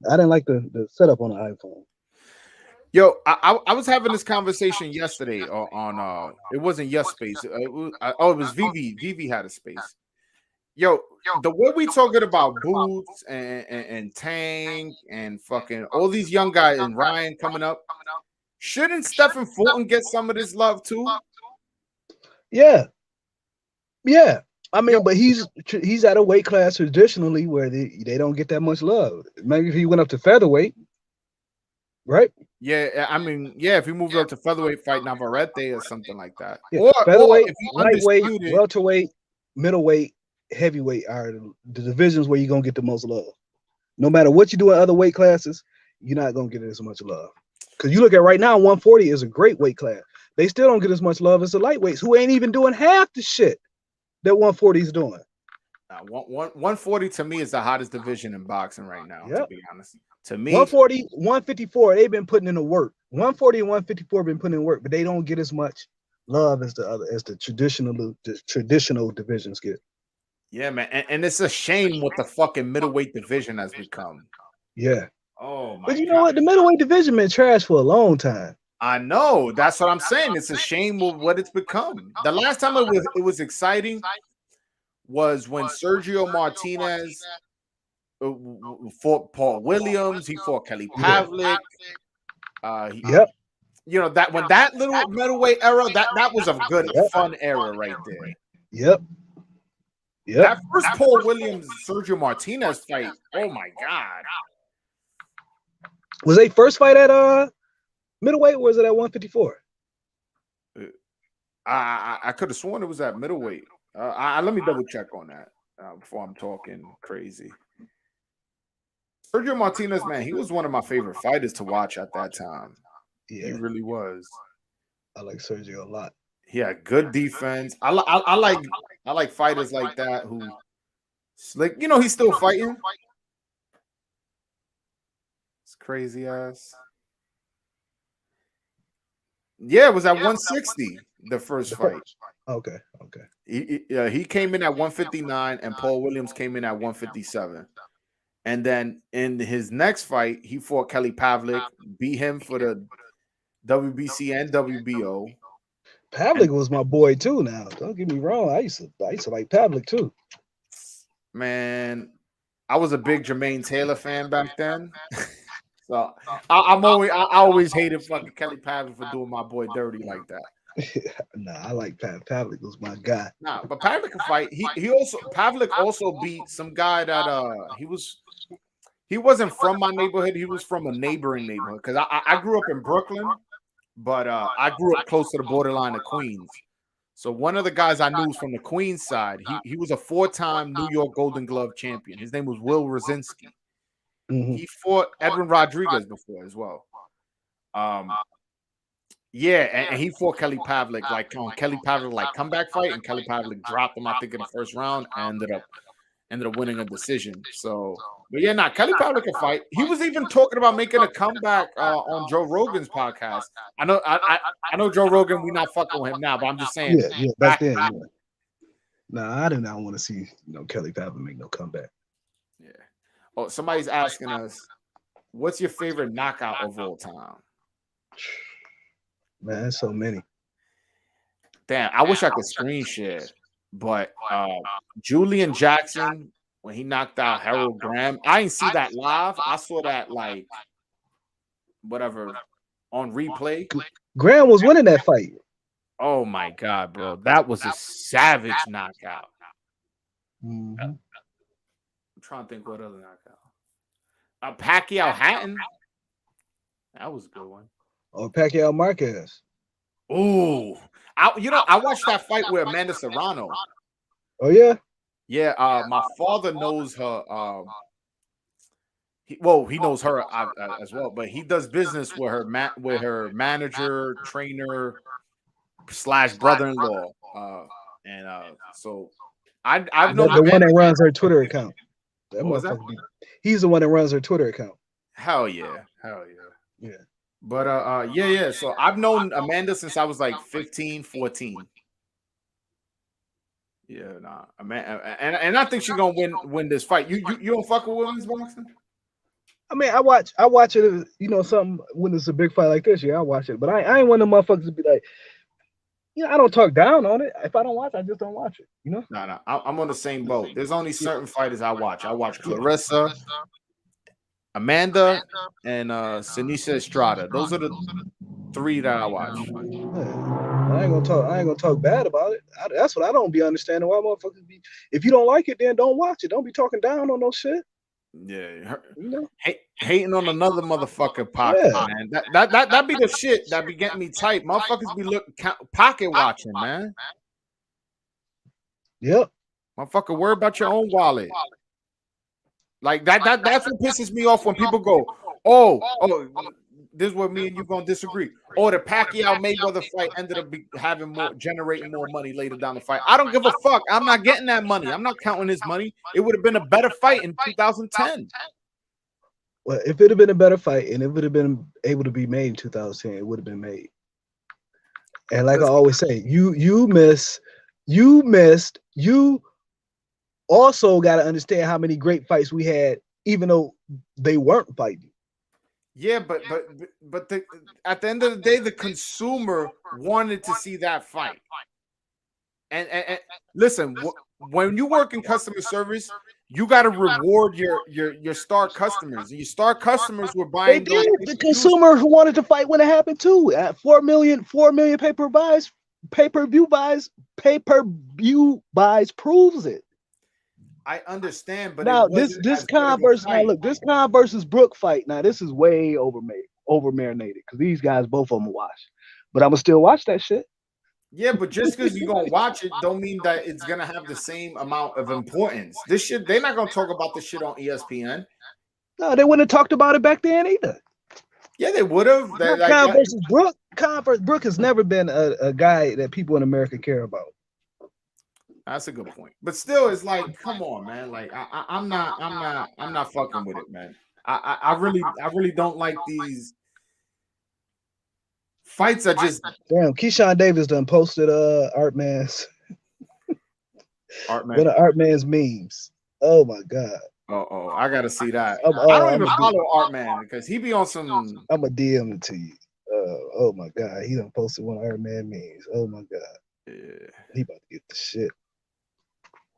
I didn't like the setup on the iPhone. Yo, I was having this conversation yesterday on it wasn't Yes Space. It was Vivi. Vivi had a space. Yo, the way we talking about Boots and Tank and fucking all these young guys and Ryan coming up, shouldn't Stephen Fulton get some of this love too? Yeah. I mean, but he's at a weight class traditionally where they don't get that much love. Maybe if he went up to featherweight, right? Yeah, I mean, if he moved up to featherweight, fight Navarrete or something like that. Yeah. Or featherweight, if he lightweight, welterweight, middleweight, heavyweight are the divisions where you're gonna get the most love. No matter what you do in other weight classes, you're not gonna get as much love. Because you look at right now, 140 is a great weight class. They still don't get as much love as the lightweights, who ain't even doing half the shit that 140 is doing. 140 to me is the hottest division in boxing right now. To be honest, to me, 140, 154, they've been putting in the work. 140 and 154 have been putting in work, but they don't get as much love as the traditional divisions get. Yeah, man, and it's a shame what the fucking middleweight division has become. Yeah, Oh my! But you know what? The middleweight division been trash for a long time. I know. That's what I'm saying. It's a shame of what it's become. The last time it was exciting was when Sergio Martinez fought Paul Williams. He fought Kelly Pavlik. Yep. You know that when that little middleweight era, that was a good fun era right there. Yep. That first Paul Williams Sergio Martinez fight. Oh my god. Was they first fight at middleweight, or was it at 154? I could have sworn it was at middleweight. Let me double check on that before I'm talking crazy. Sergio Martinez, man, he was one of my favorite fighters to watch at that time. Yeah, he really was. I like Sergio a lot. He had good defense. I like fighters like that who, like, you know, he's still fighting. It's crazy ass. Yeah, it was at 160 the first fight. Okay. He came in at 159 and Paul Williams came in at 157. And then in his next fight, he fought Kelly Pavlik, beat him for the WBC and WBO. Pavlik was my boy too. Now, don't get me wrong. I used to like Pavlik too. Man, I was a big Jermaine Taylor fan back then. So I always hated fucking Kelly Pavlik for doing my boy dirty like that. Nah, I like Pavlik was my guy. Nah, but Pavlik can fight. Pavlik also beat some guy that he wasn't from my neighborhood. He was from a neighboring neighborhood because I grew up in Brooklyn, but I grew up close to the borderline of Queens. So one of the guys I knew was from the Queens side. He was a 4-time New York Golden Glove champion. His name was Will Rosinski. Mm-hmm. He fought Edwin Rodriguez before as well. And he fought Kelly Pavlik like on Kelly Pavlik like comeback fight, and Kelly Pavlik dropped him, I think, in the first round and ended up winning a decision. So, but yeah, Kelly Pavlik can fight. He was even talking about making a comeback on Joe Rogan's podcast. I know Joe Rogan. We're not fucking with him now, but I'm just saying. Yeah, back then. Yeah. Nah, I do not want to see Kelly Pavlik make no comeback. Yeah. Oh, somebody's asking us, what's your favorite knockout of all time? Man, so many. Damn, I wish I could screen share, but Julian Jackson, when he knocked out Harold Graham, I didn't see that live. I saw that like whatever on replay. Graham was winning that fight. Oh my god, bro. That was a savage knockout. Mm-hmm. I'm trying to think what other knockout. Pacquiao Hatton. That was a good one. Oh, Pacquiao Marquez. Oh, I watched that fight with Amanda Serrano. Oh yeah. Yeah, my father knows her. He knows her as well, but he does business with her manager, trainer / brother-in-law. So I've known the one that runs her Twitter account. That? He's the one that runs her Twitter account. Hell yeah. But yeah. So I've known Amanda since I was like 15, 14. Yeah, and I think she's gonna win this fight. You don't fuck with women's boxing? I mean, I watch it. Something when it's a big fight like this. Yeah, I watch it. But I ain't one of them motherfuckers to be like, I don't talk down on it. If I don't watch, I just don't watch it. No, I'm on the same boat. There's only certain fighters I watch. I watch Clarissa, Amanda, and Sinisa Estrada. Those are the 3 that I watch. I ain't gonna talk bad about it. That's what I don't be understanding. Why motherfuckers be? If you don't like it, then don't watch it. Don't be talking down on no shit. Yeah, hating on another motherfucker pocket, man. That be the shit that be getting me tight. Motherfuckers be pocket watching, man. Yep. Motherfucker, worry about your own wallet. Like that's what pisses me off when people go, oh, this is what me and you gonna disagree. Or the Pacquiao Mayweather fight ended up generating more money later down the fight. I don't give a fuck. I'm not getting that money. I'm not counting his money. It would have been a better fight in 2010. Well, if it had been a better fight and it would have been able to be made in 2010, it would have been made. And like I always say, you missed. You also got to understand how many great fights we had, even though they weren't fighting. Yeah, but at the end of the day, the consumer wanted to see that fight. And listen, when you work in customer service, you got to reward your star customers. Your star customers were They buying those did. The pay-per-views. consumer who wanted to fight when it happened too. At 4 million pay-per-view buys proves it. I understand, but Now it this wasn't this as good of Khan a versus now fight. look, this Khan versus Brook fight. Now this is way over marinated because these guys both of them watch. But I'm gonna still watch that shit. Yeah, but just because you're gonna watch it, don't mean that it's gonna have the same amount of importance. This shit, they're not gonna talk about this shit on ESPN. No, they wouldn't have talked about it back then either. Yeah, they would have. Khan versus Brook. Khan versus Brook has never been a guy that people in America care about. That's a good point. But still, it's like, come on, man. Like, I'm not fucking with it, man. I really don't like these fights. Are just Damn. Keyshawn Davis done posted Art Man's Art one Man. of Art Man's memes. Oh my god. Oh, I gotta see that. I'm I don't even follow Art Man because he be on some. I'm gonna DM it to you. Oh my god, he done posted one of Art Man memes. Oh my god, Yeah. he about to get the shit.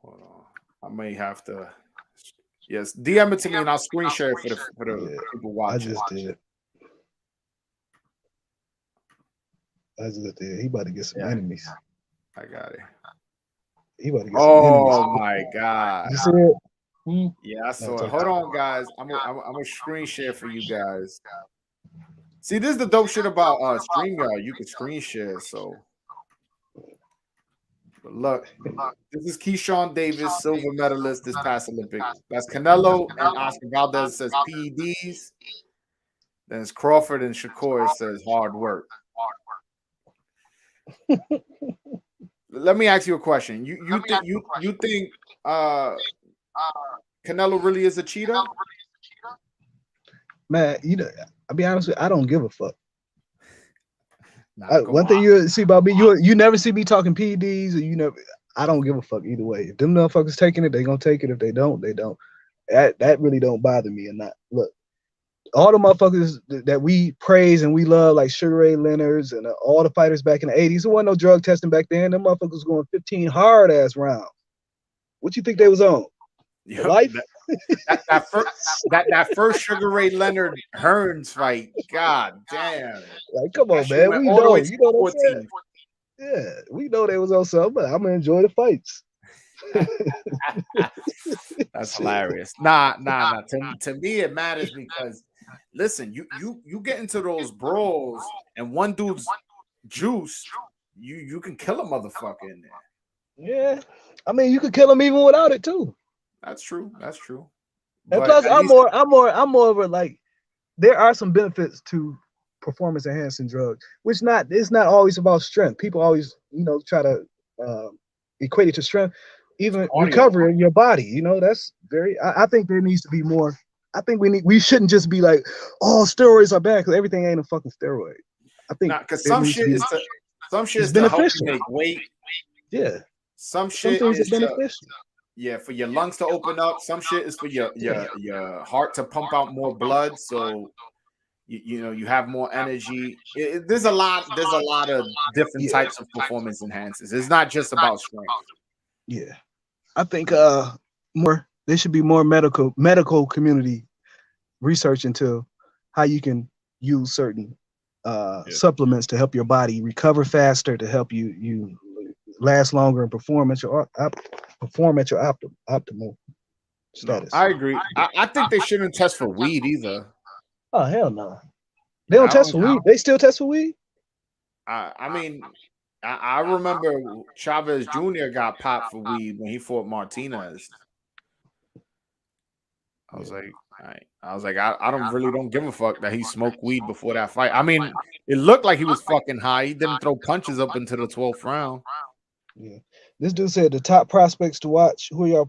Hold on, I may have to. Yes, DM it to me and I'll screen share it for the people watching. I just did. He about to get some enemies. I got it. He about to get some enemies. Oh my god! You see it? Yeah, I saw it. Hold on, guys. I'm a screen share for you guys. See, this is the dope shit about StreamYard. You can screen share. So, but look, this is Keyshawn Davis, silver medalist this past Olympic. That's Canelo and Oscar Valdez says PEDs. Then it's Crawford and Shakur says hard work. Let me ask you a question. You think Canelo really is a cheater? Man, I'll be honest with you, I don't give a fuck. One thing you see about me, you never see me talking PEDs, or I don't give a fuck either way. If them motherfuckers taking it, they gonna take it. If they don't, they don't. That really don't bother me or not. Look, all the motherfuckers that we praise and we love, like Sugar Ray Leonard's and all the fighters back in the 80s, there wasn't no drug testing back then. Them motherfuckers going 15 hard ass rounds. What you think they was on? Life? That first Sugar Ray Leonard Hearns fight, god damn. Like, come on, man. We know. You know what I'm saying? Yeah, we know they was on something, but I'm gonna enjoy the fights. That's hilarious. Nah. To me, it matters because listen, you get into those brawls and one dude's juice, you can kill a motherfucker in there. Yeah, I mean, you could kill him even without it too. That's true. And plus, I'm more of a, like, there are some benefits to performance enhancing drugs, which it's not always about strength. People always, try to equate it to strength. Even recovering your body, that's very. I think there needs to be more. I think we shouldn't just be like, oh, steroids are bad, because everything ain't a fucking steroid. I think because some shit is to help you make weight. Yeah, some shit is beneficial. Yeah, for your lungs to open up. Some shit is for your heart to pump out more blood, so you have more energy. There's a lot of different types of performance enhancers. It's not just about strength. Yeah, I think there should be more medical community research into how you can use certain supplements to help your body recover faster, to help you last longer and perform at your optimal status. I agree. I think they shouldn't test for weed either. Oh, hell no. They don't test for weed. They still test for weed? I mean, I remember Chavez Jr. got popped for weed when he fought Martinez. I was like, I don't give a fuck that he smoked weed before that fight. I mean, it looked like he was fucking high. He didn't throw punches up into the 12th round. Yeah. This dude said the top prospects to watch. Who are your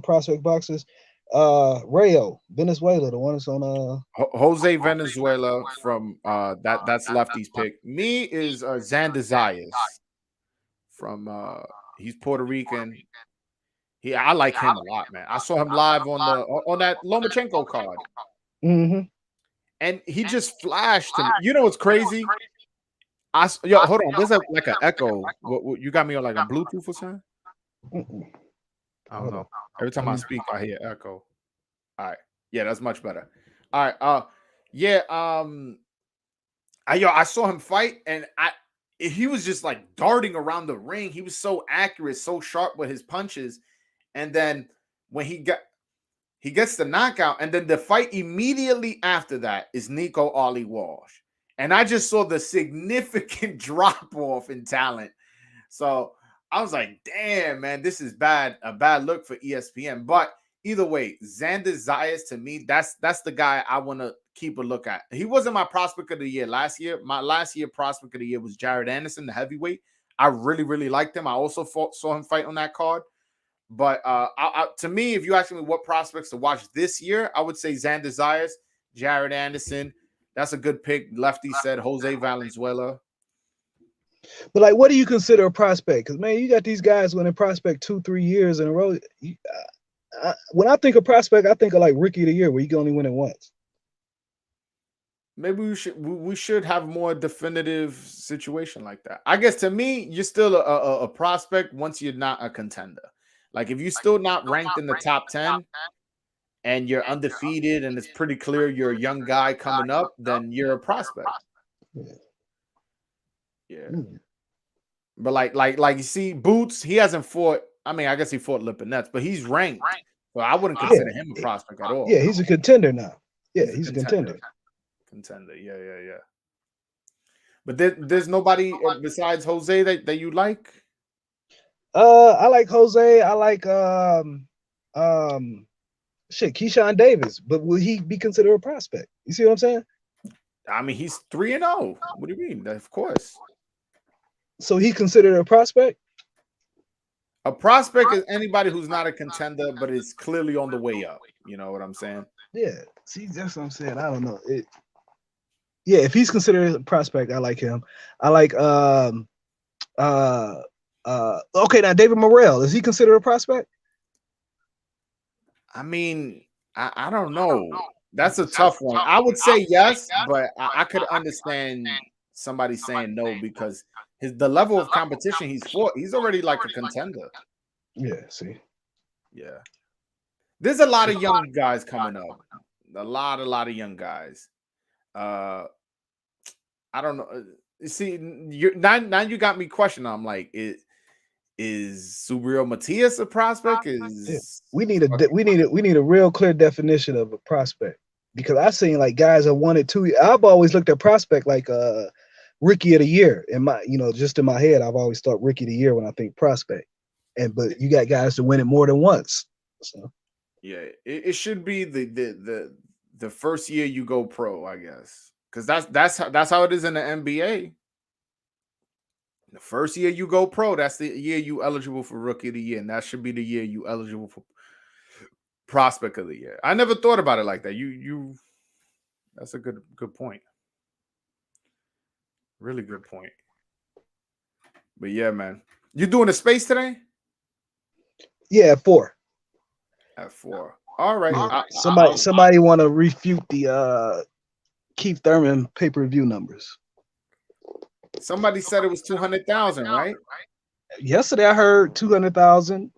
prospect boxers? Rayo, Venezuela, the one that's on Jose Venezuela from that's lefty's pick. Me is Xander Zayas from he's Puerto Rican. I like him a lot, man. I saw him live on that Lomachenko card. Mm-hmm. and he just flashed him. You know what's crazy? Yo, hold on. There's like an echo. What, you got me on like a Bluetooth or something? I don't know. Every time I speak, I hear echo. All right. Yeah, that's much better. All right. Yeah. I saw him fight, and he was just like darting around the ring. He was so accurate, so sharp with his punches. And then when he gets the knockout, and then the fight immediately after that is Nico Ali Walsh. And I just saw the significant drop off in talent. So I was like, damn, man, this is bad. A bad look for ESPN. But either way, Xander Zayas, to me, that's the guy I want to keep a look at. He wasn't my prospect of the year last year. My last year prospect of the year was Jared Anderson, the heavyweight. I really, really liked him. I also saw him fight on that card. But to me, if you ask me what prospects to watch this year, I would say Xander Zayas, Jared Anderson. That's a good pick. Lefty said Jose Valenzuela. But like, what do you consider a prospect? Because man, you got these guys winning prospect 2-3 years in a row. When I think of prospect, I think of like Rookie of the Year, where you can only win it once. Maybe we should have more definitive situation like that. I guess to me, you're still a prospect once you're not a contender. Like if you're still not ranked in the top 10 and you're undefeated and it's pretty clear you're a young guy coming up, then you're a prospect. Yeah. But like you see, Boots, he hasn't fought. I mean, I guess he fought Lipinets, but he's ranked. So I wouldn't consider him a prospect at all. Yeah, he's a contender now. Yeah, he's a contender. Contender. Yeah. But there's nobody besides Jose that you like? I like Jose. I like Keyshawn Davis, but will he be considered a prospect? You see what I'm saying? I mean, he's 3-0. What do you mean? Of course. So he's considered a prospect? A prospect is anybody who's not a contender, but is clearly on the way up. You know what I'm saying? Yeah. See, that's what I'm saying. I don't know. Yeah, if he's considered a prospect, I like him. I like okay, now David Morrell, is he considered a prospect? I mean, I don't know. That's a tough one. I would say yes, but I could understand somebody saying no because the level of competition he's fought, he's already like a contender. Yeah, see. Yeah. There's a lot of young guys coming up. A lot of young guys. I don't know. See, now you got me questioning. I'm like, is Subriel Matias a prospect? We need a real clear definition of a prospect, because I've seen like guys that wanted to. I've always looked at prospect like Rookie of the Year. In my, just in my head, I've always thought Rookie of the Year when I think prospect. But you got guys to win it more than once. So yeah, it should be the first year you go pro, I guess, because that's how it is in the NBA. The first year you go pro, that's the year you eligible for Rookie of the Year, and that should be the year you eligible for Prospect of the Year. I never thought about it like that. You that's a good point. Really good point. But yeah, man, you doing a space today? Yeah, at 4. At 4. All right. Yeah. Somebody want to refute the Keith Thurman pay-per-view numbers. Somebody said it was 200,000, right? Yesterday I heard 200,000,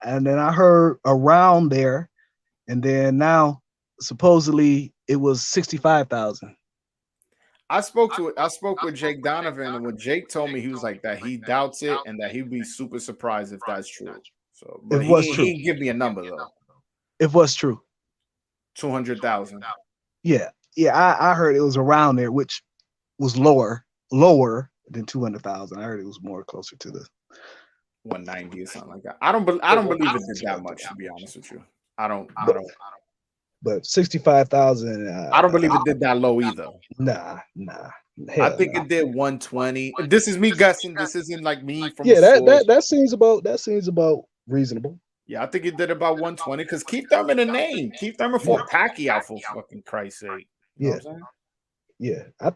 and then I heard around there, and then now supposedly it was 65,000. I spoke with Jake Donovan, and when Jake told me, he was like that he doubts it and that he'd be super surprised if that's true. So, but he didn't give me a number though. If what's true, 200,000. Yeah, I heard it was around there, which was lower than 200,000. I heard it was more closer to the 190 or something like that. I don't believe it did that much, to be honest with you. I don't. But 65,000. I don't believe it did that low either. Nah. I think it did 120. This is me guessing. This isn't like me from. Yeah, that seems about reasonable. Yeah, I think it did about 120 because Keith Thurman a name. Keith Thurman fought Pacquiao for fucking Christ's sake. You know what I'm saying? Yeah, I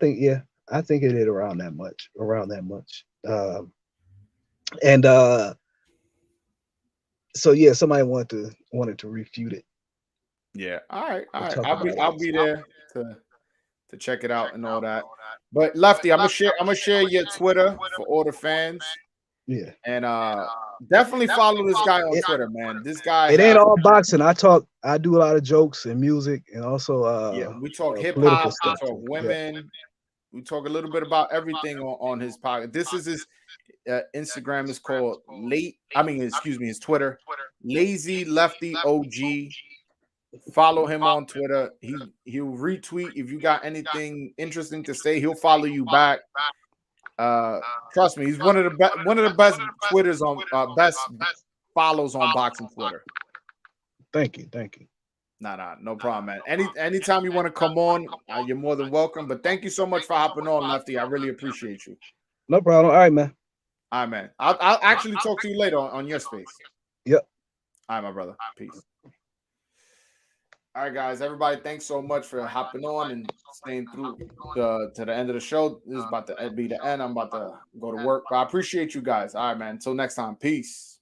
think it did around that much. So yeah, somebody wanted to refute it. Yeah. All right. I'll be there to check it out and all that. But Lefty, I'm gonna share your Twitter for all the fans. Yeah. And definitely follow this guy on Twitter, man. This guy, it ain't all boxing. I do a lot of jokes and music, and also we talk hip political hop, we stuff talk too. women, we talk a little bit about everything on his podcast. This is his Instagram is called his Twitter, Lazy Lefty OG. Follow him on Twitter. He'll retweet if you got anything interesting to say. He'll follow you back. Trust me, he's one of the best Twitters on best follows on boxing Twitter. Thank you. Nah, no problem, man. Anytime you want to come on, you're more than welcome. But thank you so much for hopping on, Lefty. I really appreciate you. No problem. All right, man. All right, man. I'll actually talk to you later on your space. Yep. All right, my brother. Peace. All right, guys. Everybody, thanks so much for hopping on and staying through to the end of the show. This is about to be the end. I'm about to go to work. But I appreciate you guys. All right, man. Until next time. Peace.